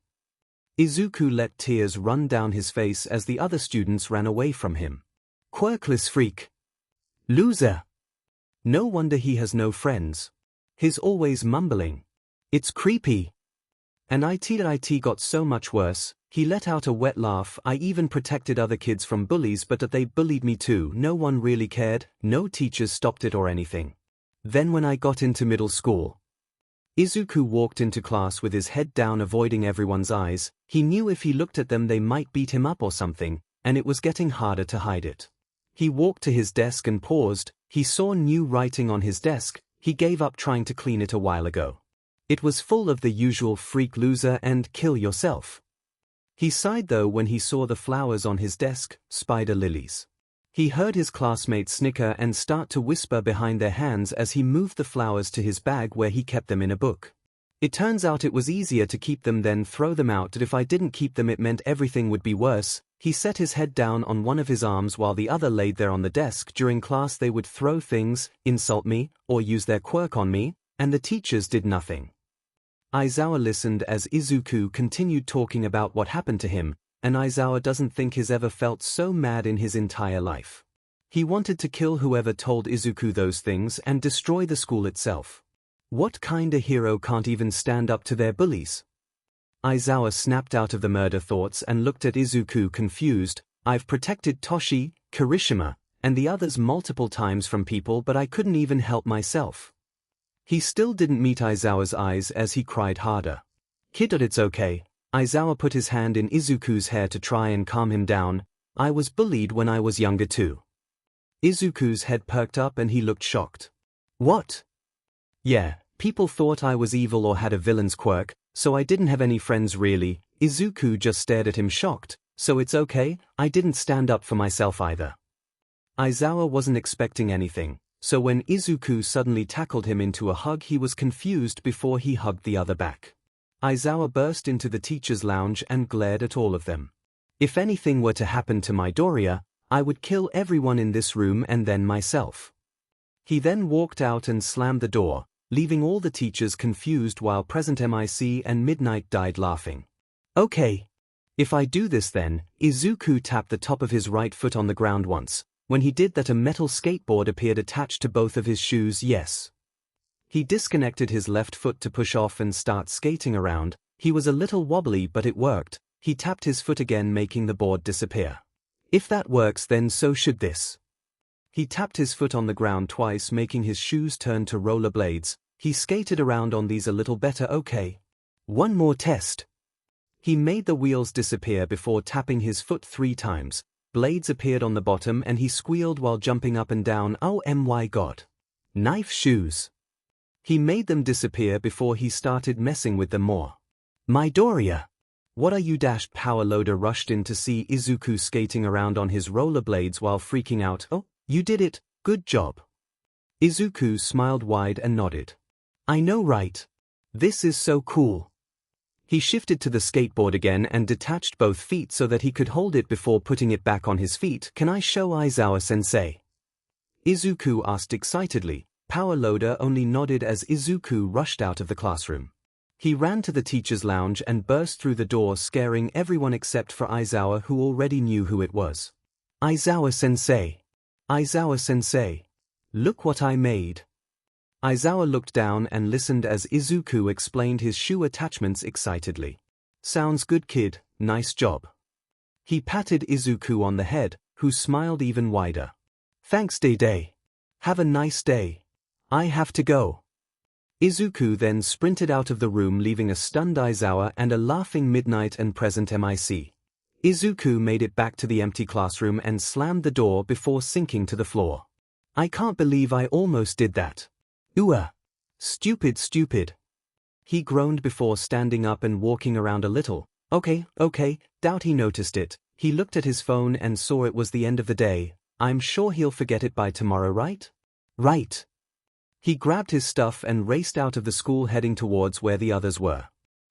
Izuku let tears run down his face as the other students ran away from him. Quirkless freak. Loser. No wonder he has no friends. He's always mumbling. It's creepy. And it got so much worse. He let out a wet laugh. I even protected other kids from bullies, but that they bullied me too. No one really cared, no teachers stopped it or anything. Then when I got into middle school, Izuku walked into class with his head down, avoiding everyone's eyes. He knew if he looked at them they might beat him up or something, and it was getting harder to hide it. He walked to his desk and paused. He saw new writing on his desk. He gave up trying to clean it a while ago. It was full of the usual freak, loser, and kill yourself. He sighed though when he saw the flowers on his desk, spider lilies. He heard his classmates snicker and start to whisper behind their hands as he moved the flowers to his bag where he kept them in a book. It turns out it was easier to keep them than throw them out, that if I didn't keep them it meant everything would be worse. He set his head down on one of his arms while the other laid there on the desk. During class they would throw things, insult me, or use their quirk on me, and the teachers did nothing. Aizawa listened as Izuku continued talking about what happened to him, and Aizawa doesn't think he's ever felt so mad in his entire life. He wanted to kill whoever told Izuku those things and destroy the school itself. What kinda hero can't even stand up to their bullies? Aizawa snapped out of the murder thoughts and looked at Izuku confused. I've protected Toshi, Kirishima, and the others multiple times from people, but I couldn't even help myself. He still didn't meet Aizawa's eyes as he cried harder. Kid, it's okay. Aizawa put his hand in Izuku's hair to try and calm him down. I was bullied when I was younger too. Izuku's head perked up and he looked shocked. What? Yeah, people thought I was evil or had a villain's quirk, so I didn't have any friends really. Izuku just stared at him shocked. So it's okay, I didn't stand up for myself either. Aizawa wasn't expecting anything. So when Izuku suddenly tackled him into a hug, he was confused before he hugged the other back. Aizawa burst into the teacher's lounge and glared at all of them. If anything were to happen to Midoriya, I would kill everyone in this room and then myself. He then walked out and slammed the door, leaving all the teachers confused while Present Mic and Midnight died laughing. Okay. If I do this then, Izuku tapped the top of his right foot on the ground once. When he did that, a metal skateboard appeared attached to both of his shoes. Yes. He disconnected his left foot to push off and start skating around. He was a little wobbly but it worked. He tapped his foot again, making the board disappear. If that works, then so should this. He tapped his foot on the ground twice, making his shoes turn to rollerblades. He skated around on these a little better. Okay. One more test. He made the wheels disappear before tapping his foot 3 times. Blades appeared on the bottom and he squealed while jumping up and down. Oh my god. Knife shoes. He made them disappear before he started messing with them more. Midoriya. What are you? Power Loader rushed in to see Izuku skating around on his rollerblades while freaking out. Oh, you did it, good job. Izuku smiled wide and nodded. I know, right? This is so cool. He shifted to the skateboard again and detached both feet so that he could hold it before putting it back on his feet. Can I show Aizawa-sensei? Izuku asked excitedly. Power Loader only nodded as Izuku rushed out of the classroom. He ran to the teacher's lounge and burst through the door, scaring everyone except for Aizawa, who already knew who it was. Aizawa-sensei. Aizawa-sensei. Look what I made. Aizawa looked down and listened as Izuku explained his shoe attachments excitedly. Sounds good, kid, nice job. He patted Izuku on the head, who smiled even wider. Thanks, Day. Have a nice day. I have to go. Izuku then sprinted out of the room, leaving a stunned Aizawa and a laughing Midnight and present MIC. Izuku made it back to the empty classroom and slammed the door before sinking to the floor. I can't believe I almost did that. Stupid. He groaned before standing up and walking around a little. Okay, doubt he noticed it. He looked at his phone and saw it was the end of the day. I'm sure he'll forget it by tomorrow, right? Right. He grabbed his stuff and raced out of the school, heading towards where the others were.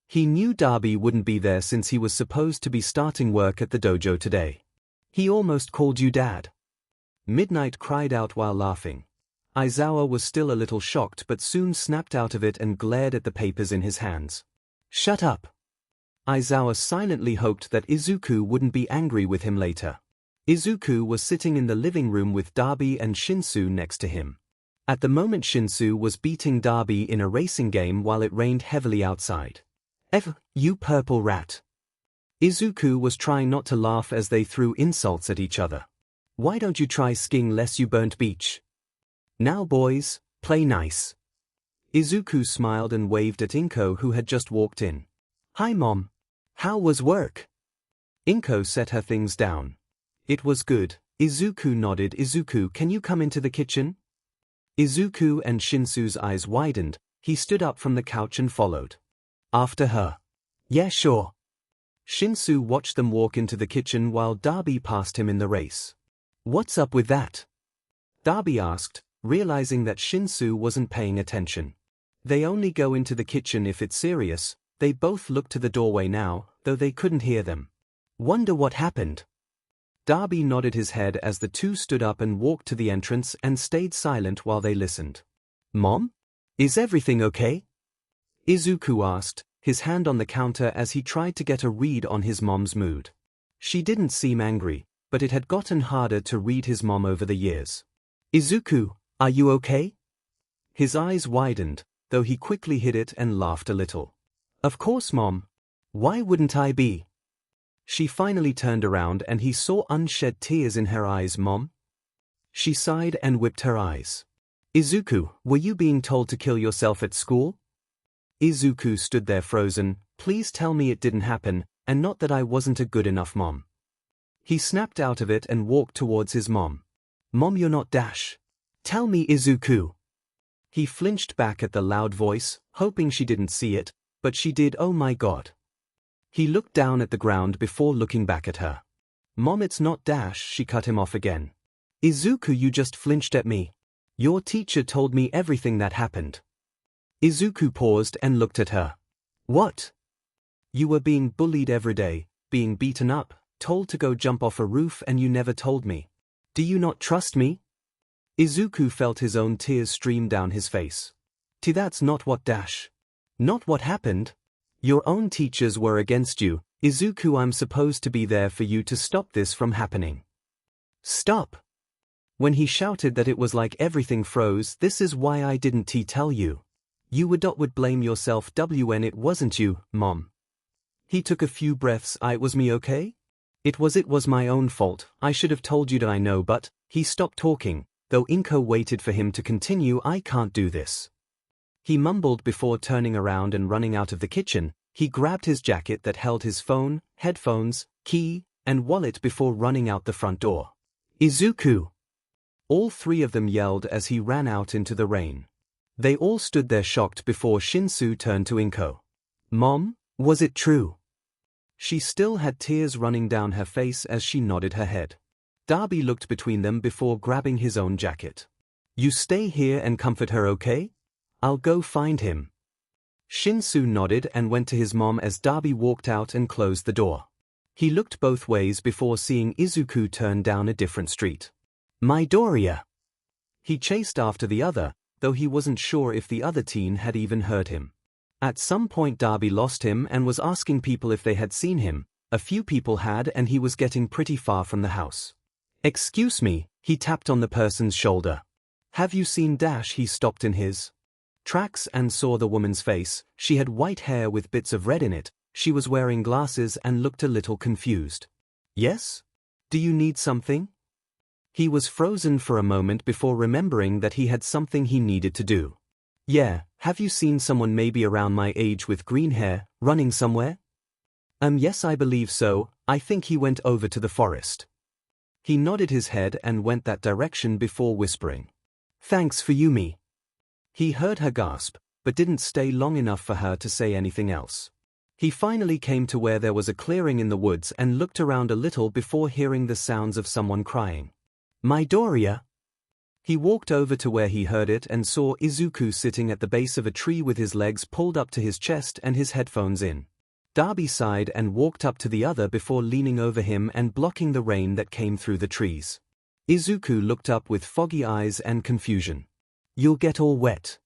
He knew Darby wouldn't be there since he was supposed to be starting work at the dojo today. He almost called you Dad. Midnight cried out while laughing. Aizawa was still a little shocked but soon snapped out of it and glared at the papers in his hands. Shut up. Aizawa silently hoped that Izuku wouldn't be angry with him later. Izuku was sitting in the living room with Darby and Shinsu next to him. At the moment Shinsu was beating Darby in a racing game while it rained heavily outside. You purple rat. Izuku was trying not to laugh as they threw insults at each other. Why don't you try skiing less, you burnt beach? Now boys, play nice. Izuku smiled and waved at Inko, who had just walked in. Hi Mom. How was work? Inko set her things down. It was good. Izuku nodded. Izuku, can you come into the kitchen? Izuku and Shinsu's eyes widened. He stood up from the couch and followed. After her. Yeah, sure. Shinsu watched them walk into the kitchen while Darby passed him in the race. What's up with that? Darby asked, realizing that Shinsu wasn't paying attention. They only go into the kitchen if it's serious. They both looked to the doorway now, though they couldn't hear them. Wonder what happened. Darby nodded his head as the two stood up and walked to the entrance and stayed silent while they listened. Mom? Is everything okay? Izuku asked, his hand on the counter as he tried to get a read on his mom's mood. She didn't seem angry, but it had gotten harder to read his mom over the years. Izuku, are you okay? His eyes widened, though he quickly hid it and laughed a little. Of course, Mom. Why wouldn't I be? She finally turned around and he saw unshed tears in her eyes. Mom? She sighed and whipped her eyes. Izuku, were you being told to kill yourself at school? Izuku stood there frozen. Please tell me it didn't happen, and not that I wasn't a good enough mom. He snapped out of it and walked towards his mom. Mom, you're not Dash. Tell me, Izuku. He flinched back at the loud voice, hoping she didn't see it, but she did. Oh my god. He looked down at the ground before looking back at her. Mom, it's not Dash. She cut him off again. Izuku, you just flinched at me. Your teacher told me everything that happened. Izuku paused and looked at her. What? You were being bullied every day, being beaten up, told to go jump off a roof, and you never told me. Do you not trust me? Izuku felt his own tears stream down his face. That's not what Dash. Not what happened. Your own teachers were against you. Izuku, I'm supposed to be there for you to stop this from happening. Stop. When he shouted that, it was like everything froze. This is why I didn't tell you. You would blame yourself when it wasn't you, Mom. He took a few breaths. It was me, okay? It was my own fault. I should have told you that, I know, but he stopped talking, though Inko waited for him to continue. I can't do this. He mumbled before turning around and running out of the kitchen. He grabbed his jacket that held his phone, headphones, key, and wallet before running out the front door. Izuku! All three of them yelled as he ran out into the rain. They all stood there shocked before Shinsu turned to Inko. Mom, was it true? She still had tears running down her face as she nodded her head. Darby looked between them before grabbing his own jacket. You stay here and comfort her, okay? I'll go find him. Shinsu nodded and went to his mom as Darby walked out and closed the door. He looked both ways before seeing Izuku turn down a different street. Midoriya! He chased after the other, though he wasn't sure if the other teen had even heard him. At some point Darby lost him and was asking people if they had seen him. A few people had, and he was getting pretty far from the house. Excuse me, he tapped on the person's shoulder. Have you seen Dash? He stopped in his tracks and saw the woman's face. She had white hair with bits of red in it. She was wearing glasses and looked a little confused. Yes? Do you need something? He was frozen for a moment before remembering that he had something he needed to do. Yeah, have you seen someone maybe around my age with green hair, running somewhere? Yes, I believe so. I think he went over to the forest. He nodded his head and went that direction before whispering. Thanks for Yumi. He heard her gasp, but didn't stay long enough for her to say anything else. He finally came to where there was a clearing in the woods and looked around a little before hearing the sounds of someone crying. Midoriya! He walked over to where he heard it and saw Izuku sitting at the base of a tree with his legs pulled up to his chest and his headphones in. Darby sighed and walked up to the other before leaning over him and blocking the rain that came through the trees. Izuku looked up with foggy eyes and confusion. You'll get all wet.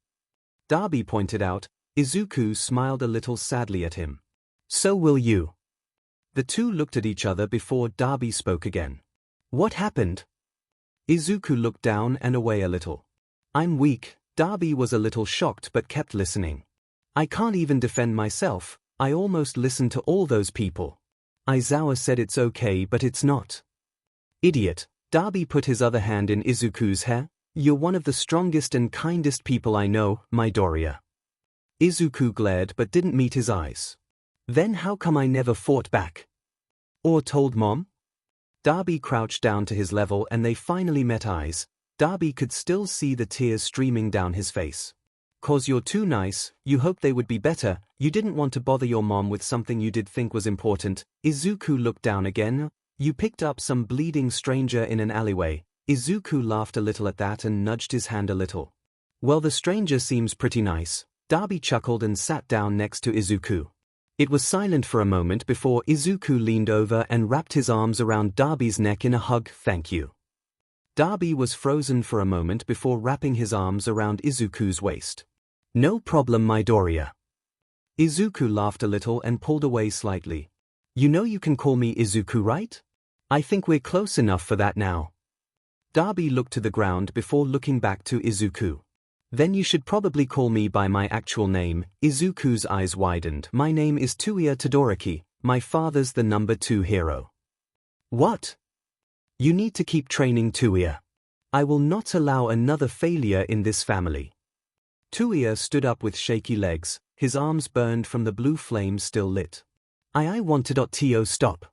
Darby pointed out. Izuku smiled a little sadly at him. So will you. The two looked at each other before Darby spoke again. What happened? Izuku looked down and away a little. I'm weak. Darby was a little shocked but kept listening. I can't even defend myself. I almost listened to all those people. Aizawa said it's okay but it's not. Idiot. Darby put his other hand in Izuku's hair. You're one of the strongest and kindest people I know, Midoriya. Izuku glared but didn't meet his eyes. Then how come I never fought back? Or told Mom? Darby crouched down to his level and they finally met eyes. Darby could still see the tears streaming down his face. 'Cause you're too nice, you hoped they would be better, you didn't want to bother your mom with something you did think was important. Izuku looked down again. You picked up some bleeding stranger in an alleyway. Izuku laughed a little at that and nudged his hand a little. Well, the stranger seems pretty nice. Darby chuckled and sat down next to Izuku. It was silent for a moment before Izuku leaned over and wrapped his arms around Darby's neck in a hug. Thank you. Darby was frozen for a moment before wrapping his arms around Izuku's waist. No problem, Midoriya. Izuku laughed a little and pulled away slightly. You know you can call me Izuku, right? I think we're close enough for that now. Darby looked to the ground before looking back to Izuku. Then you should probably call me by my actual name. Izuku's eyes widened. My name is Tuya Todoroki. My father's the number 2 hero. What? You need to keep training, Tuya. I will not allow another failure in this family. Tuya stood up with shaky legs, his arms burned from the blue flame still lit. I wanted to stop.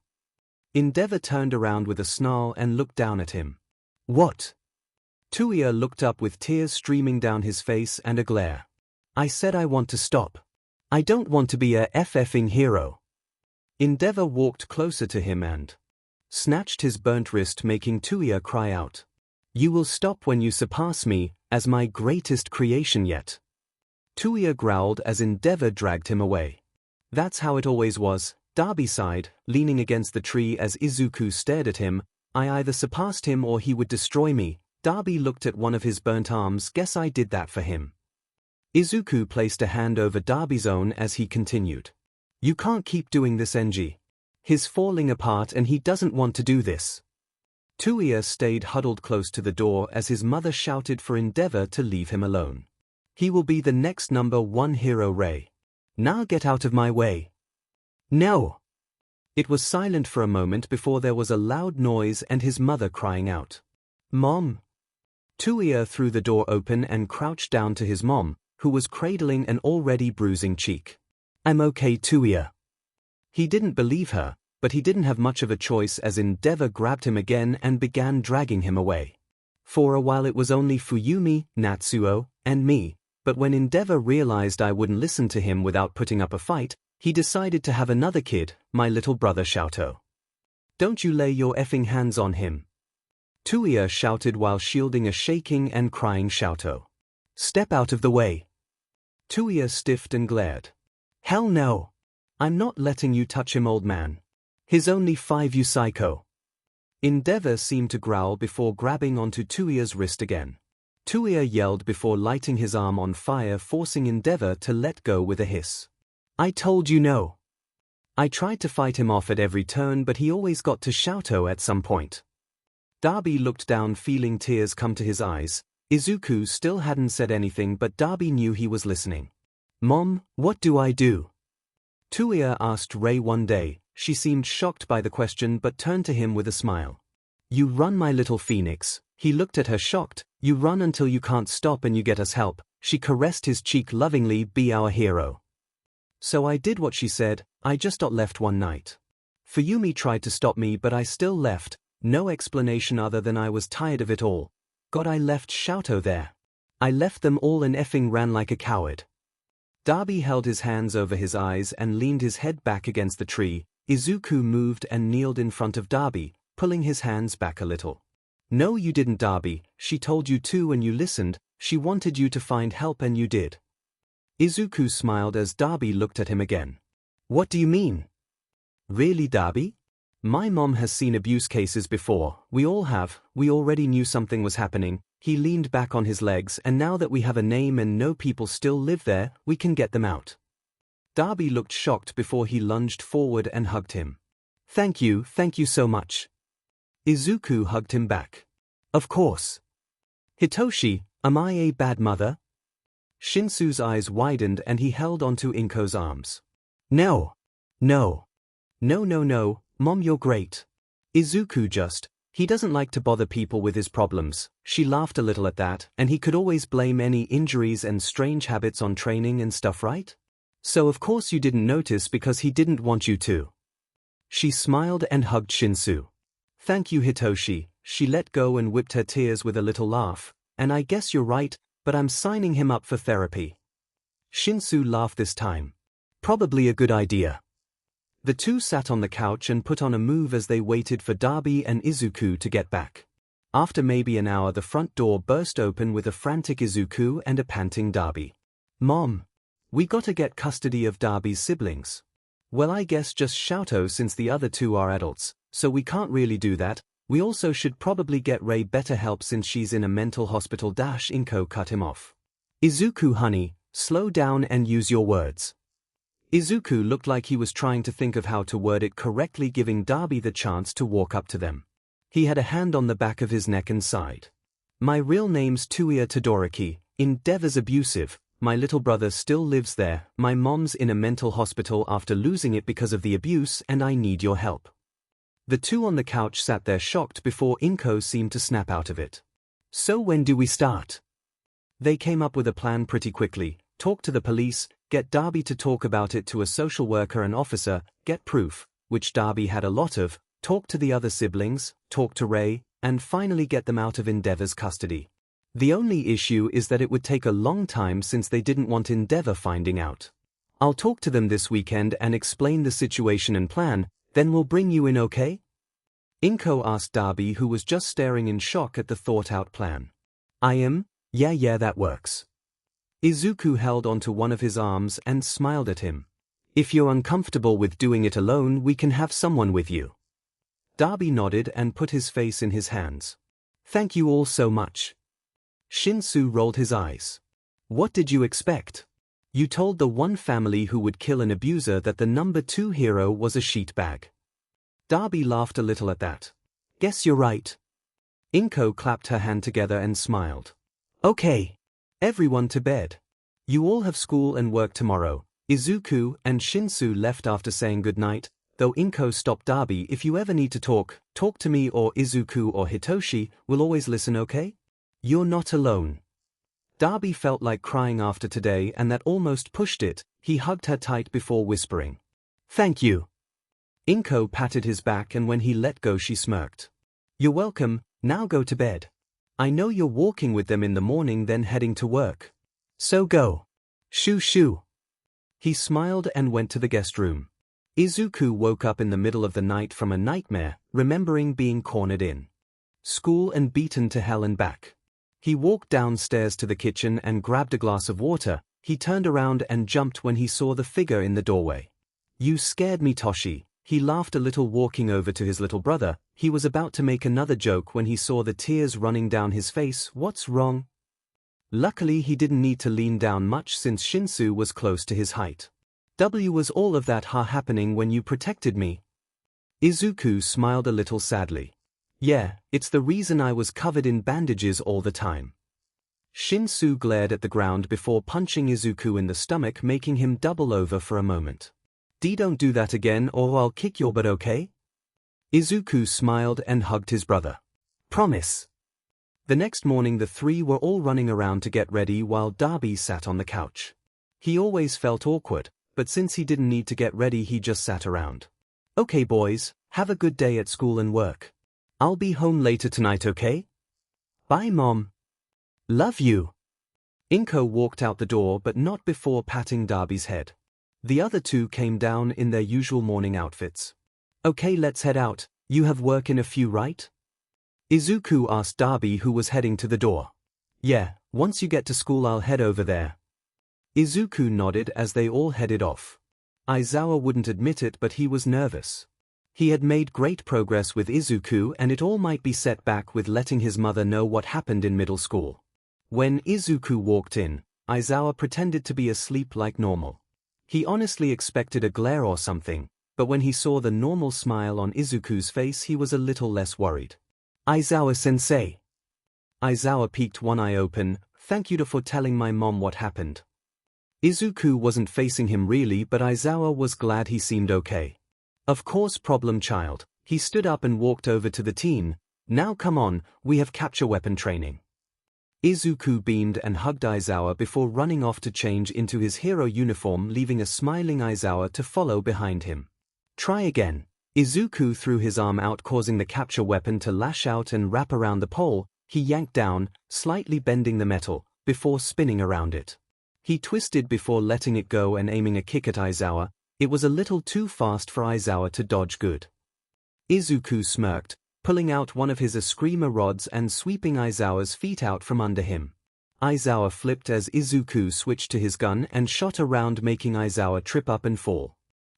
Endeavor turned around with a snarl and looked down at him. What? Tuya looked up with tears streaming down his face and a glare. I said I want to stop. I don't want to be a FFing hero. Endeavor walked closer to him and snatched his burnt wrist, making Tuya cry out. You will stop when you surpass me as my greatest creation yet. Tuya growled as Endeavor dragged him away. That's how it always was, Darby sighed, leaning against the tree as Izuku stared at him. I either surpassed him or he would destroy me. Darby looked at one of his burnt arms. Guess I did that for him. Izuku placed a hand over Darby's own as he continued. You can't keep doing this, Enji. He's falling apart and he doesn't want to do this. Tuya stayed huddled close to the door as his mother shouted for Endeavor to leave him alone. He will be the next number 1 hero, Ray. Now get out of my way. No. It was silent for a moment before there was a loud noise and his mother crying out. Mom. Tuya threw the door open and crouched down to his mom, who was cradling an already bruising cheek. I'm okay, Tuya. He didn't believe her, but he didn't have much of a choice as Endeavor grabbed him again and began dragging him away. For a while it was only Fuyumi, Natsuo, and me, but when Endeavor realized I wouldn't listen to him without putting up a fight, he decided to have another kid, my little brother Shouto. "Don't you lay your effing hands on him!" Tuya shouted while shielding a shaking and crying Shouto. "Step out of the way!" Tuya stiffed and glared. "Hell no! I'm not letting you touch him, old man. He's only 5, you psycho." Endeavor seemed to growl before grabbing onto Tuya's wrist again. Tuya yelled before lighting his arm on fire, forcing Endeavor to let go with a hiss. "I told you no." I tried to fight him off at every turn, but he always got to Shouto at some point. Darby looked down, feeling tears come to his eyes. Izuku still hadn't said anything, but Darby knew he was listening. "Mom, what do I do?" Tuya asked Rei one day. She seemed shocked by the question but turned to him with a smile. "You run, my little phoenix." He looked at her shocked. "You run until you can't stop and you get us help." She caressed his cheek lovingly. "Be our hero." So I did what she said. I just got left one night. Fuyumi tried to stop me, but I still left. No explanation other than I was tired of it all. God, I left Shouto there. I left them all and effing ran like a coward. Darby held his hands over his eyes and leaned his head back against the tree. Izuku moved and kneeled in front of Darby, pulling his hands back a little. "No, you didn't, Darby. She told you to and you listened. She wanted you to find help and you did." Izuku smiled as Darby looked at him again. "What do you mean?" "Really, Darby? My mom has seen abuse cases before. We all have. We already knew something was happening." He leaned back on his legs. "And now that we have a name and know people still live there, we can get them out." Darby looked shocked before he lunged forward and hugged him. Thank you so much." Izuku hugged him back. "Of course. Hitoshi, am I a bad mother?" Shinsu's eyes widened and he held onto Inko's arms. No, Mom, you're great." Izuku he doesn't like to bother people with his problems. She laughed a little at that, and he could always blame any injuries and strange habits on training and stuff, right? So of course you didn't notice because he didn't want you to. She smiled and hugged Shinsu. "Thank you, Hitoshi." She let go and whipped her tears with a little laugh. "And I guess you're right, but I'm signing him up for therapy." Shinsu laughed this time. "Probably a good idea." The two sat on the couch and put on a move as they waited for Darby and Izuku to get back. After maybe an hour, the front door burst open with a frantic Izuku and a panting Darby. "Mom, we gotta get custody of Darby's siblings." "Well, I guess just Shouto since the other two are adults, so we can't really do that. We also should probably get Rei better help since she's in a mental hospital." Inko cut him off. "Izuku, honey, slow down and use your words." Izuku looked like he was trying to think of how to word it correctly, giving Darby the chance to walk up to them. He had a hand on the back of his neck and sighed. "My real name's Tuya Todoroki. Endeavor's abusive. My little brother still lives there. My mom's in a mental hospital after losing it because of the abuse, and I need your help." The two on the couch sat there shocked before Inko seemed to snap out of it. "So when do we start?" They came up with a plan pretty quickly. Talk to the police, get Darby to talk about it to a social worker and officer, get proof, which Darby had a lot of, talk to the other siblings, talk to Rei, and finally get them out of Endeavor's custody. The only issue is that it would take a long time since they didn't want Endeavor finding out. "I'll talk to them this weekend and explain the situation and plan, then we'll bring you in, okay?" Inko asked Darby, who was just staring in shock at the thought-out plan. "I am? Yeah, that works." Izuku held onto one of his arms and smiled at him. "If you're uncomfortable with doing it alone, we can have someone with you." Darby nodded and put his face in his hands. "Thank you all so much." Shinsu rolled his eyes. "What did you expect? You told the one family who would kill an abuser that the number 2 hero was a sheet bag." Darby laughed a little at that. "Guess you're right." Inko clapped her hand together and smiled. "Okay. Everyone to bed. You all have school and work tomorrow." Izuku and Shinsu left after saying goodnight, though Inko stopped Darby. "If you ever need to talk to me or Izuku or Hitoshi, we'll always listen, okay? You're not alone." Darby felt like crying after today, and that almost pushed it. He hugged her tight before whispering, "Thank you." Inko patted his back and when he let go she smirked. You're welcome, now go to bed. I know you're walking with them in the morning then heading to work. So go. Shoo shoo. He smiled and went to the guest room. Izuku woke up in the middle of the night from a nightmare, remembering being cornered in school and beaten to hell and back. He walked downstairs to the kitchen and grabbed a glass of water. He turned around and jumped when he saw the figure in the doorway. You scared me, Toshi. He laughed a little, walking over to his little brother. He was about to make another joke when he saw the tears running down his face. What's wrong? Luckily he didn't need to lean down much since Shinsu was close to his height. Was all of that happening when you protected me? Izuku smiled a little sadly. Yeah, it's the reason I was covered in bandages all the time. Shinsu glared at the ground before punching Izuku in the stomach, making him double over for a moment. Don't do that again or I'll kick your butt, okay? Izuku smiled and hugged his brother. Promise. The next morning the three were all running around to get ready while Darby sat on the couch. He always felt awkward, but since he didn't need to get ready he just sat around. Okay boys, have a good day at school and work. I'll be home later tonight, okay? Bye Mom. Love you. Inko walked out the door but not before patting Darby's head. The other two came down in their usual morning outfits. Okay, let's head out. You have work in a few, right? Izuku asked Darby, who was heading to the door. Yeah, once you get to school I'll head over there. Izuku nodded as they all headed off. Aizawa wouldn't admit it but he was nervous. He had made great progress with Izuku and it all might be set back with letting his mother know what happened in middle school. When Izuku walked in, Aizawa pretended to be asleep like normal. He honestly expected a glare or something, but when he saw the normal smile on Izuku's face he was a little less worried. Aizawa-sensei. Aizawa peeked one eye open. Thank you for telling my mom what happened. Izuku wasn't facing him really, but Aizawa was glad he seemed okay. Of course, problem child. He stood up and walked over to the teen. Now come on, we have capture weapon training. Izuku beamed and hugged Aizawa before running off to change into his hero uniform, leaving a smiling Aizawa to follow behind him. Try again. Izuku threw his arm out, causing the capture weapon to lash out and wrap around the pole. He yanked down, slightly bending the metal, before spinning around it. He twisted before letting it go and aiming a kick at Aizawa. It was a little too fast for Aizawa to dodge good. Izuku smirked, pulling out one of his Eskrima rods and sweeping Aizawa's feet out from under him. Aizawa flipped as Izuku switched to his gun and shot around, making Aizawa trip up and fall.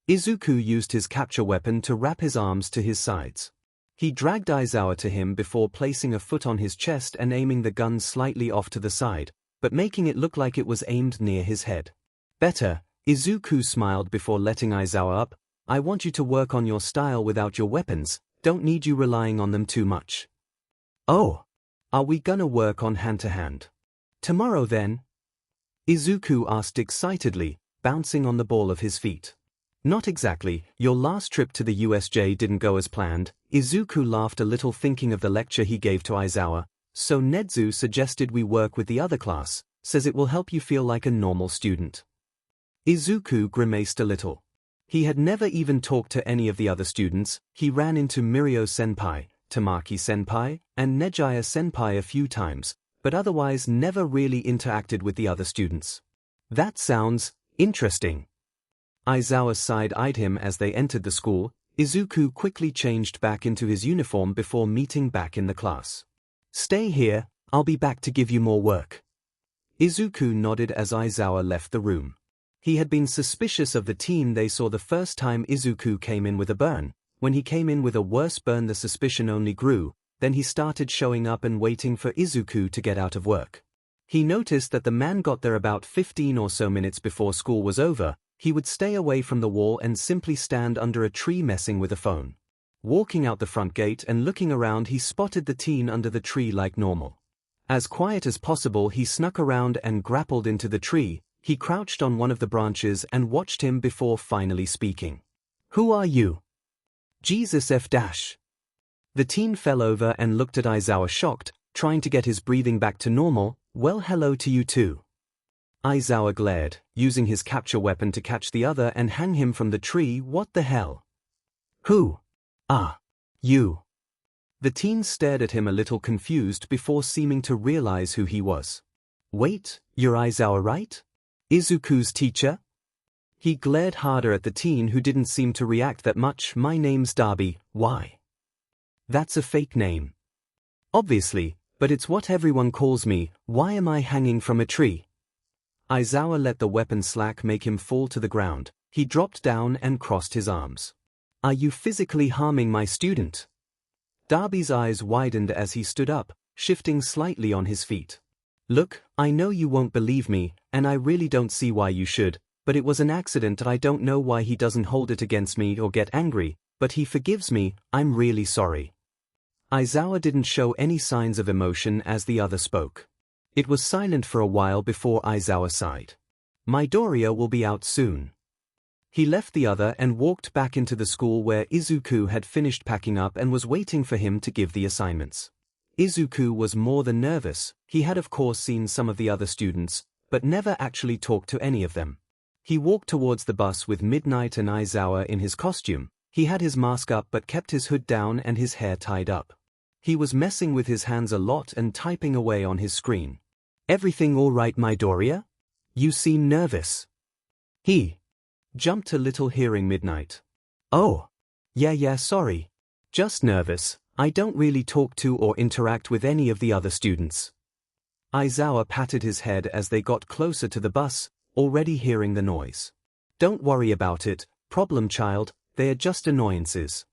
Izuku used his capture weapon to wrap his arms to his sides. He dragged Aizawa to him before placing a foot on his chest and aiming the gun slightly off to the side, but making it look like it was aimed near his head. Better. Izuku smiled before letting Aizawa up. I want you to work on your style without your weapons, don't need you relying on them too much. Oh. Are we gonna work on hand-to-hand? Tomorrow then? Izuku asked excitedly, bouncing on the ball of his feet. Not exactly, your last trip to the USJ didn't go as planned. Izuku laughed a little, thinking of the lecture he gave to Aizawa. So Nedzu suggested we work with the other class, says it will help you feel like a normal student. Izuku grimaced a little. He had never even talked to any of the other students. He ran into Mirio-senpai, Tamaki-senpai, and Nejaya-senpai a few times, but otherwise never really interacted with the other students. That sounds interesting. Aizawa side-eyed him as they entered the school. Izuku quickly changed back into his uniform before meeting back in the class. Stay here, I'll be back to give you more work. Izuku nodded as Aizawa left the room. He had been suspicious of the teen they saw the first time Izuku came in with a burn. When he came in with a worse burn the suspicion only grew, then he started showing up and waiting for Izuku to get out of work. He noticed that the man got there about 15 or so minutes before school was over. He would stay away from the wall and simply stand under a tree messing with a phone. Walking out the front gate and looking around he spotted the teen under the tree like normal. As quiet as possible he snuck around and grappled into the tree. He crouched on one of the branches and watched him before finally speaking. Who are you? Jesus F-. The teen fell over and looked at Aizawa shocked, trying to get his breathing back to normal. Well, hello to you too. Aizawa glared, using his capture weapon to catch the other and hang him from the tree. What the hell? Who? Ah. You. The teen stared at him a little confused before seeming to realize who he was. Wait, you're Aizawa, right? Izuku's teacher? He glared harder at the teen who didn't seem to react that much. My name's Darby, why? That's a fake name. Obviously, but it's what everyone calls me. Why am I hanging from a tree? Aizawa let the weapon slack make him fall to the ground. He dropped down and crossed his arms. Are you physically harming my student? Darby's eyes widened as he stood up, shifting slightly on his feet. Look, I know you won't believe me, and I really don't see why you should, but it was an accident. I don't know why he doesn't hold it against me or get angry, but he forgives me. I'm really sorry. Aizawa didn't show any signs of emotion as the other spoke. It was silent for a while before Aizawa sighed. Midoriya will be out soon. He left the other and walked back into the school where Izuku had finished packing up and was waiting for him to give the assignments. Izuku was more than nervous. He had of course seen some of the other students, but never actually talked to any of them. He walked towards the bus with Midnight and Aizawa in his costume. He had his mask up but kept his hood down and his hair tied up. He was messing with his hands a lot and typing away on his screen. Everything all right, Midoriya? You seem nervous. He jumped a little hearing Midnight. Oh. Yeah, sorry. Just nervous. I don't really talk to or interact with any of the other students. Aizawa patted his head as they got closer to the bus, already hearing the noise. Don't worry about it, problem child, they are just annoyances.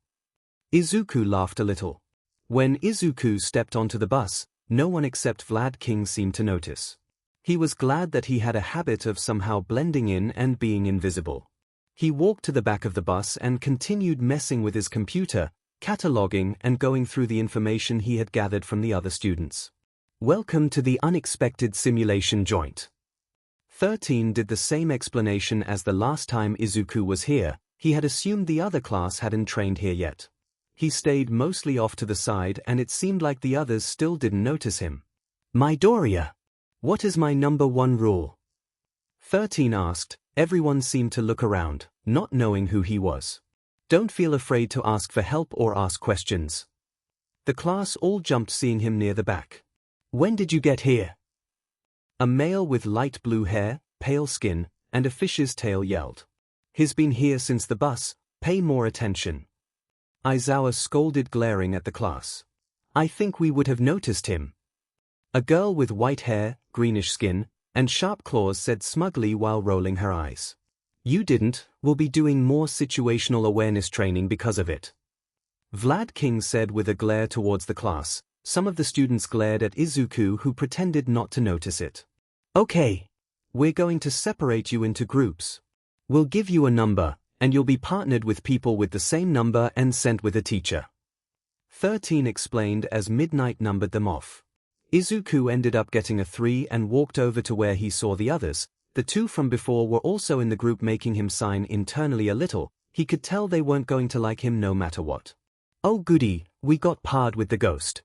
Izuku laughed a little. When Izuku stepped onto the bus, no one except Vlad King seemed to notice. He was glad that he had a habit of somehow blending in and being invisible. He walked to the back of the bus and continued messing with his computer, cataloging and going through the information he had gathered from the other students. Welcome to the unexpected simulation joint. 13 did the same explanation as the last time Izuku was here. He had assumed the other class hadn't trained here yet. He stayed mostly off to the side and it seemed like the others still didn't notice him. Midoriya, what is my number one rule? 13 asked. Everyone seemed to look around, not knowing who he was. Don't feel afraid to ask for help or ask questions. The class all jumped seeing him near the back. When did you get here? A male with light blue hair, pale skin, and a fish's tail yelled. He's been here since the bus, pay more attention. Aizawa scolded, glaring at the class. I think we would have noticed him. A girl with white hair, greenish skin, and sharp claws said smugly while rolling her eyes. You didn't, we'll be doing more situational awareness training because of it. Vlad King said with a glare towards the class. Some of the students glared at Izuku who pretended not to notice it. Okay. We're going to separate you into groups. We'll give you a number, and you'll be partnered with people with the same number and sent with a teacher. 13 explained as Midnight numbered them off. Izuku ended up getting a 3 and walked over to where he saw the others. The two from before were also in the group, making him sign internally a little. He could tell they weren't going to like him no matter what. Oh goody, we got parred with the ghost.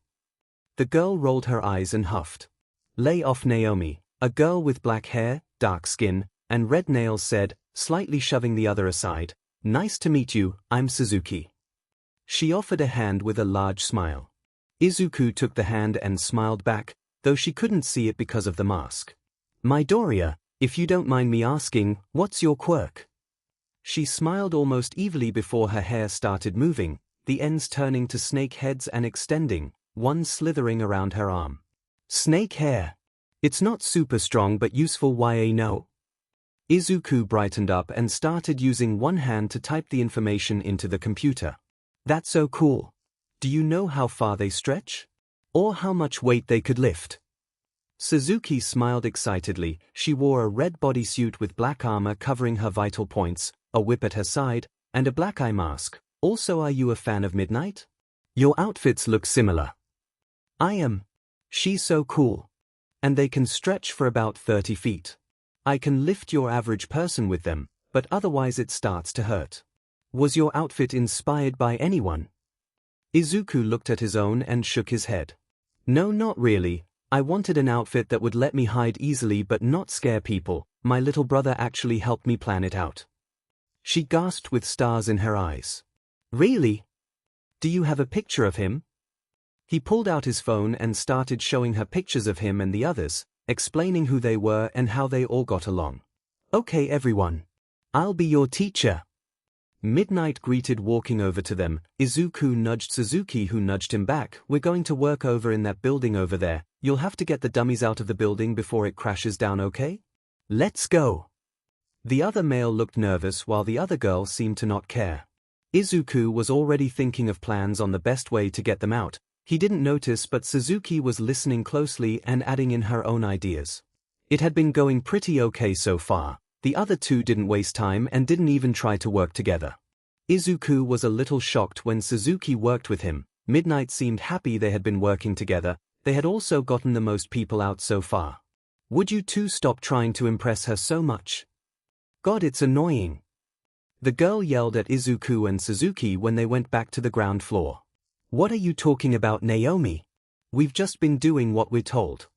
The girl rolled her eyes and huffed. Lay off, Naomi. A girl with black hair, dark skin, and red nails said, slightly shoving the other aside. Nice to meet you, I'm Suzuki. She offered a hand with a large smile. Izuku took the hand and smiled back, though she couldn't see it because of the mask. Midoriya, if you don't mind me asking, what's your quirk? She smiled almost evilly before her hair started moving, the ends turning to snake heads and extending, one slithering around her arm. Snake hair. It's not super strong but useful, no? Izuku brightened up and started using one hand to type the information into the computer. That's so cool. Do you know how far they stretch? Or how much weight they could lift? Suzuki smiled excitedly. She wore a red bodysuit with black armor covering her vital points, a whip at her side, and a black eye mask. Also, are you a fan of Midnight? Your outfits look similar. I am. She's so cool. And they can stretch for about 30 feet. I can lift your average person with them, but otherwise it starts to hurt. Was your outfit inspired by anyone? Izuku looked at his own and shook his head. No, not really. I wanted an outfit that would let me hide easily but not scare people. My little brother actually helped me plan it out. She gasped with stars in her eyes. Really? Do you have a picture of him? He pulled out his phone and started showing her pictures of him and the others, explaining who they were and how they all got along. Okay everyone. I'll be your teacher. Midnight greeted, walking over to them. Izuku nudged Suzuki, who nudged him back. We're going to work over in that building over there. You'll have to get the dummies out of the building before it crashes down, okay? Let's go. The other male looked nervous while the other girl seemed to not care. Izuku was already thinking of plans on the best way to get them out. He didn't notice, but Suzuki was listening closely and adding in her own ideas. It had been going pretty okay so far. The other two didn't waste time and didn't even try to work together. Izuku was a little shocked when Suzuki worked with him. Midnight seemed happy they had been working together. They had also gotten the most people out so far. Would you two stop trying to impress her so much? God, it's annoying. The girl yelled at Izuku and Suzuki when they went back to the ground floor. What are you talking about, Naomi? We've just been doing what we're told.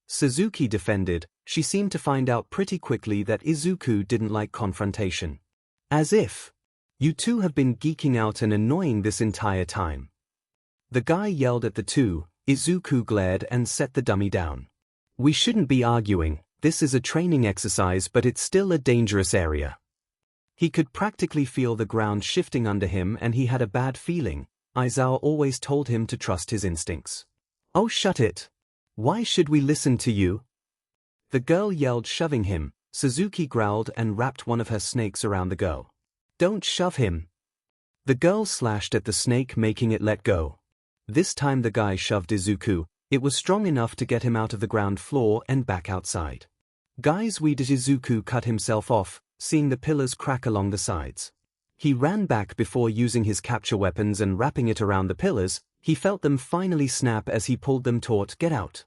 Suzuki defended. She seemed to find out pretty quickly that Izuku didn't like confrontation. As if. You two have been geeking out and annoying this entire time. The guy yelled at the two. Izuku glared and set the dummy down. We shouldn't be arguing. This is a training exercise, but it's still a dangerous area. He could practically feel the ground shifting under him and he had a bad feeling. Aizawa always told him to trust his instincts. Oh, shut it. Why should we listen to you? The girl yelled, shoving him. Suzuki growled and wrapped one of her snakes around the girl. Don't shove him. The girl slashed at the snake, making it let go. This time the guy shoved Izuku. It was strong enough to get him out of the ground floor and back outside. Guys, we did. Izuku cut himself off, seeing the pillars crack along the sides. He ran back before using his capture weapons and wrapping it around the pillars. He felt them finally snap as he pulled them taut. Get out.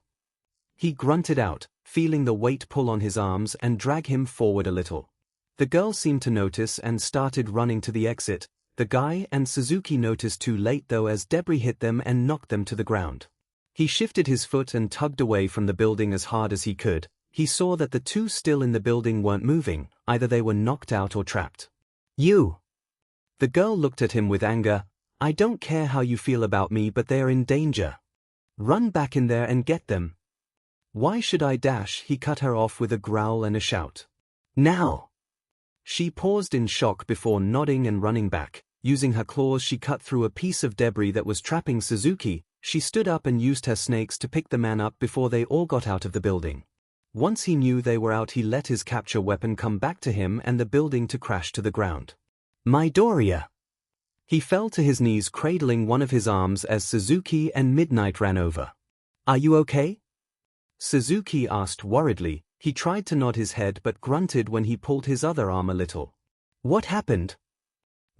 He grunted out, feeling the weight pull on his arms and drag him forward a little. The girl seemed to notice and started running to the exit. The guy and Suzuki noticed too late though, as debris hit them and knocked them to the ground. He shifted his foot and tugged away from the building as hard as he could. He saw that the two still in the building weren't moving. Either they were knocked out or trapped. You! The girl looked at him with anger. I don't care how you feel about me, but they are in danger. Run back in there and get them. Why should I dash? He cut her off with a growl and a shout. Now! She paused in shock before nodding and running back. Using her claws, she cut through a piece of debris that was trapping Suzuki. She stood up and used her snakes to pick the man up before they all got out of the building. Once he knew they were out, he let his capture weapon come back to him and the building to crash to the ground. Midoriya! He fell to his knees, cradling one of his arms as Suzuki and Midnight ran over. Are you okay? Suzuki asked worriedly. He tried to nod his head but grunted when he pulled his other arm a little. What happened?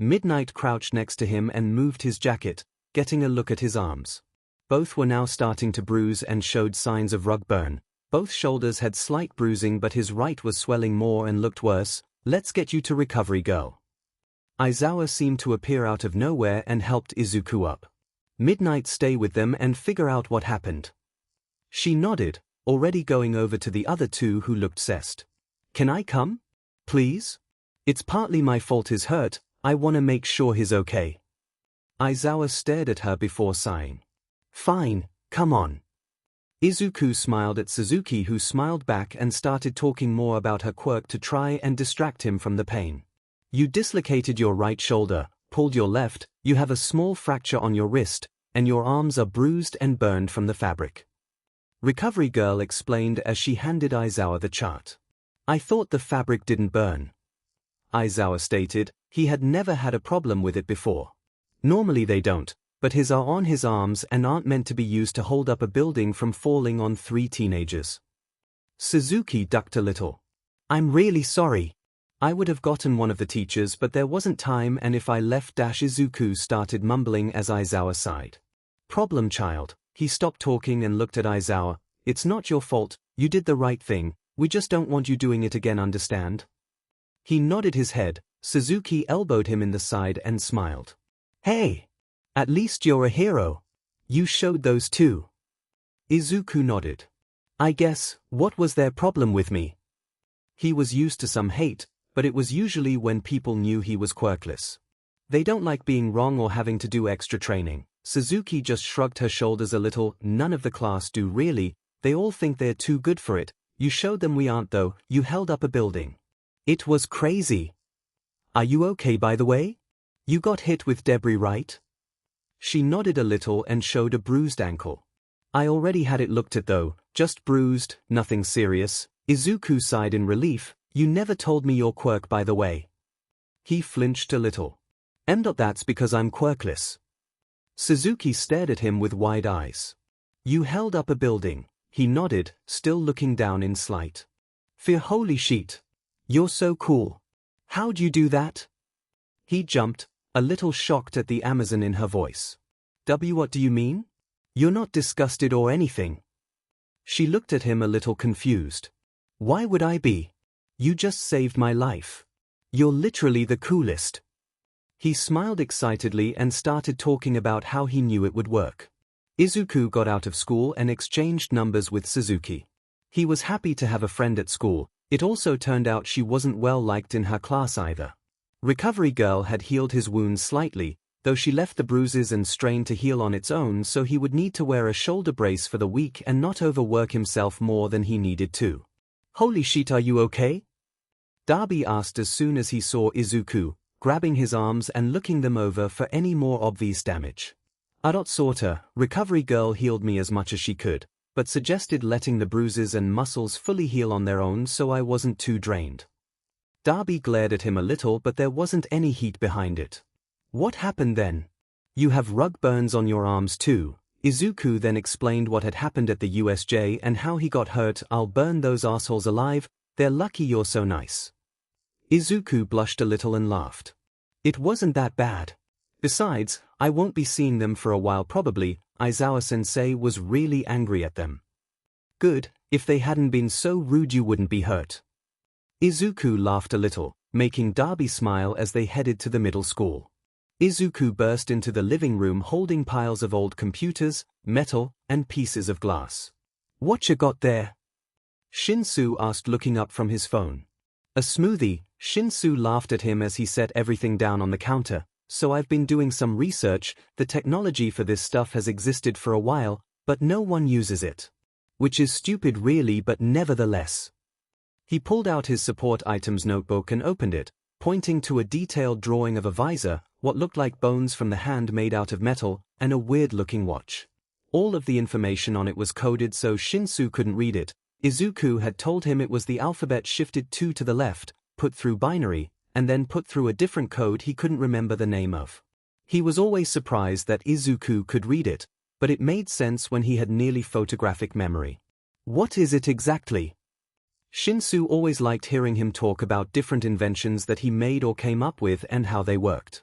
Midnight crouched next to him and moved his jacket, getting a look at his arms. Both were now starting to bruise and showed signs of rug burn. Both shoulders had slight bruising, but his right was swelling more and looked worse. Let's get you to recovery, girl. Aizawa seemed to appear out of nowhere and helped Izuku up. Midnight, stay with them and figure out what happened. She nodded, already going over to the other two who looked stressed. Can I come? Please? It's partly my fault he's hurt. I want to make sure he's okay. Aizawa stared at her before sighing. Fine, come on. Izuku smiled at Suzuki, who smiled back and started talking more about her quirk to try and distract him from the pain. You dislocated your right shoulder, pulled your left, you have a small fracture on your wrist, and your arms are bruised and burned from the fabric. Recovery girl explained as she handed Aizawa the chart. I thought the fabric didn't burn. Aizawa stated. He had never had a problem with it before. Normally they don't, but his are on his arms and aren't meant to be used to hold up a building from falling on 3 teenagers. Suzuki ducked a little. I'm really sorry. I would have gotten one of the teachers, but there wasn't time, and if I left Izuku started mumbling as Aizawa sighed. Problem child. He stopped talking and looked at Aizawa. It's not your fault, you did the right thing, we just don't want you doing it again, understand? He nodded his head. Suzuki elbowed him in the side and smiled. Hey! At least you're a hero. You showed those two. Izuku nodded. I guess, what was their problem with me? He was used to some hate, but it was usually when people knew he was quirkless. They don't like being wrong or having to do extra training. Suzuki just shrugged her shoulders a little. None of the class do really, they all think they're too good for it. You showed them we aren't though, you held up a building. It was crazy. Are you okay by the way? You got hit with debris, right? She nodded a little and showed a bruised ankle. I already had it looked at though, just bruised, nothing serious. Izuku sighed in relief. You never told me your quirk by the way. He flinched a little. That's because I'm quirkless. Suzuki stared at him with wide eyes. You held up a building. He nodded, still looking down in slight fear. Holy shit. You're so cool. How'd you do that? He jumped, a little shocked at the Amazon in her voice. What do you mean? You're not disgusted or anything. She looked at him a little confused. Why would I be? You just saved my life. You're literally the coolest. He smiled excitedly and started talking about how he knew it would work. Izuku got out of school and exchanged numbers with Suzuki. He was happy to have a friend at school. It also turned out she wasn't well liked in her class either. Recovery Girl had healed his wounds slightly, though she left the bruises and strain to heal on its own, so he would need to wear a shoulder brace for the week and not overwork himself more than he needed to. Holy shit, are you okay? Darby asked as soon as he saw Izuku, grabbing his arms and looking them over for any more obvious damage. Sorta. Recovery Girl healed me as much as she could, but suggested letting the bruises and muscles fully heal on their own so I wasn't too drained. Darby glared at him a little, but there wasn't any heat behind it. What happened then? You have rug burns on your arms too. Izuku then explained what had happened at the USJ and how he got hurt. I'll burn those assholes alive, they're lucky you're so nice. Izuku blushed a little and laughed. It wasn't that bad. Besides, I won't be seeing them for a while probably. Aizawa-sensei was really angry at them. Good, if they hadn't been so rude you wouldn't be hurt. Izuku laughed a little, making Darby smile as they headed to the middle school. Izuku burst into the living room holding piles of old computers, metal, and pieces of glass. What you got there? Shinsu asked looking up from his phone. A smoothie. Shinsu laughed at him as he set everything down on the counter. So I've been doing some research. The technology for this stuff has existed for a while, but no one uses it. Which is stupid really, but nevertheless. He pulled out his support items notebook and opened it, pointing to a detailed drawing of a visor, what looked like bones from the hand made out of metal, and a weird-looking watch. All of the information on it was coded so Shinsu couldn't read it. Izuku had told him it was the alphabet shifted 2 to the left, put through binary, and then put through a different code he couldn't remember the name of. He was always surprised that Izuku could read it, but it made sense when he had nearly photographic memory. What is it exactly? Shinsu always liked hearing him talk about different inventions that he made or came up with and how they worked.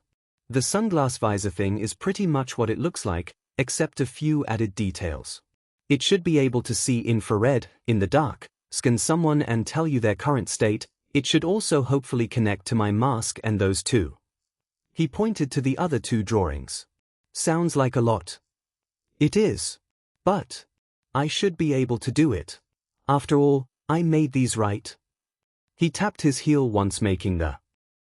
The sunglass visor thing is pretty much what it looks like, except a few added details. It should be able to see infrared, in the dark, scan someone and tell you their current state. It should also hopefully connect to my mask and those two. He pointed to the other 2 drawings. Sounds like a lot. It is. But I should be able to do it. After all, I made these, right? He tapped his heel once, making the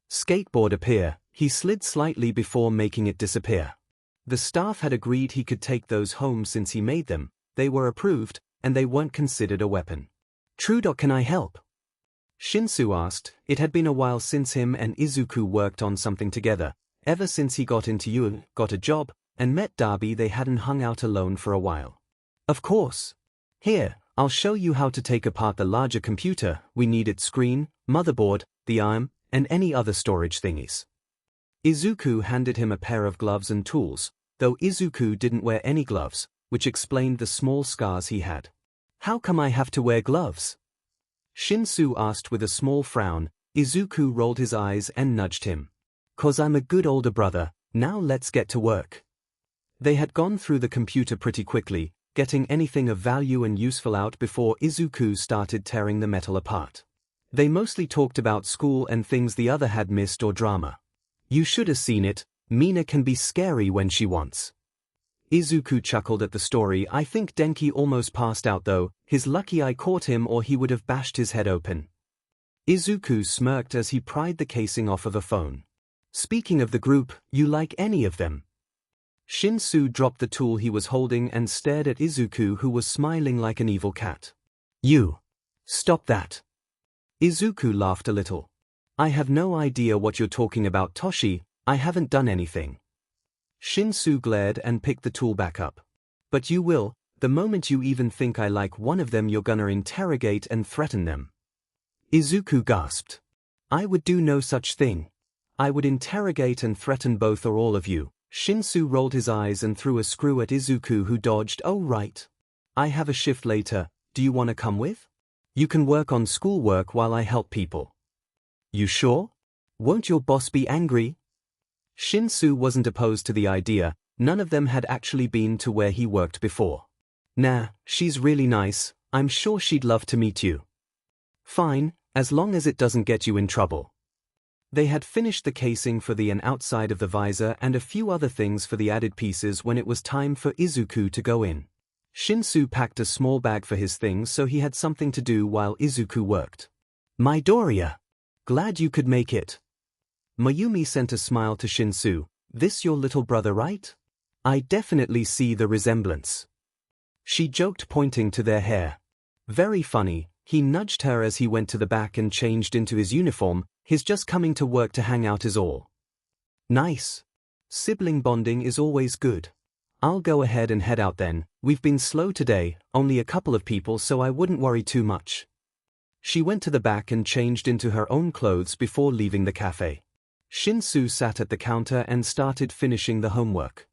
skateboard appear. He slid slightly before making it disappear. The staff had agreed he could take those home since he made them. They were approved, and they weren't considered a weapon. True. Can I help? Shinsu asked. It had been a while since him and Izuku worked on something together. Ever since he got a job, and met Darby, they hadn't hung out alone for a while. Of course. Here, I'll show you how to take apart the larger computer. We need its screen, motherboard, the ARM, and any other storage thingies. Izuku handed him a pair of gloves and tools, though Izuku didn't wear any gloves, which explained the small scars he had. How come I have to wear gloves? Shinsu asked with a small frown. Izuku rolled his eyes and nudged him. 'Cause I'm a good older brother, now let's get to work. They had gone through the computer pretty quickly, getting anything of value and useful out before Izuku started tearing the metal apart. They mostly talked about school and things the other had missed or drama. You should have seen it. Mina can be scary when she wants. Izuku chuckled at the story. I think Denki almost passed out though. His lucky I caught him or he would have bashed his head open. Izuku smirked as he pried the casing off of a phone. Speaking of the group, you like any of them? Shinsu dropped the tool he was holding and stared at Izuku, who was smiling like an evil cat. You. Stop that. Izuku laughed a little. I have no idea what you're talking about, Toshi, I haven't done anything. Shinsu glared and picked the tool back up. But you will, the moment you even think I like one of them you're gonna interrogate and threaten them. Izuku gasped. I would do no such thing. I would interrogate and threaten both or all of you. Shinsu rolled his eyes and threw a screw at Izuku, who dodged. Oh right. I have a shift later, do you want to come with? You can work on schoolwork while I help people. You sure? Won't your boss be angry? Shinsu wasn't opposed to the idea, none of them had actually been to where he worked before. Nah, she's really nice, I'm sure she'd love to meet you. Fine, as long as it doesn't get you in trouble. They had finished the casing for the outside of the visor and a few other things for the added pieces when it was time for Izuku to go in. Shinsu packed a small bag for his things so he had something to do while Izuku worked. Midoriya. Glad you could make it. Mayumi sent a smile to Shinsu. This your little brother, right? I definitely see the resemblance. She joked, pointing to their hair. Very funny, he nudged her as he went to the back and changed into his uniform. His just coming to work to hang out is all. Nice. Sibling bonding is always good. I'll go ahead and head out then, we've been slow today, only a couple of people so I wouldn't worry too much. She went to the back and changed into her own clothes before leaving the cafe. Shinsu sat at the counter and started finishing the homework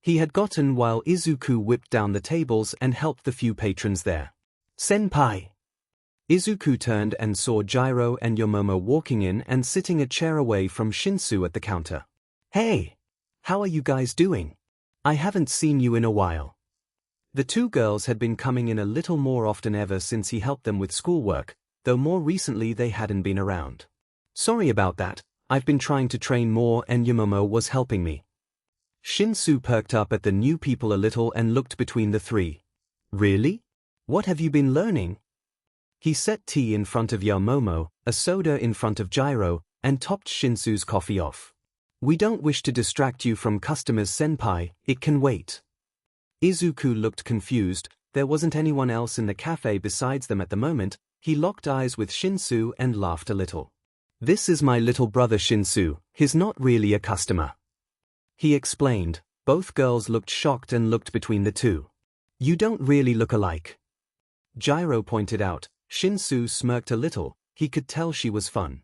he had gotten while Izuku whipped down the tables and helped the few patrons there. Senpai. Izuku turned and saw Gyro and Yomomo walking in and sitting a chair away from Shinsu at the counter. Hey! How are you guys doing? I haven't seen you in a while. The two girls had been coming in a little more often ever since he helped them with schoolwork, though more recently they hadn't been around. Sorry about that, I've been trying to train more and Yomomo was helping me. Shinsu perked up at the new people a little and looked between the three. Really? What have you been learning? He set tea in front of Yomomo, a soda in front of Gyro, and topped Shinsu's coffee off. We don't wish to distract you from customers, senpai, it can wait. Izuku looked confused, there wasn't anyone else in the cafe besides them at the moment. He locked eyes with Shinsu and laughed a little. This is my little brother Shinsu, he's not really a customer. He explained. Both girls looked shocked and looked between the two. You don't really look alike. Gyro pointed out. Shinsu smirked a little, he could tell she was fun.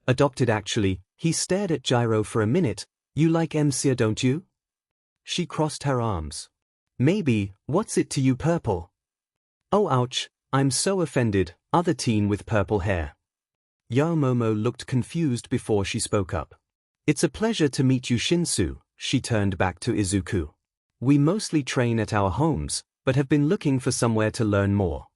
Adopted actually, he stared at Gyro for a minute. You like MCA, don't you? She crossed her arms. Maybe, what's it to you, purple? Oh ouch, I'm so offended, other teen with purple hair. Yomomo looked confused before she spoke up. It's a pleasure to meet you, Shinsu, she turned back to Izuku. We mostly train at our homes, but have been looking for somewhere to learn more.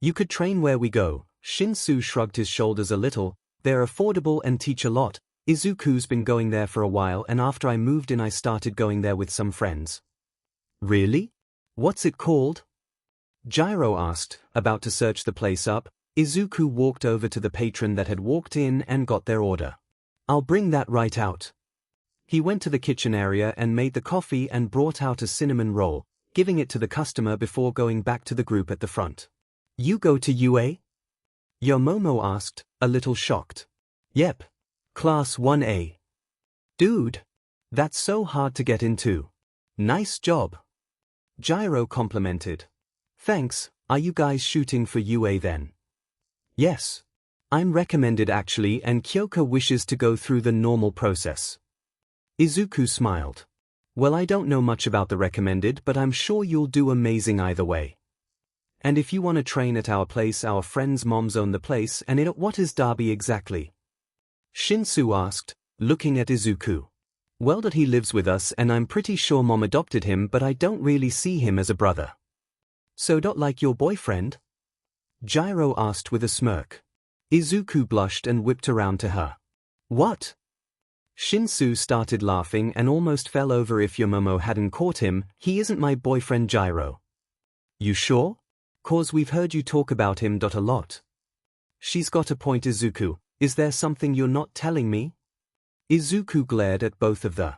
You could train where we go. Shinsu shrugged his shoulders a little. They're affordable and teach a lot. Izuku's been going there for a while and after I moved in I started going there with some friends. Really? What's it called? Gyro asked, about to search the place up. Izuku walked over to the patron that had walked in and got their order. I'll bring that right out. He went to the kitchen area and made the coffee and brought out a cinnamon roll, giving it to the customer before going back to the group at the front. You go to UA? Yomomo asked, a little shocked. Yep. Class 1A. Dude. That's so hard to get into. Nice job. Gyro complimented. Thanks, are you guys shooting for UA then? Yes. I'm recommended actually and Kyoka wishes to go through the normal process. Izuku smiled. Well, I don't know much about the recommended but I'm sure you'll do amazing either way. And if you want to train at our place, our friend's moms own the place and what is Derby exactly? Shinsu asked, looking at Izuku. Well, that he lives with us and I'm pretty sure mom adopted him but I don't really see him as a brother. So not like your boyfriend? Gyro asked with a smirk. Izuku blushed and whipped around to her. What? Shinsu started laughing and almost fell over if Yomomo hadn't caught him. He isn't my boyfriend, Gyro. You sure? 'Cause we've heard you talk about him a lot. She's got a point, Izuku. Is there something you're not telling me? Izuku glared at both of the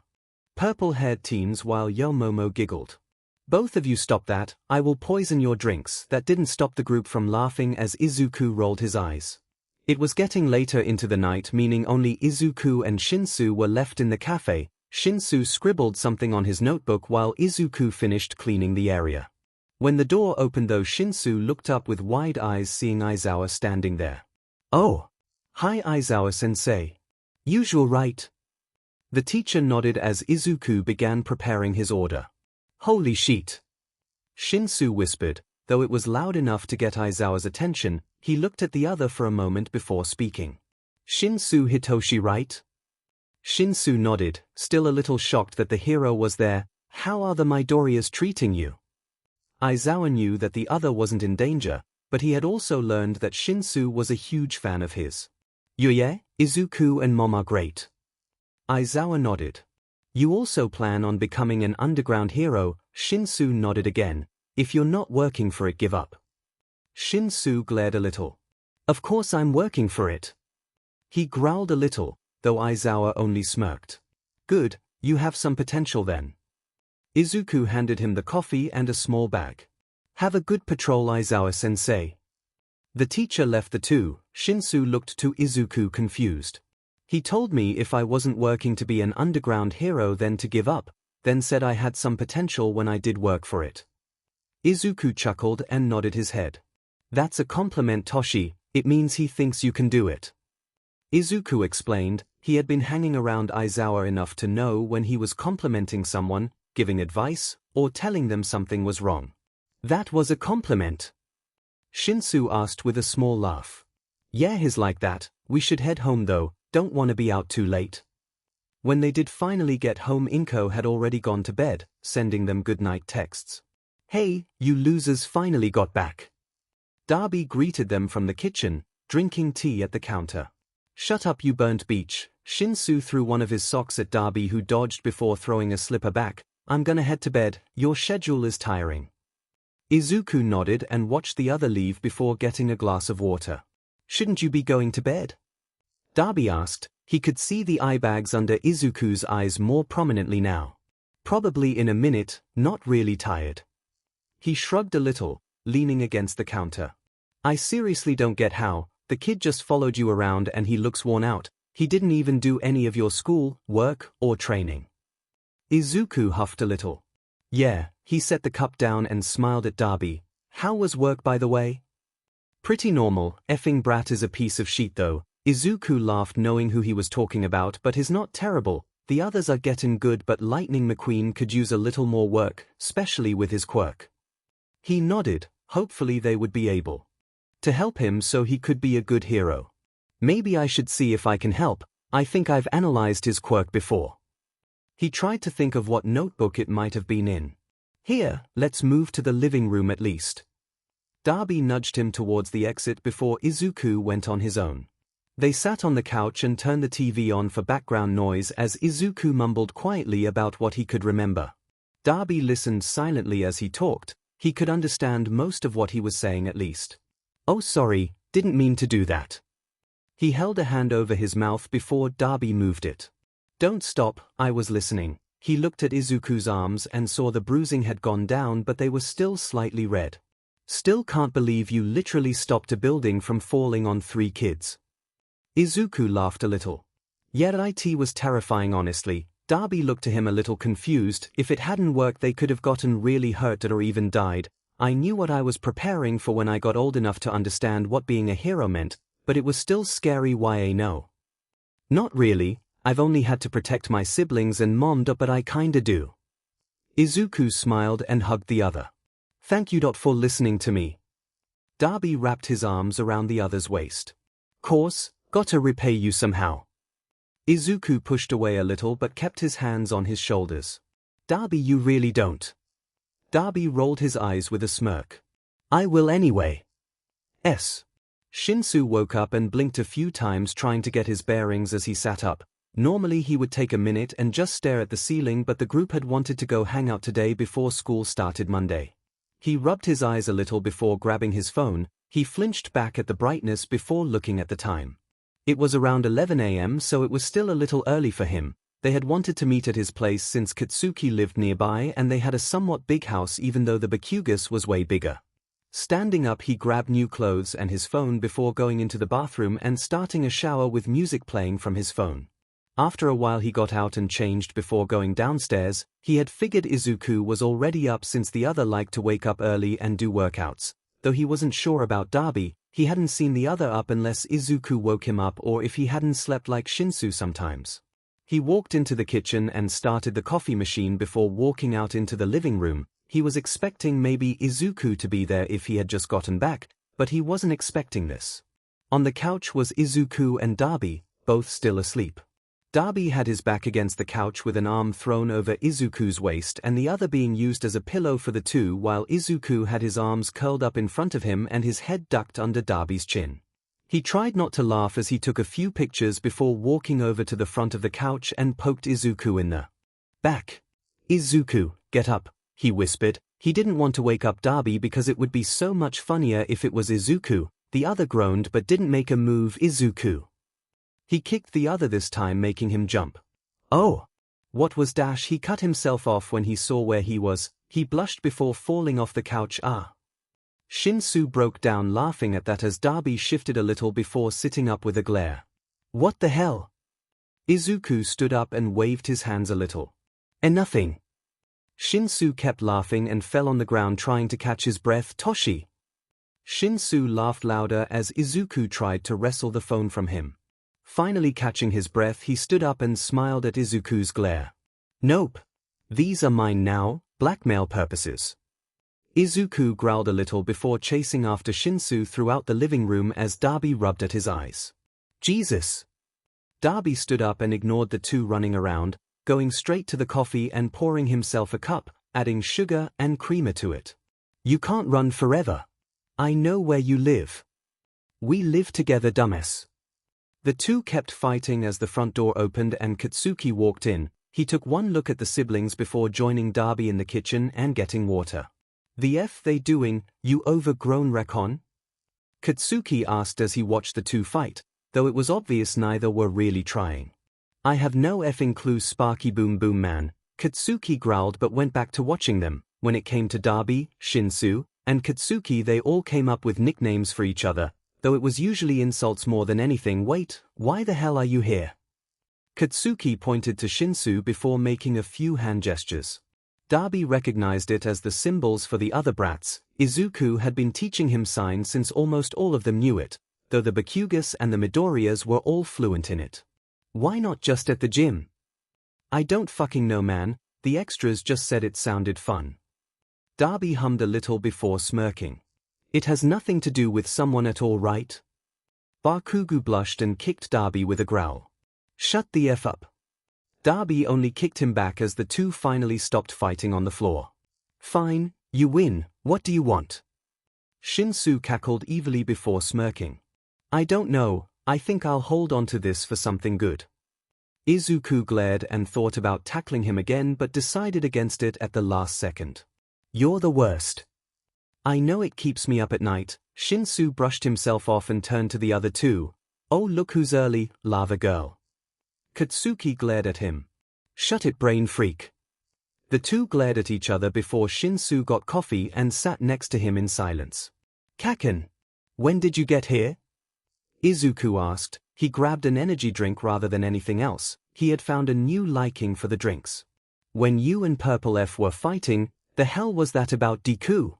purple-haired teens while Yomomo giggled. Both of you stop that, I will poison your drinks. That didn't stop the group from laughing as Izuku rolled his eyes. It was getting later into the night, meaning only Izuku and Shinsu were left in the cafe. Shinsu scribbled something on his notebook while Izuku finished cleaning the area. When the door opened though, Shinsu looked up with wide eyes seeing Aizawa standing there. Oh! Hi Aizawa-sensei. Usual right? The teacher nodded as Izuku began preparing his order. Holy shit! Shinsu whispered, though it was loud enough to get Aizawa's attention. He looked at the other for a moment before speaking. Shinsu Hitoshi, right? Shinsu nodded, still a little shocked that the hero was there. How are the Midoriyas treating you? Aizawa knew that the other wasn't in danger, but he had also learned that Shinsu was a huge fan of his. Yeah, Izuku and Mom are great. Aizawa nodded. You also plan on becoming an underground hero? Shinsu nodded again. If you're not working for it, give up. Shinsu glared a little. Of course I'm working for it. He growled a little, though Aizawa only smirked. Good, you have some potential then. Izuku handed him the coffee and a small bag. Have a good patrol, Aizawa-sensei. The teacher left the two. Shinsu looked to Izuku confused. He told me if I wasn't working to be an underground hero then to give up, then said I had some potential when I did work for it. Izuku chuckled and nodded his head. That's a compliment, Toshi, it means he thinks you can do it. Izuku explained. He had been hanging around Aizawa enough to know when he was complimenting someone, giving advice, or telling them something was wrong. That was a compliment? Shinsu asked with a small laugh. Yeah, he's like that. We should head home though, don't want to be out too late. When they did finally get home, Inko had already gone to bed, sending them goodnight texts. Hey, you losers finally got back. Darby greeted them from the kitchen, drinking tea at the counter. Shut up, you burnt beach. Shinsu threw one of his socks at Darby, who dodged before throwing a slipper back. I'm gonna head to bed, your schedule is tiring. Izuku nodded and watched the other leave before getting a glass of water. Shouldn't you be going to bed? Darby asked. He could see the eye bags under Izuku's eyes more prominently now. Probably in a minute, not really tired. He shrugged a little, leaning against the counter. I seriously don't get how. The kid just followed you around and he looks worn out. He didn't even do any of your school, work, or training. Izuku huffed a little. Yeah, he set the cup down and smiled at Darby. How was work, by the way? Pretty normal. Effing brat is a piece of shit though. Izuku laughed, knowing who he was talking about, but is not terrible. The others are getting good, but Lightning McQueen could use a little more work, especially with his quirk. He nodded. Hopefully they would be able to help him so he could be a good hero. Maybe I should see if I can help. I think I've analyzed his quirk before. He tried to think of what notebook it might have been in. Here, let's move to the living room at least. Darby nudged him towards the exit before Izuku went on his own. They sat on the couch and turned the TV on for background noise as Izuku mumbled quietly about what he could remember. Darby listened silently as he talked. He could understand most of what he was saying at least. Oh sorry, didn't mean to do that. He held a hand over his mouth before Darby moved it. Don't stop, I was listening. He looked at Izuku's arms and saw the bruising had gone down, but they were still slightly red. Still can't believe you literally stopped a building from falling on 3 kids. Izuku laughed a little. Yeah, it was terrifying honestly. Darby looked to him a little confused. If it hadn't worked they could have gotten really hurt or even died. I knew what I was preparing for when I got old enough to understand what being a hero meant, but it was still scary. Why no? Not really, I've only had to protect my siblings and mom, but I kinda do. Izuku smiled and hugged the other. Thank you for listening to me. Darby wrapped his arms around the other's waist. Course, gotta repay you somehow. Izuku pushed away a little but kept his hands on his shoulders. Darby, you really don't. Darby rolled his eyes with a smirk. I will anyway. Shinsu woke up and blinked a few times trying to get his bearings as he sat up. Normally he would take a minute and just stare at the ceiling, but the group had wanted to go hang out today before school started Monday. He rubbed his eyes a little before grabbing his phone. He flinched back at the brightness before looking at the time. It was around 11 a.m. so it was still a little early for him. They had wanted to meet at his place since Katsuki lived nearby and they had a somewhat big house even though the Bakugas was way bigger. Standing up he grabbed new clothes and his phone before going into the bathroom and starting a shower with music playing from his phone. After a while he got out and changed before going downstairs. He had figured Izuku was already up since the other liked to wake up early and do workouts. Though he wasn't sure about Dabi, he hadn't seen the other up unless Izuku woke him up or if he hadn't slept like Shinsu sometimes. He walked into the kitchen and started the coffee machine before walking out into the living room. He was expecting maybe Izuku to be there if he had just gotten back, but he wasn't expecting this. On the couch was Izuku and Dabi, both still asleep. Dabi had his back against the couch with an arm thrown over Izuku's waist and the other being used as a pillow for the two while Izuku had his arms curled up in front of him and his head ducked under Dabi's chin. He tried not to laugh as he took a few pictures before walking over to the front of the couch and poked Izuku in the back. "Izuku, get up," he whispered. He didn't want to wake up Dabi because it would be so much funnier if it was Izuku. The other groaned but didn't make a move. "Izuku." He kicked the other this time making him jump. "Oh! What was dash?" He cut himself off when he saw where he was. He blushed before falling off the couch. "Ah!" Shinsu broke down laughing at that as Dabi shifted a little before sitting up with a glare. "What the hell?" Izuku stood up and waved his hands a little. Nothing." Shinsu kept laughing and fell on the ground trying to catch his breath. "Toshi!" Shinsu laughed louder as Izuku tried to wrestle the phone from him. Finally catching his breath he stood up and smiled at Izuku's glare. "Nope. These are mine now, blackmail purposes." Izuku growled a little before chasing after Shinsu throughout the living room as Dabi rubbed at his eyes. "Jesus!" Dabi stood up and ignored the two running around, going straight to the coffee and pouring himself a cup, adding sugar and creamer to it. "You can't run forever. I know where you live. We live together, dumbass." The two kept fighting as the front door opened and Katsuki walked in. He took one look at the siblings before joining Dabi in the kitchen and getting water. "The F they doing, you overgrown recon?" Katsuki asked as he watched the two fight, though it was obvious neither were really trying. "I have no effing clue, Sparky Boom Boom Man," Katsuki growled but went back to watching them. When it came to Dabi, Shinsu, and Katsuki they all came up with nicknames for each other, though it was usually insults more than anything. "Wait, why the hell are you here?" Katsuki pointed to Shinsu before making a few hand gestures. Dabi recognized it as the symbols for the other brats. Izuku had been teaching him signs since almost all of them knew it, though the Bakugas and the Midoriyas were all fluent in it. "Why not just at the gym?" "I don't fucking know, man. The extras just said it sounded fun." Dabi hummed a little before smirking. "It has nothing to do with someone at all, right?" Bakugu blushed and kicked Dabi with a growl. "Shut the F up." Dabi only kicked him back as the two finally stopped fighting on the floor. "Fine, you win, what do you want?" Shinsu cackled evilly before smirking. "I don't know, I think I'll hold on to this for something good." Izuku glared and thought about tackling him again but decided against it at the last second. "You're the worst." "I know it keeps me up at night." Shinsu brushed himself off and turned to the other two. "Oh look who's early, lava girl." Katsuki glared at him. "Shut it, brain freak." The two glared at each other before Shinsu got coffee and sat next to him in silence. "Kaken, when did you get here?" Izuku asked. He grabbed an energy drink rather than anything else. He had found a new liking for the drinks. "When you and Purple F were fighting, the hell was that about, Deku?"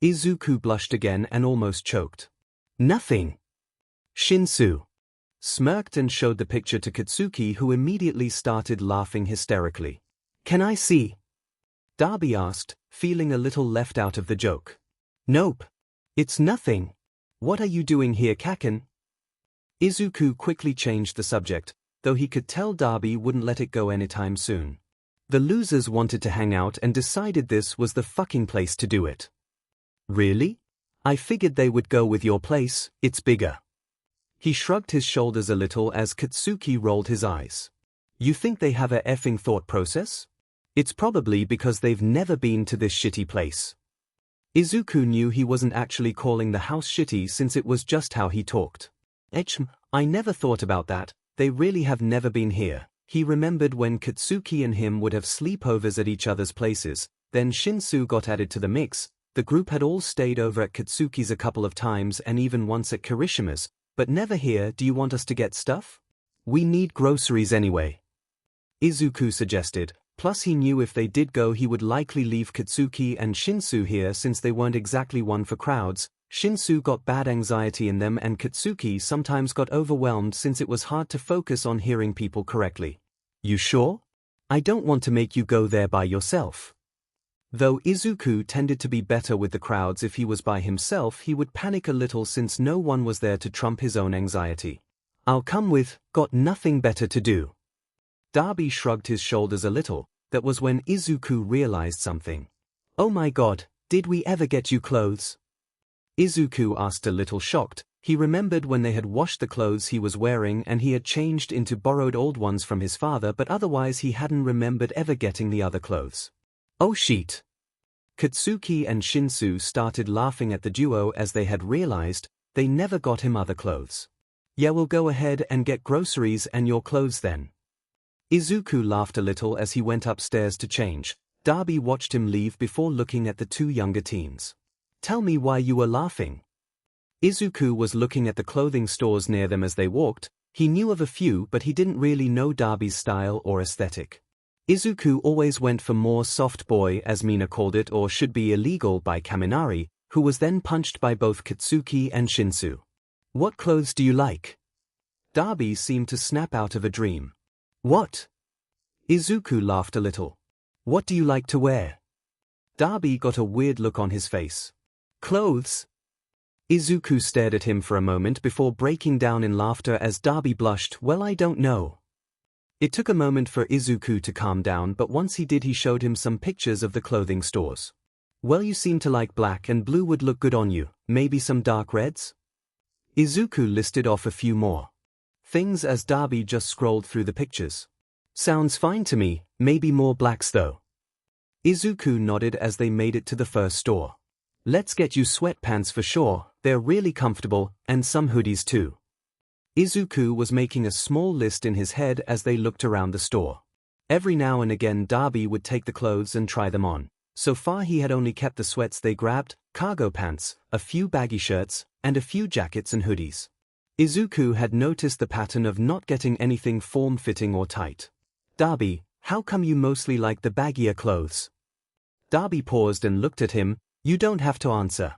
Izuku blushed again and almost choked. "Nothing." Shinsu smirked and showed the picture to Katsuki, who immediately started laughing hysterically. "Can I see?" Dabi asked, feeling a little left out of the joke. "Nope. It's nothing. What are you doing here, Kaken?" Izuku quickly changed the subject, though he could tell Dabi wouldn't let it go anytime soon. The losers wanted to hang out and decided this was the fucking place to do it. "Really? I figured they would go with your place, it's bigger." He shrugged his shoulders a little as Katsuki rolled his eyes. "You think they have a effing thought process? It's probably because they've never been to this shitty place." Izuku knew he wasn't actually calling the house shitty since it was just how he talked. I never thought about that, they really have never been here. He remembered when Katsuki and him would have sleepovers at each other's places, then Shinsu got added to the mix. The group had all stayed over at Katsuki's a couple of times and even once at Kirishima's, but never here. Do you want us to get stuff? We need groceries anyway, Izuku suggested, plus he knew if they did go he would likely leave Katsuki and Shinsu here since they weren't exactly one for crowds. Shinsu got bad anxiety in them and Katsuki sometimes got overwhelmed since it was hard to focus on hearing people correctly. You sure? I don't want to make you go there by yourself. Though Izuku tended to be better with the crowds, if he was by himself he would panic a little since no one was there to trump his own anxiety. I'll come with, got nothing better to do. Darby shrugged his shoulders a little. That was when Izuku realized something. Oh my god, did we ever get you clothes? Izuku asked, a little shocked. He remembered when they had washed the clothes he was wearing and he had changed into borrowed old ones from his father, but otherwise he hadn't remembered ever getting the other clothes. Oh shit. Katsuki and Shinsu started laughing at the duo as they had realized they never got him other clothes. Yeah, we'll go ahead and get groceries and your clothes then. Izuku laughed a little as he went upstairs to change. Darby watched him leave before looking at the two younger teens. Tell me why you were laughing. Izuku was looking at the clothing stores near them as they walked. He knew of a few but he didn't really know Darby's style or aesthetic. Izuku always went for more soft boy, as Mina called it, or should be illegal by Kaminari, who was then punched by both Katsuki and Shinsu. What clothes do you like? Darby seemed to snap out of a dream. What? Izuku laughed a little. What do you like to wear? Darby got a weird look on his face. Clothes? Izuku stared at him for a moment before breaking down in laughter as Darby blushed. Well, I don't know. It took a moment for Izuku to calm down, but once he did he showed him some pictures of the clothing stores. Well, you seem to like black and blue would look good on you, maybe some dark reds? Izuku listed off a few more things as Darby just scrolled through the pictures. Sounds fine to me, maybe more blacks though. Izuku nodded as they made it to the first store. Let's get you sweatpants for sure, they're really comfortable, and some hoodies too. Izuku was making a small list in his head as they looked around the store. Every now and again Darby would take the clothes and try them on. So far he had only kept the sweats they grabbed, cargo pants, a few baggy shirts, and a few jackets and hoodies. Izuku had noticed the pattern of not getting anything form-fitting or tight. Darby, how come you mostly like the baggier clothes? Darby paused and looked at him. You don't have to answer.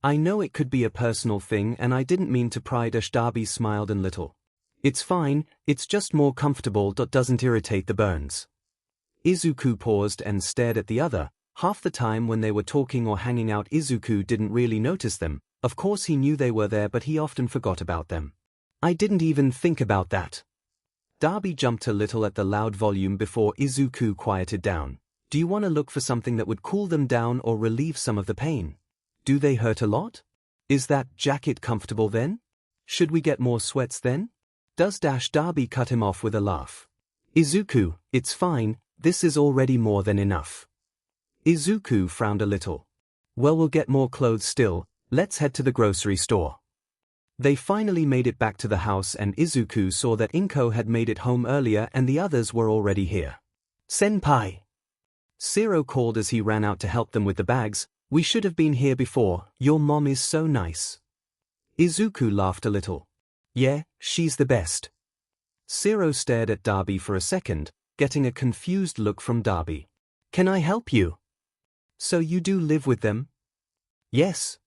I know it could be a personal thing and I didn't mean to pry. Darby smiled a little. It's fine, it's just more comfortable. Doesn't irritate the burns. Izuku paused and stared at the other. Half the time when they were talking or hanging out Izuku didn't really notice them. Of course he knew they were there but he often forgot about them. I didn't even think about that. Darby jumped a little at the loud volume before Izuku quieted down. Do you want to look for something that would cool them down or relieve some of the pain? Do they hurt a lot? Is that jacket comfortable then? Should we get more sweats then? Darby cut him off with a laugh. Izuku, it's fine, this is already more than enough. Izuku frowned a little. Well, we'll get more clothes still, let's head to the grocery store. They finally made it back to the house and Izuku saw that Inko had made it home earlier and the others were already here. Senpai! Zero called as he ran out to help them with the bags. We should have been here before, your mom is so nice. Izuku laughed a little. Yeah, she's the best. Zero stared at Darby for a second, getting a confused look from Darby. Can I help you? So you do live with them? Yes.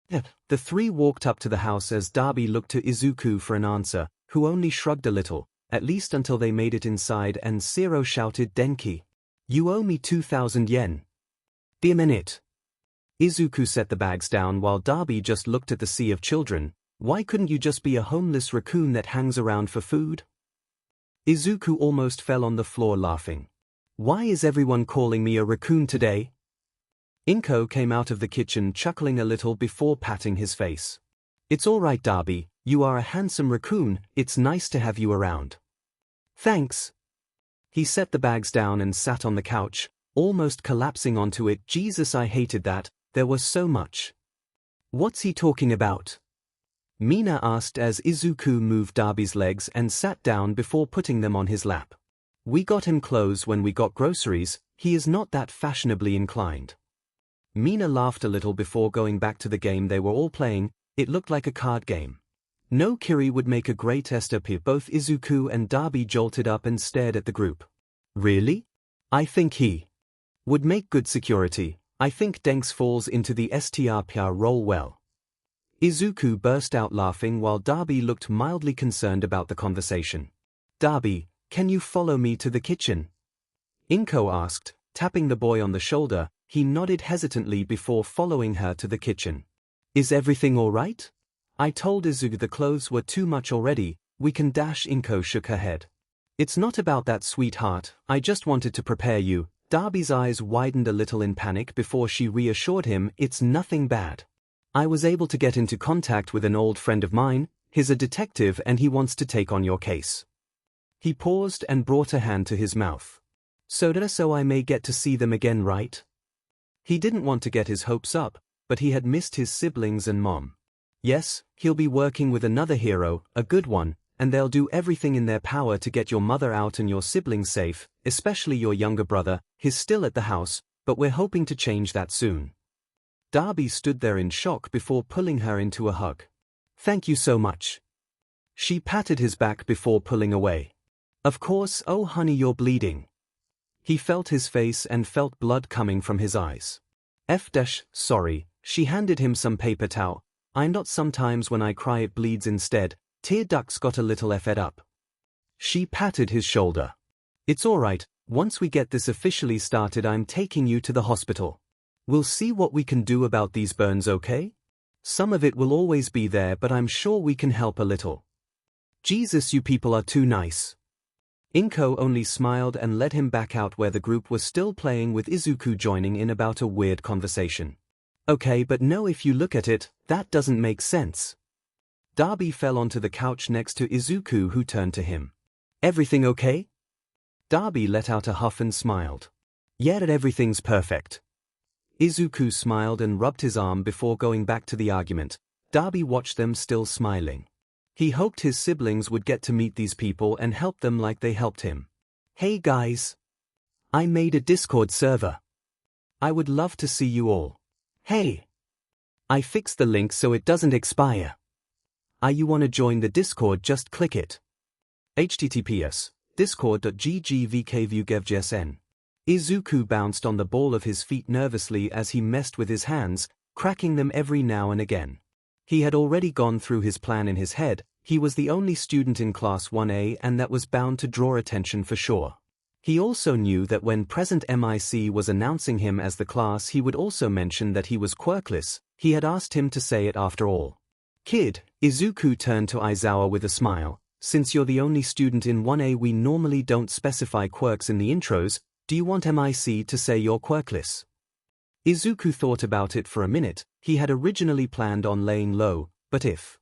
The three walked up to the house as Darby looked to Izuku for an answer, who only shrugged a little, at least until they made it inside and Zero shouted, Denki. You owe me 2,000 yen. Be a minute. Izuku set the bags down while Darby just looked at the sea of children. Why couldn't you just be a homeless raccoon that hangs around for food? Izuku almost fell on the floor laughing. Why is everyone calling me a raccoon today? Inko came out of the kitchen chuckling a little before patting his face. It's all right, Darby, you are a handsome raccoon, it's nice to have you around. Thanks. He set the bags down and sat on the couch, almost collapsing onto it. Jesus, I hated that. There was so much. What's he talking about? Mina asked as Izuku moved Darby's legs and sat down before putting them on his lap. We got him clothes when we got groceries, he is not that fashionably inclined. Mina laughed a little before going back to the game they were all playing. It looked like a card game. No, Kiri would make a great STP. Both Izuku and Darby jolted up and stared at the group. Really? I think he would make good security. I think Denks falls into the STRPR role well. Izuku burst out laughing while Darby looked mildly concerned about the conversation. Darby, can you follow me to the kitchen? Inko asked, tapping the boy on the shoulder. He nodded hesitantly before following her to the kitchen. Is everything all right? I told Izuku the clothes were too much already. We can dash. Inko shook her head. It's not about that, sweetheart, I just wanted to prepare you. Darby's eyes widened a little in panic before she reassured him it's nothing bad. I was able to get into contact with an old friend of mine, he's a detective and he wants to take on your case. He paused and brought a hand to his mouth. So I may get to see them again, right? He didn't want to get his hopes up, but he had missed his siblings and mom. Yes, he'll be working with another hero, a good one, and they'll do everything in their power to get your mother out and your siblings safe, especially your younger brother. He's still at the house, but we're hoping to change that soon. Darby stood there in shock before pulling her into a hug. Thank you so much. She patted his back before pulling away. Of course, oh honey, you're bleeding. He felt his face and felt blood coming from his eyes. Sorry, she handed him some paper towel. I'm not, sometimes when I cry it bleeds instead. Tear ducts got a little effed up. She patted his shoulder. It's alright, once we get this officially started I'm taking you to the hospital. We'll see what we can do about these burns, okay? Some of it will always be there but I'm sure we can help a little. Jesus, you people are too nice. Inko only smiled and led him back out where the group was still playing with Izuku joining in about a weird conversation. Okay, but no, if you look at it, that doesn't make sense. Darby fell onto the couch next to Izuku, who turned to him. Everything okay? Darby let out a huff and smiled. Yeah, everything's perfect. Izuku smiled and rubbed his arm before going back to the argument. Darby watched them still smiling. He hoped his siblings would get to meet these people and help them like they helped him. Hey guys. I made a Discord server. I would love to see you all. Hey. I fixed the link so it doesn't expire. You wanna join the Discord, just click it. https discord.ggvkvugevgsn. Izuku bounced on the ball of his feet nervously as he messed with his hands, cracking them every now and again. He had already gone through his plan in his head. He was the only student in Class 1A and that was bound to draw attention for sure. He also knew that when present MIC was announcing him as the class he would also mention that he was quirkless. He had asked him to say it after all. Kid, Izuku turned to Aizawa with a smile. Since you're the only student in 1A we normally don't specify quirks in the intros, do you want MIC to say you're quirkless? Izuku thought about it for a minute. He had originally planned on laying low, but if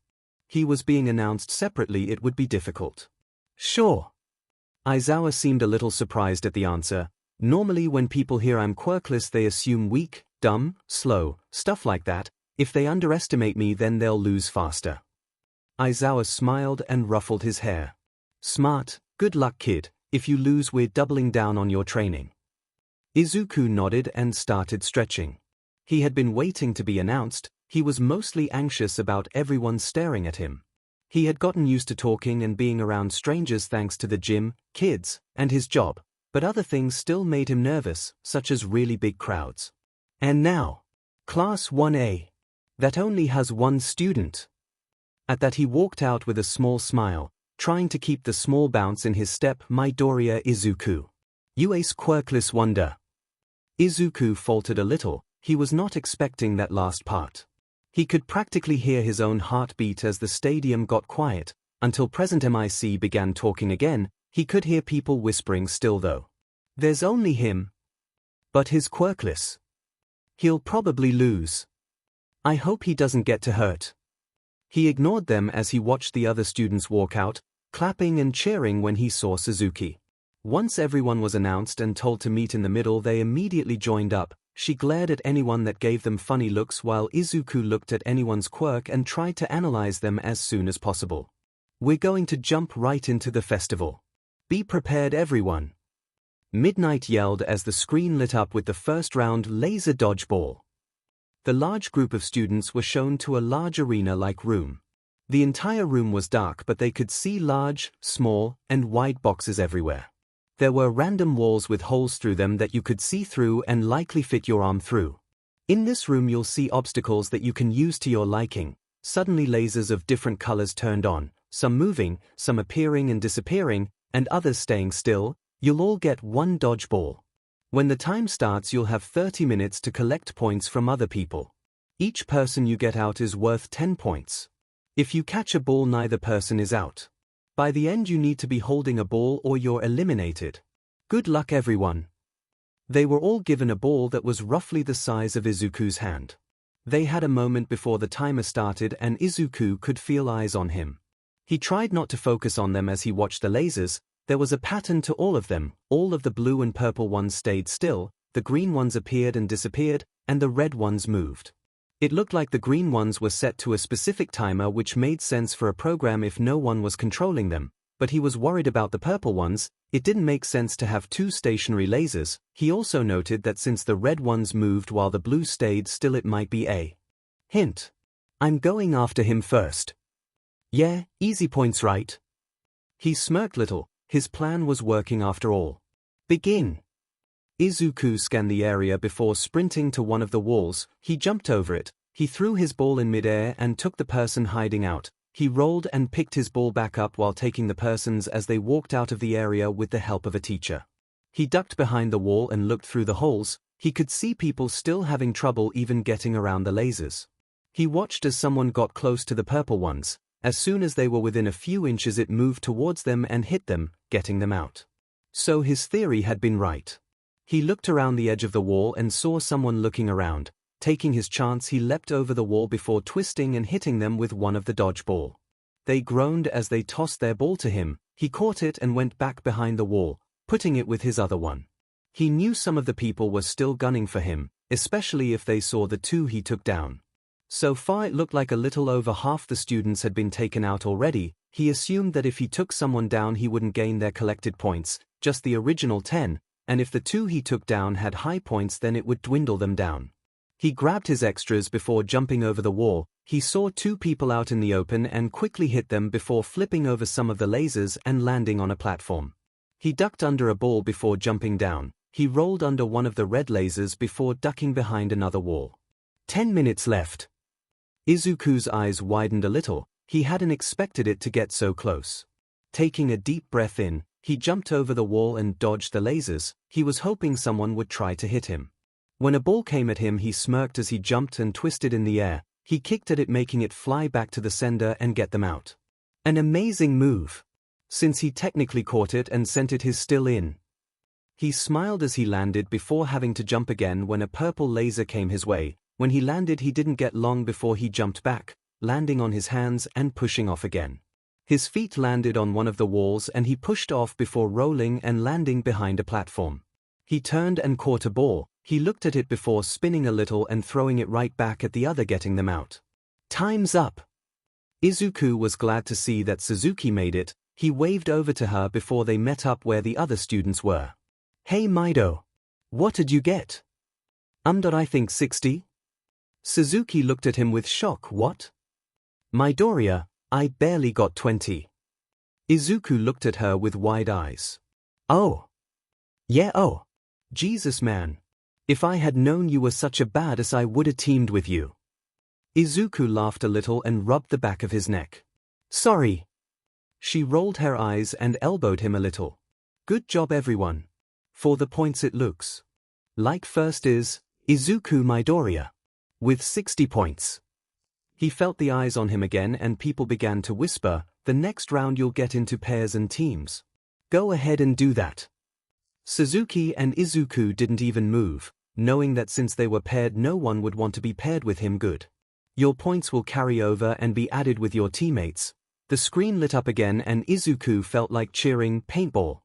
he was being announced separately it would be difficult. Sure. Aizawa seemed a little surprised at the answer. Normally when people hear I'm quirkless they assume weak, dumb, slow, stuff like that. If they underestimate me then they'll lose faster. Aizawa smiled and ruffled his hair. Smart, good luck kid, if you lose we're doubling down on your training. Izuku nodded and started stretching. He had been waiting to be announced. He was mostly anxious about everyone staring at him. He had gotten used to talking and being around strangers thanks to the gym, kids, and his job, but other things still made him nervous, such as really big crowds. And now, Class 1A. That only has one student. At that he walked out with a small smile, trying to keep the small bounce in his step. Midoriya Izuku. You ace quirkless wonder. Izuku faltered a little. He was not expecting that last part. He could practically hear his own heartbeat as the stadium got quiet. Until present MIC began talking again, he could hear people whispering still though. There's only him. But he's quirkless. He'll probably lose. I hope he doesn't get too hurt. He ignored them as he watched the other students walk out, clapping and cheering when he saw Suzuki. Once everyone was announced and told to meet in the middle they immediately joined up. She glared at anyone that gave them funny looks while Izuku looked at anyone's quirk and tried to analyze them as soon as possible. We're going to jump right into the festival. Be prepared, everyone. Midnight yelled as the screen lit up with the first round laser dodgeball. The large group of students were shown to a large arena-like room. The entire room was dark, but they could see large, small, and wide boxes everywhere. There were random walls with holes through them that you could see through and likely fit your arm through. In this room you'll see obstacles that you can use to your liking. Suddenly lasers of different colors turned on, some moving, some appearing and disappearing, and others staying still. You'll all get one dodgeball. When the time starts you'll have 30 minutes to collect points from other people. Each person you get out is worth 10 points. If you catch a ball, neither person is out. By the end you need to be holding a ball or you're eliminated. Good luck, everyone. They were all given a ball that was roughly the size of Izuku's hand. They had a moment before the timer started and Izuku could feel eyes on him. He tried not to focus on them as he watched the lasers. There was a pattern to all of them. All of the blue and purple ones stayed still, the green ones appeared and disappeared, and the red ones moved. It looked like the green ones were set to a specific timer, which made sense for a program if no one was controlling them, but he was worried about the purple ones. It didn't make sense to have two stationary lasers. He also noted that since the red ones moved while the blue stayed still, it might be a hint. I'm going after him first. Yeah, easy points, right? He smirked little. His plan was working after all. Begin. Izuku scanned the area before sprinting to one of the walls. He jumped over it. He threw his ball in midair and took the person hiding out. He rolled and picked his ball back up while taking the persons as they walked out of the area with the help of a teacher. He ducked behind the wall and looked through the holes. He could see people still having trouble even getting around the lasers. He watched as someone got close to the purple ones. As soon as they were within a few inches, it moved towards them and hit them, getting them out. So his theory had been right. He looked around the edge of the wall and saw someone looking around. Taking his chance, he leapt over the wall before twisting and hitting them with one of the dodgeball. They groaned as they tossed their ball to him. He caught it and went back behind the wall, putting it with his other one. He knew some of the people were still gunning for him, especially if they saw the two he took down. So far it looked like a little over half the students had been taken out already. He assumed that if he took someone down he wouldn't gain their collected points, just the original 10, and if the two he took down had high points then it would dwindle them down. He grabbed his extras before jumping over the wall. He saw two people out in the open and quickly hit them before flipping over some of the lasers and landing on a platform. He ducked under a ball before jumping down. He rolled under one of the red lasers before ducking behind another wall. 10 minutes left. Izuku's eyes widened a little. He hadn't expected it to get so close. Taking a deep breath in, he jumped over the wall and dodged the lasers. He was hoping someone would try to hit him. When a ball came at him, he smirked as he jumped and twisted in the air. He kicked at it, making it fly back to the sender and get them out. An amazing move. Since he technically caught it and sent it his still in. He smiled as he landed before having to jump again when a purple laser came his way. When he landed, he didn't get long before he jumped back, landing on his hands and pushing off again. His feet landed on one of the walls and he pushed off before rolling and landing behind a platform. He turned and caught a ball. He looked at it before spinning a little and throwing it right back at the other, getting them out. Time's up. Izuku was glad to see that Suzuki made it. He waved over to her before they met up where the other students were. Hey Mido. What did you get? I think 60. Suzuki looked at him with shock. What? Midoriya, I barely got 20. Izuku looked at her with wide eyes. Oh. Yeah, oh. Jesus man. If I had known you were such a badass I would have teamed with you. Izuku laughed a little and rubbed the back of his neck. Sorry. She rolled her eyes and elbowed him a little. Good job everyone. For the points it looks like first is Izuku Midoriya. With 60 points. He felt the eyes on him again and people began to whisper, the next round you'll get into pairs and teams. Go ahead and do that. Suzuki and Izuku didn't even move, knowing that since they were paired no one would want to be paired with him. Good. Your points will carry over and be added with your teammates. The screen lit up again and Izuku felt like cheering paintball.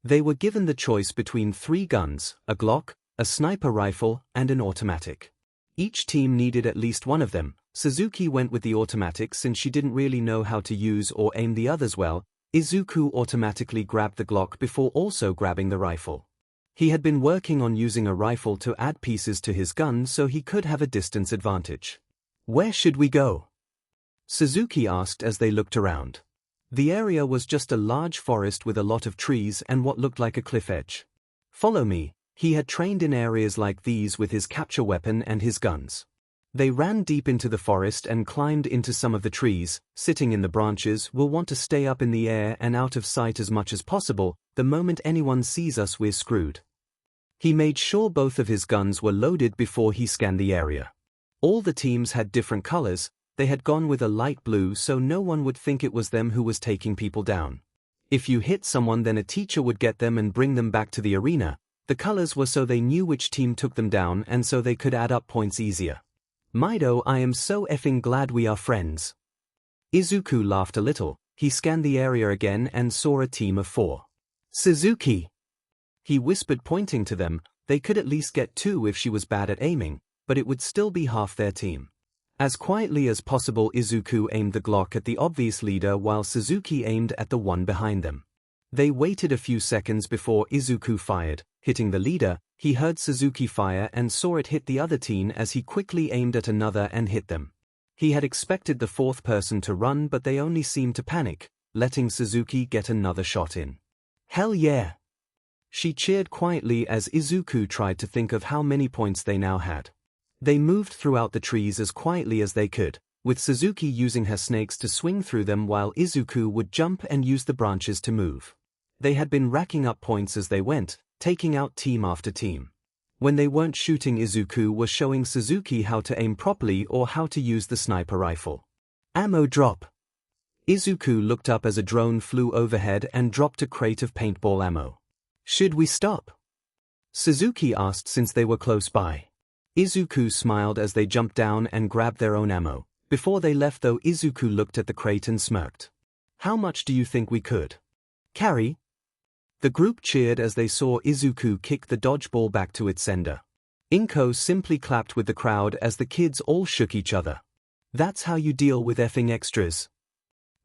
They were given the choice between 3 guns, a Glock, a sniper rifle, and an automatic. Each team needed at least one of them. Suzuki went with the automatic since she didn't really know how to use or aim the others well. Izuku automatically grabbed the Glock before also grabbing the rifle. He had been working on using a rifle to add pieces to his gun so he could have a distance advantage. "Where should we go?" Suzuki asked as they looked around. The area was just a large forest with a lot of trees and what looked like a cliff edge. "Follow me." He had trained in areas like these with his capture weapon and his guns. They ran deep into the forest and climbed into some of the trees. Sitting in the branches, we'll want to stay up in the air and out of sight as much as possible. The moment anyone sees us, we're screwed. He made sure both of his guns were loaded before he scanned the area. All the teams had different colors. They had gone with a light blue so no one would think it was them who was taking people down. If you hit someone, then a teacher would get them and bring them back to the arena. The colors were so they knew which team took them down and so they could add up points easier. "Mido, I am so effing glad we are friends." Izuku laughed a little. He scanned the area again and saw a team of 4. "Suzuki," he whispered, pointing to them. They could at least get 2 if she was bad at aiming, but it would still be half their team. As quietly as possible, Izuku aimed the Glock at the obvious leader while Suzuki aimed at the one behind them. They waited a few seconds before Izuku fired, hitting the leader. He heard Suzuki fire and saw it hit the other team as he quickly aimed at another and hit them. He had expected the 4th person to run, but they only seemed to panic, letting Suzuki get another shot in. "Hell yeah!" She cheered quietly as Izuku tried to think of how many points they now had. They moved throughout the trees as quietly as they could, with Suzuki using her snakes to swing through them while Izuku would jump and use the branches to move. They had been racking up points as they went, taking out team after team. When they weren't shooting, Izuku was showing Suzuki how to aim properly or how to use the sniper rifle. "Ammo drop." Izuku looked up as a drone flew overhead and dropped a crate of paintball ammo. "Should we stop?" Suzuki asked since they were close by. Izuku smiled as they jumped down and grabbed their own ammo. Before they left though, Izuku looked at the crate and smirked. "How much do you think we could carry?" The group cheered as they saw Izuku kick the dodgeball back to its sender. Inko simply clapped with the crowd as the kids all shook each other. "That's how you deal with effing extras."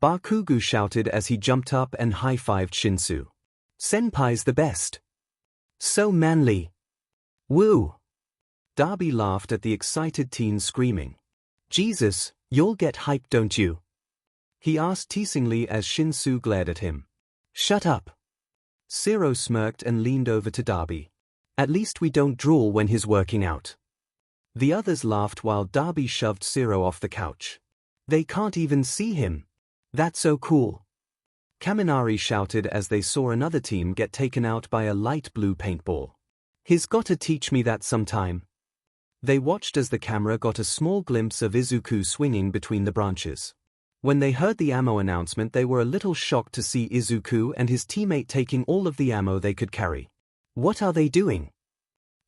Bakugu shouted as he jumped up and high-fived Shinsu. "Senpai's the best. So manly. Woo!" Darby laughed at the excited teens screaming. "Jesus, you'll get hyped, don't you?" he asked teasingly as Shinsu glared at him. "Shut up." Zero smirked and leaned over to Darby. "At least we don't drool when he's working out." The others laughed while Darby shoved Zero off the couch. "They can't even see him. That's so cool." Kaminari shouted as they saw another team get taken out by a light blue paintball. "He's gotta teach me that sometime." They watched as the camera got a small glimpse of Izuku swinging between the branches. When they heard the ammo announcement, they were a little shocked to see Izuku and his teammate taking all of the ammo they could carry. "What are they doing?"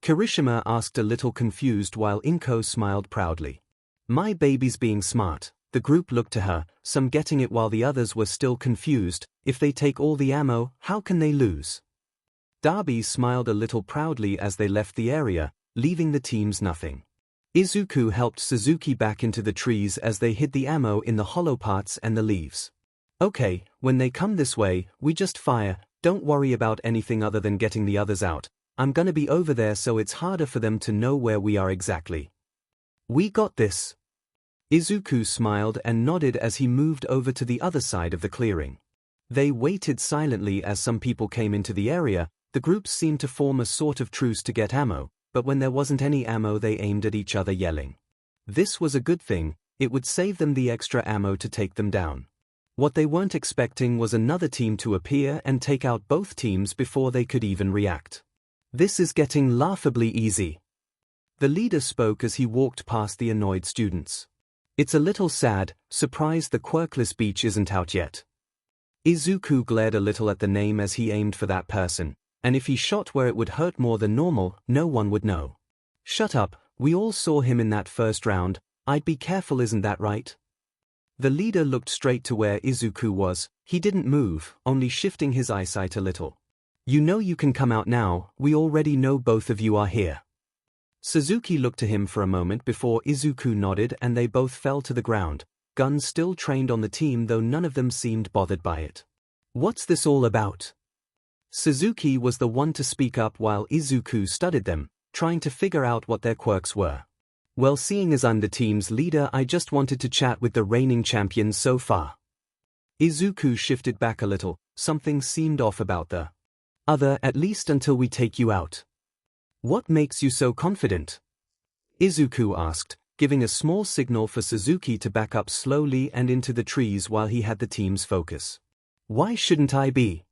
Kirishima asked, a little confused while Inko smiled proudly. "My baby's being smart." The group looked to her, some getting it while the others were still confused. "If they take all the ammo, how can they lose?" Darby smiled a little proudly as they left the area, leaving the teams nothing. Izuku helped Suzuki back into the trees as they hid the ammo in the hollow parts and the leaves. "Okay, when they come this way, we just fire. Don't worry about anything other than getting the others out. I'm gonna be over there so it's harder for them to know where we are exactly." "We got this." Izuku smiled and nodded as he moved over to the other side of the clearing. They waited silently as some people came into the area. The groups seemed to form a sort of truce to get ammo, but when there wasn't any ammo they aimed at each other yelling. This was a good thing. It would save them the extra ammo to take them down. What they weren't expecting was another team to appear and take out both teams before they could even react. "This is getting laughably easy." The leader spoke as he walked past the annoyed students. "It's a little sad, surprised the quirkless beach isn't out yet." Izuku glared a little at the name as he aimed for that person. And if he shot where it would hurt more than normal, no one would know. "Shut up, we all saw him in that first round. I'd be careful, isn't that right?" The leader looked straight to where Izuku was. He didn't move, only shifting his eyesight a little. You know you can come out now, we already know both of you are here. Suzuki looked to him for a moment before Izuku nodded and they both fell to the ground, guns still trained on the team though none of them seemed bothered by it. What's this all about? Suzuki was the one to speak up while Izuku studied them, trying to figure out what their quirks were. Well, seeing as I'm the team's leader, I just wanted to chat with the reigning champions so far. Izuku shifted back a little, something seemed off about the other, at least until we take you out. What makes you so confident? Izuku asked, giving a small signal for Suzuki to back up slowly and into the trees while he had the team's focus. Why shouldn't I be?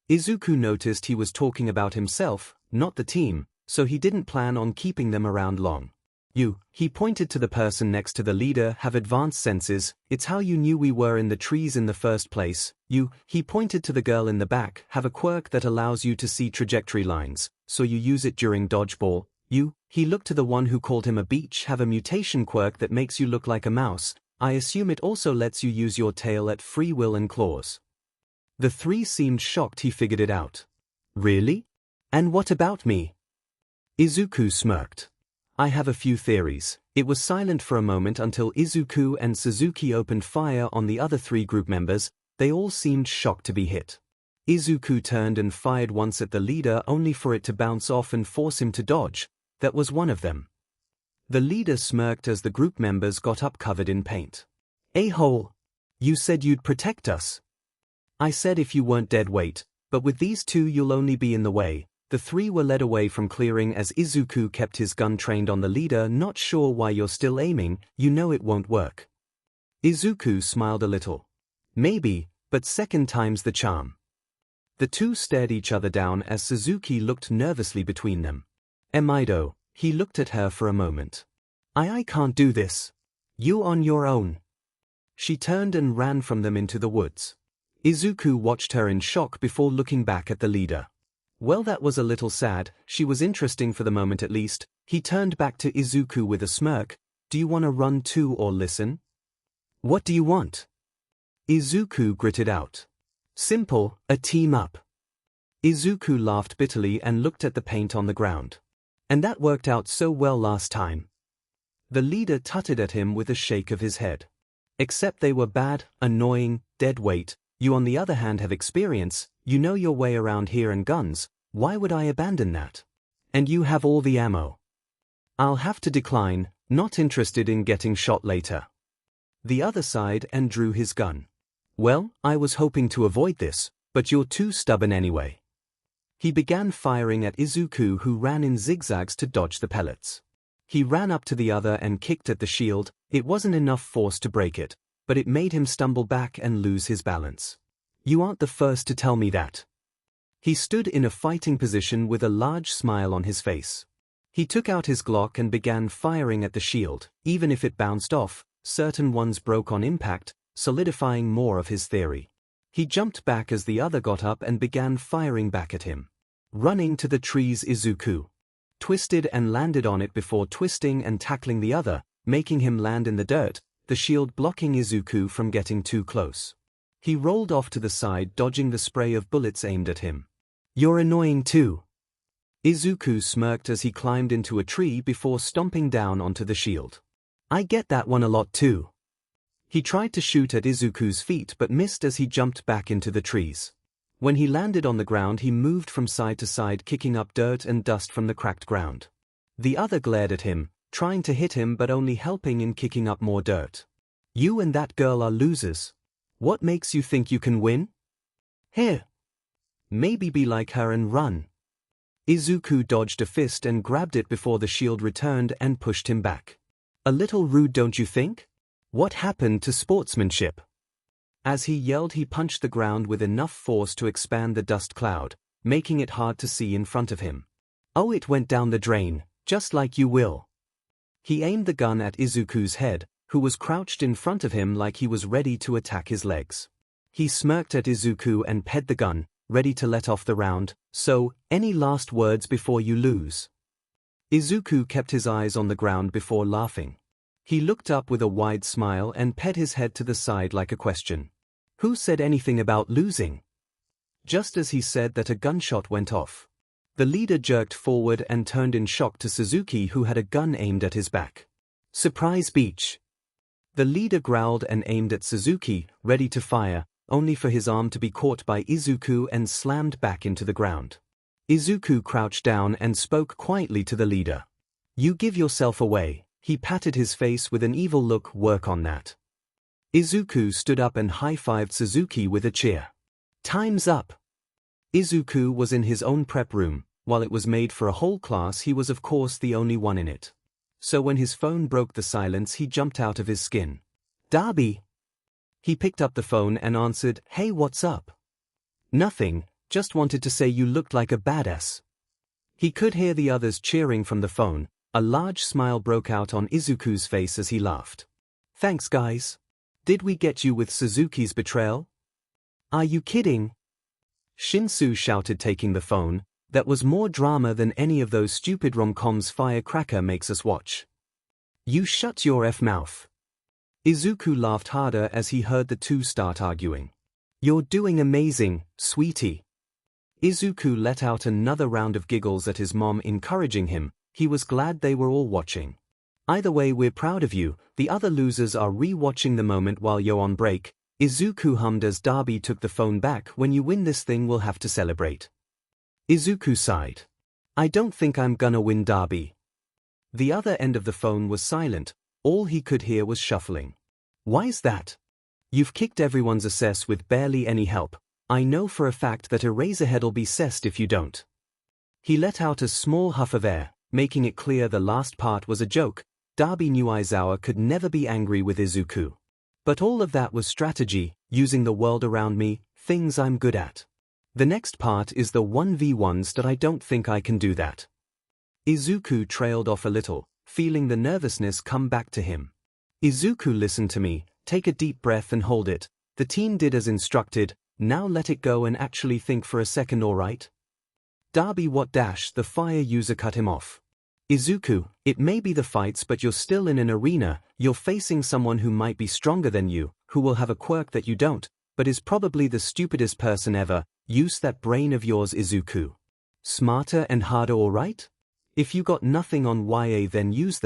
Izuku noticed he was talking about himself, not the team, so he didn't plan on keeping them around long. You, he pointed to the person next to the leader, have advanced senses, it's how you knew we were in the trees in the first place. You, he pointed to the girl in the back, have a quirk that allows you to see trajectory lines, so you use it during dodgeball. You, he looked to the one who called him a beach, have a mutation quirk that makes you look like a mouse. I assume it also lets you use your tail at free will and claws. The three seemed shocked he figured it out. Really? And what about me? Izuku smirked. I have a few theories. It was silent for a moment until Izuku and Suzuki opened fire on the other three group members. They all seemed shocked to be hit. Izuku turned and fired once at the leader only for it to bounce off and force him to dodge. That was one of them. The leader smirked as the group members got up covered in paint. A-hole! You said you'd protect us. I said if you weren't dead weight, but with these two you'll only be in the way. The three were led away from clearing as Izuku kept his gun trained on the leader. Not sure why you're still aiming, you know it won't work. Izuku smiled a little. Maybe, but second time's the charm. The two stared each other down as Suzuki looked nervously between them. Emaido, he looked at her for a moment. I can't do this. You on your own. She turned and ran from them into the woods. Izuku watched her in shock before looking back at the leader. Well, that was a little sad, she was interesting for the moment at least. He turned back to Izuku with a smirk. Do you want to run too or listen? What do you want? Izuku gritted out. Simple, a team up. Izuku laughed bitterly and looked at the paint on the ground. And that worked out so well last time. The leader tutted at him with a shake of his head. Except they were bad, annoying, dead weight. You on the other hand have experience, you know your way around here and guns, why would I abandon that? And you have all the ammo. I'll have to decline, not interested in getting shot later. The other sighed and drew his gun. Well, I was hoping to avoid this, but you're too stubborn anyway. He began firing at Izuku who ran in zigzags to dodge the pellets. He ran up to the other and kicked at the shield. It wasn't enough force to break it, but it made him stumble back and lose his balance. You aren't the first to tell me that. He stood in a fighting position with a large smile on his face. He took out his Glock and began firing at the shield. Even if it bounced off, certain ones broke on impact, solidifying more of his theory. He jumped back as the other got up and began firing back at him. Running to the trees, Izuku twisted and landed on it before twisting and tackling the other, making him land in the dirt, the shield blocking Izuku from getting too close. He rolled off to the side, dodging the spray of bullets aimed at him. You're annoying too. Izuku smirked as he climbed into a tree before stomping down onto the shield. I get that one a lot too. He tried to shoot at Izuku's feet but missed as he jumped back into the trees. When he landed on the ground, he moved from side to side, kicking up dirt and dust from the cracked ground. The other glared at him, trying to hit him but only helping in kicking up more dirt. You and that girl are losers. What makes you think you can win? Here. Maybe be like her and run. Izuku dodged a fist and grabbed it before the shield returned and pushed him back. A little rude, don't you think? What happened to sportsmanship? As he yelled, he punched the ground with enough force to expand the dust cloud, making it hard to see in front of him. Oh, it went down the drain, just like you will. He aimed the gun at Izuku's head, who was crouched in front of him like he was ready to attack his legs. He smirked at Izuku and ped the gun, ready to let off the round. So, any last words before you lose? Izuku kept his eyes on the ground before laughing. He looked up with a wide smile and ped his head to the side like a question. Who said anything about losing? Just as he said that, a gunshot went off. The leader jerked forward and turned in shock to Suzuki, who had a gun aimed at his back. Surprise beach! The leader growled and aimed at Suzuki, ready to fire, only for his arm to be caught by Izuku and slammed back into the ground. Izuku crouched down and spoke quietly to the leader. "You give yourself away." He patted his face with an evil look. "Work on that." Izuku stood up and high-fived Suzuki with a cheer. "Time's up." Izuku was in his own prep room. While it was made for a whole class, he was of course the only one in it. So when his phone broke the silence, he jumped out of his skin. "Darby!" He picked up the phone and answered, "Hey, what's up?" "Nothing, just wanted to say you looked like a badass." He could hear the others cheering from the phone. A large smile broke out on Izuku's face as he laughed. "Thanks, guys. Did we get you with Suzuki's betrayal?" "Are you kidding?" Shinsu shouted, taking the phone. "That was more drama than any of those stupid rom-coms Firecracker makes us watch." "You shut your mouth." Izuku laughed harder as he heard the two start arguing. "You're doing amazing, sweetie." Izuku let out another round of giggles at his mom encouraging him. He was glad they were all watching. "Either way, we're proud of you. The other losers are re-watching the moment while you're on break," Izuku hummed as Darby took the phone back. "When you win this thing, we'll have to celebrate." Izuku sighed. "I don't think I'm gonna win, Darby." The other end of the phone was silent. All he could hear was shuffling. "Why's that?" "You've kicked everyone's ass with barely any help. I know for a fact that Eraserhead'll be cessed if you don't." He let out a small huff of air, making it clear the last part was a joke. Darby knew Aizawa could never be angry with Izuku. But all of that was strategy, using the world around me, things I'm good at. The next part is the 1v1s that I don't think I can do that. Izuku trailed off a little, feeling the nervousness come back to him. "Izuku, listen to me, take a deep breath and hold it. The team did as instructed, now let it go and actually think for a second, alright?" "Darby, what dash?" The fire user cut him off. "Izuku, it may be the fights, but you're still in an arena. You're facing someone who might be stronger than you, who will have a quirk that you don't, but is probably the stupidest person ever. Use that brain of yours, Izuku. Smarter and harder, alright? If you got nothing on YA, then use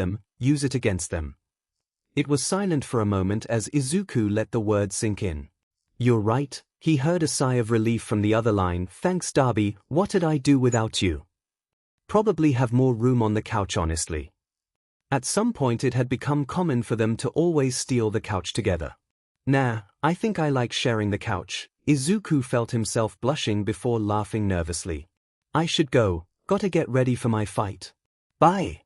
it against them." It was silent for a moment as Izuku let the words sink in. "You're right." He heard a sigh of relief from the other line. "Thanks, Darby, what'd I do without you?" "Probably have more room on the couch, honestly." At some point it had become common for them to always steal the couch together. "Nah, I think I like sharing the couch." Izuku felt himself blushing before laughing nervously. "I should go, gotta get ready for my fight. Bye."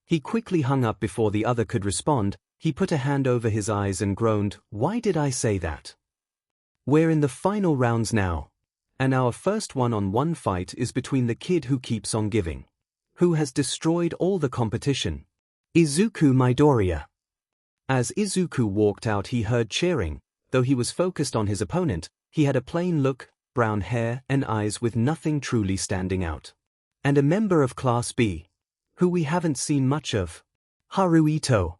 He quickly hung up before the other could respond. He put a hand over his eyes and groaned, "Why did I say that?" We're in the final rounds now. And our first one-on-one fight is between the kid who keeps on giving, who has destroyed all the competition, Izuku Midoriya. As Izuku walked out, he heard cheering. Though he was focused on his opponent, he had a plain look, brown hair and eyes with nothing truly standing out. And a member of Class B, who we haven't seen much of, Haru Ito.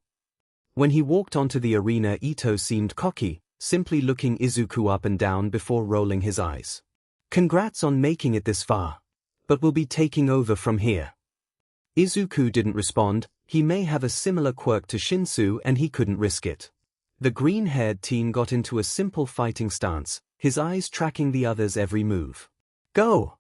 When he walked onto the arena, Ito seemed cocky, simply looking Izuku up and down before rolling his eyes. "Congrats on making it this far. But we'll be taking over from here." Izuku didn't respond. He may have a similar quirk to Shinsu and he couldn't risk it. The green-haired teen got into a simple fighting stance, his eyes tracking the other's every move. "Go!"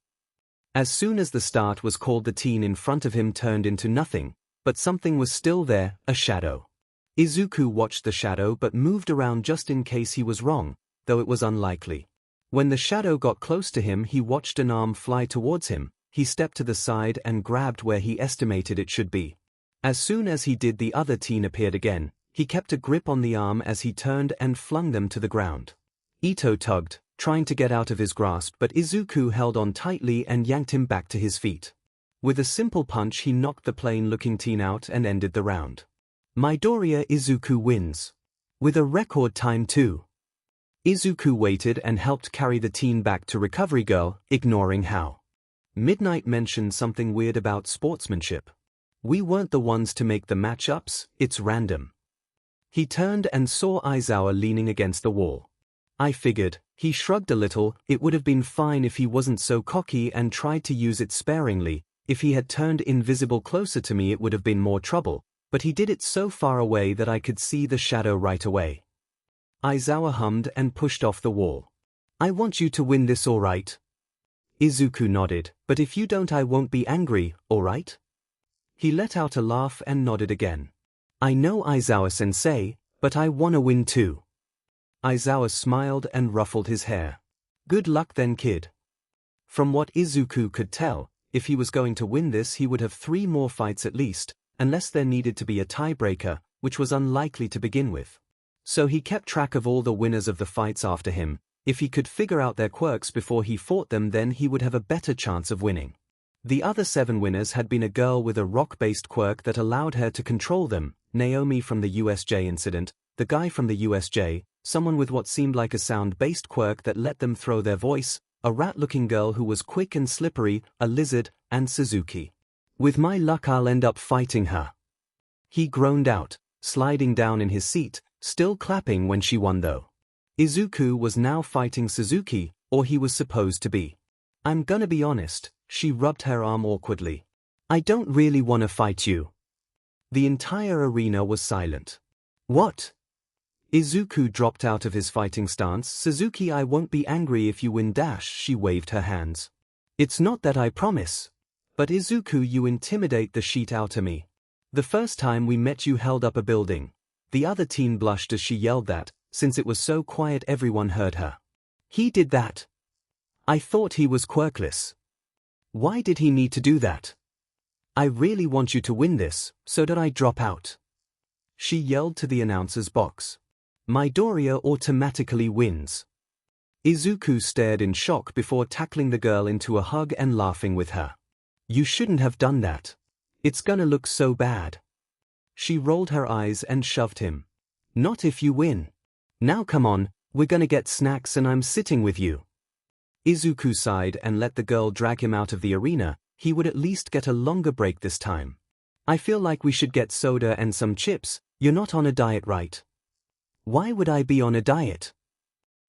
As soon as the start was called, the teen in front of him turned into nothing, but something was still there, a shadow. Izuku watched the shadow but moved around just in case he was wrong, though it was unlikely. When the shadow got close to him, he watched an arm fly towards him. He stepped to the side and grabbed where he estimated it should be. As soon as he did, the other teen appeared again. He kept a grip on the arm as he turned and flung them to the ground. Ito tugged, trying to get out of his grasp, but Izuku held on tightly and yanked him back to his feet. With a simple punch, he knocked the plain-looking teen out and ended the round. Midoriya Izuku wins. With a record time too. Izuku waited and helped carry the teen back to Recovery Girl, ignoring how Midnight mentioned something weird about sportsmanship. "We weren't the ones to make the matchups, it's random." He turned and saw Aizawa leaning against the wall. "I figured," He shrugged a little. It would have been fine if he wasn't so cocky and tried to use it sparingly. If he had turned invisible closer to me it would have been more trouble, but he did it so far away that I could see the shadow right away. Aizawa hummed and pushed off the wall. I want you to win this, alright? Izuku nodded, but if you don't I won't be angry, alright? He let out a laugh and nodded again. I know, Aizawa-sensei, but I wanna win too. Aizawa smiled and ruffled his hair. Good luck then, kid. From what Izuku could tell, if he was going to win this he would have 3 more fights at least, unless there needed to be a tiebreaker, which was unlikely to begin with. So he kept track of all the winners of the fights after him. If he could figure out their quirks before he fought them then he would have a better chance of winning. The other 7 winners had been a girl with a rock-based quirk that allowed her to control them, Naomi from the USJ incident, the guy from the USJ, someone with what seemed like a sound-based quirk that let them throw their voice, a rat-looking girl who was quick and slippery, a lizard, and Suzuki. With my luck I'll end up fighting her. He groaned out, sliding down in his seat, still clapping when she won though. Izuku was now fighting Suzuki, or he was supposed to be. I'm gonna be honest, she rubbed her arm awkwardly. I don't really wanna fight you. The entire arena was silent. What? Izuku dropped out of his fighting stance. Suzuki, I won't be angry if you win dash. She waved her hands. It's not that, I promise. But Izuku, you intimidate the shit out of me. The first time we met you held up a building. The other teen blushed as she yelled that, since it was so quiet everyone heard her. He did that. I thought he was quirkless. Why did he need to do that? I really want you to win this, so that I drop out. She yelled to the announcer's box. Midoriya automatically wins. Izuku stared in shock before tackling the girl into a hug and laughing with her. You shouldn't have done that. It's gonna look so bad. She rolled her eyes and shoved him. Not if you win. Now come on, we're gonna get snacks and I'm sitting with you. Izuku sighed and let the girl drag him out of the arena. He would at least get a longer break this time. I feel like we should get soda and some chips. You're not on a diet, right? Why would I be on a diet?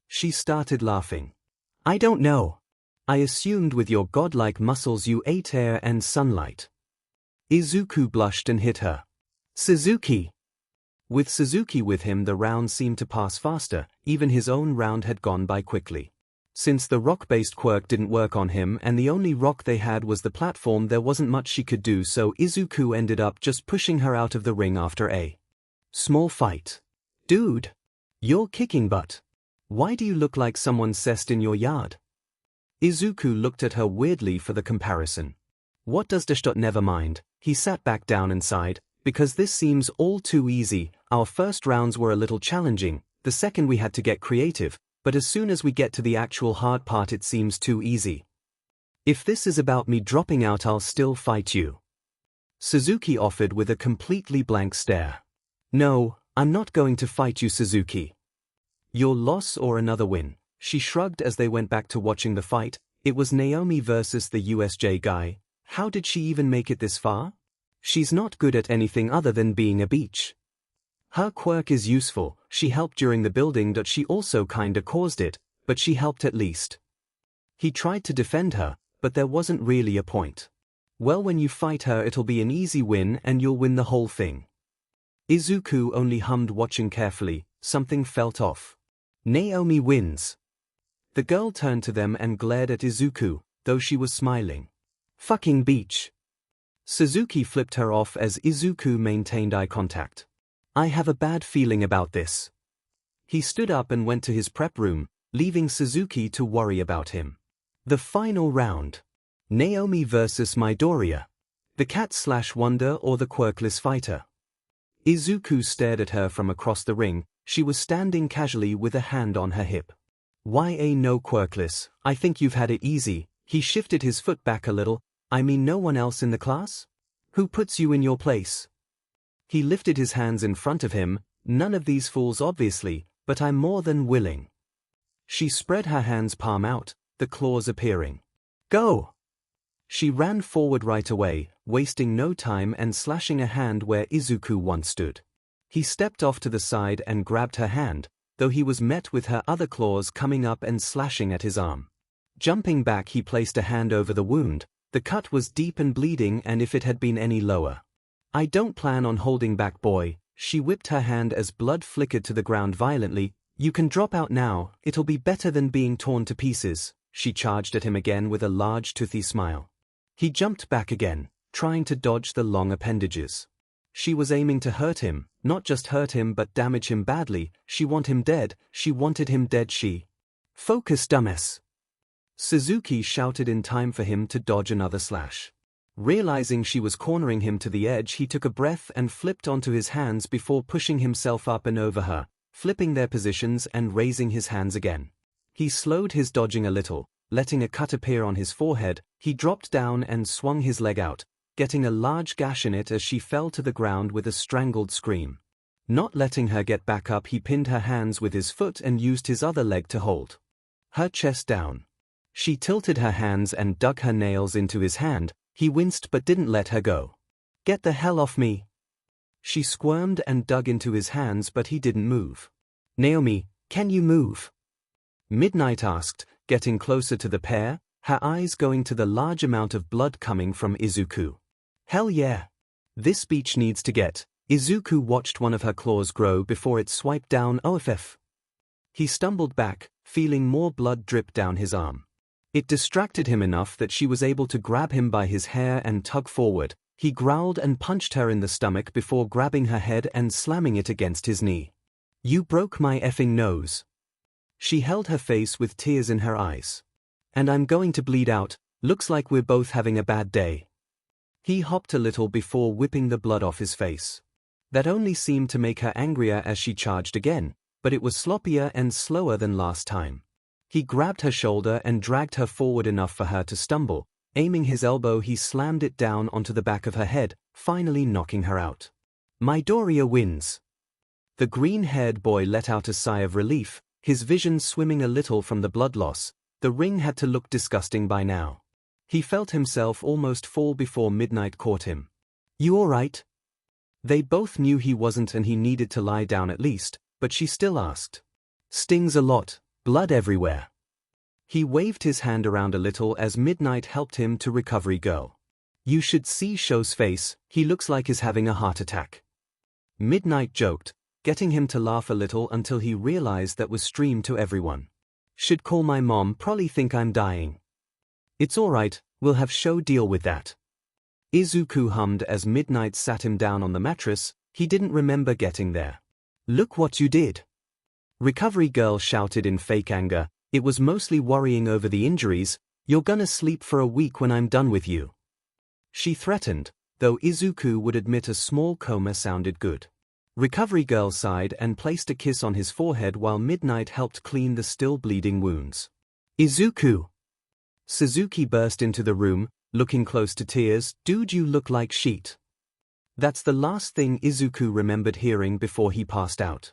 She started laughing. I don't know. I assumed with your godlike muscles you ate air and sunlight. Izuku blushed and hit her. Suzuki. With Suzuki with him the round seemed to pass faster, even his own round had gone by quickly. Since the rock-based quirk didn't work on him and the only rock they had was the platform, there wasn't much she could do, so Izuku ended up just pushing her out of the ring after a small fight. Dude, you're kicking butt. Why do you look like someone cessed in your yard? Izuku looked at her weirdly for the comparison. What does dash? Never mind. He sat back down and sighed, because this seems all too easy. Our first rounds were a little challenging, the second we had to get creative, but as soon as we get to the actual hard part it seems too easy. If this is about me dropping out I'll still fight you. Suzuki offered with a completely blank stare. No, I'm not going to fight you, Suzuki. Your loss or another win. She shrugged as they went back to watching the fight. It was Naomi versus the USJ guy. How did she even make it this far? She's not good at anything other than being a beach. Her quirk is useful. She helped during the building. She also kinda caused it, but she helped at least. He tried to defend her, but there wasn't really a point. Well, when you fight her it'll be an easy win and you'll win the whole thing. Izuku only hummed, watching carefully. Something felt off. Naomi wins. The girl turned to them and glared at Izuku, though she was smiling. Fucking beach. Suzuki flipped her off as Izuku maintained eye contact. I have a bad feeling about this. He stood up and went to his prep room, leaving Suzuki to worry about him. The final round. Naomi versus Midoriya. The cat/wonder or the quirkless fighter. Izuku stared at her from across the ring. She was standing casually with a hand on her hip. No quirkless, I think you've had it easy. He shifted his foot back a little. I mean, no one else in the class? Who puts you in your place? He lifted his hands in front of him. None of these fools obviously, but I'm more than willing. She spread her hands palm out, the claws appearing. Go! She ran forward right away, wasting no time and slashing a hand where Izuku once stood. He stepped off to the side and grabbed her hand, though he was met with her other claws coming up and slashing at his arm. Jumping back, he placed a hand over the wound. The cut was deep and bleeding, and if it had been any lower. "I don't plan on holding back, boy." She whipped her hand as blood flickered to the ground violently. "You can drop out now, it'll be better than being torn to pieces." She charged at him again with a large toothy smile. He jumped back again, trying to dodge the long appendages. She was aiming to hurt him, not just hurt him but damage him badly. She wanted him dead. She wanted him dead. Focus, dumbass. Suzuki shouted in time for him to dodge another slash. Realizing she was cornering him to the edge, he took a breath and flipped onto his hands before pushing himself up and over her, flipping their positions and raising his hands again. He slowed his dodging a little, letting a cut appear on his forehead. He dropped down and swung his leg out, getting a large gash in it as she fell to the ground with a strangled scream. Not letting her get back up, he pinned her hands with his foot and used his other leg to hold her chest down. She tilted her hands and dug her nails into his hand. He winced but didn't let her go. "Get the hell off me." She squirmed and dug into his hands, but he didn't move. "Naomi, can you move?" Midnight asked, getting closer to the pair, her eyes going to the large amount of blood coming from Izuku. "Hell yeah. This speech needs to get." Izuku watched one of her claws grow before it swiped down. "OFF." He stumbled back, feeling more blood drip down his arm. It distracted him enough that she was able to grab him by his hair and tug forward. He growled and punched her in the stomach before grabbing her head and slamming it against his knee. "You broke my effing nose." She held her face with tears in her eyes. "And I'm going to bleed out. Looks like we're both having a bad day." He hopped a little before whipping the blood off his face. That only seemed to make her angrier as she charged again, but it was sloppier and slower than last time. He grabbed her shoulder and dragged her forward enough for her to stumble. Aiming his elbow, he slammed it down onto the back of her head, finally knocking her out. Midoriya wins. The green-haired boy let out a sigh of relief, his vision swimming a little from the blood loss. The ring had to look disgusting by now. He felt himself almost fall before Midnight caught him. "You all right?" They both knew he wasn't and he needed to lie down at least, but she still asked. "Stings a lot. Blood everywhere." He waved his hand around a little as Midnight helped him to Recovery Girl. "You should see Sho's face, he looks like he's having a heart attack." Midnight joked, getting him to laugh a little until he realized that was streamed to everyone. "Should call my mom, probably think I'm dying." "It's alright, we'll have Sho deal with that." Izuku hummed as Midnight sat him down on the mattress. He didn't remember getting there. "Look what you did." Recovery Girl shouted in fake anger. It was mostly worrying over the injuries. "You're gonna sleep for a week when I'm done with you." She threatened, though Izuku would admit a small coma sounded good. Recovery Girl sighed and placed a kiss on his forehead while Midnight helped clean the still bleeding wounds. "Izuku!" Suzuki burst into the room, looking close to tears. "Dude, you look like shit." That's the last thing Izuku remembered hearing before he passed out.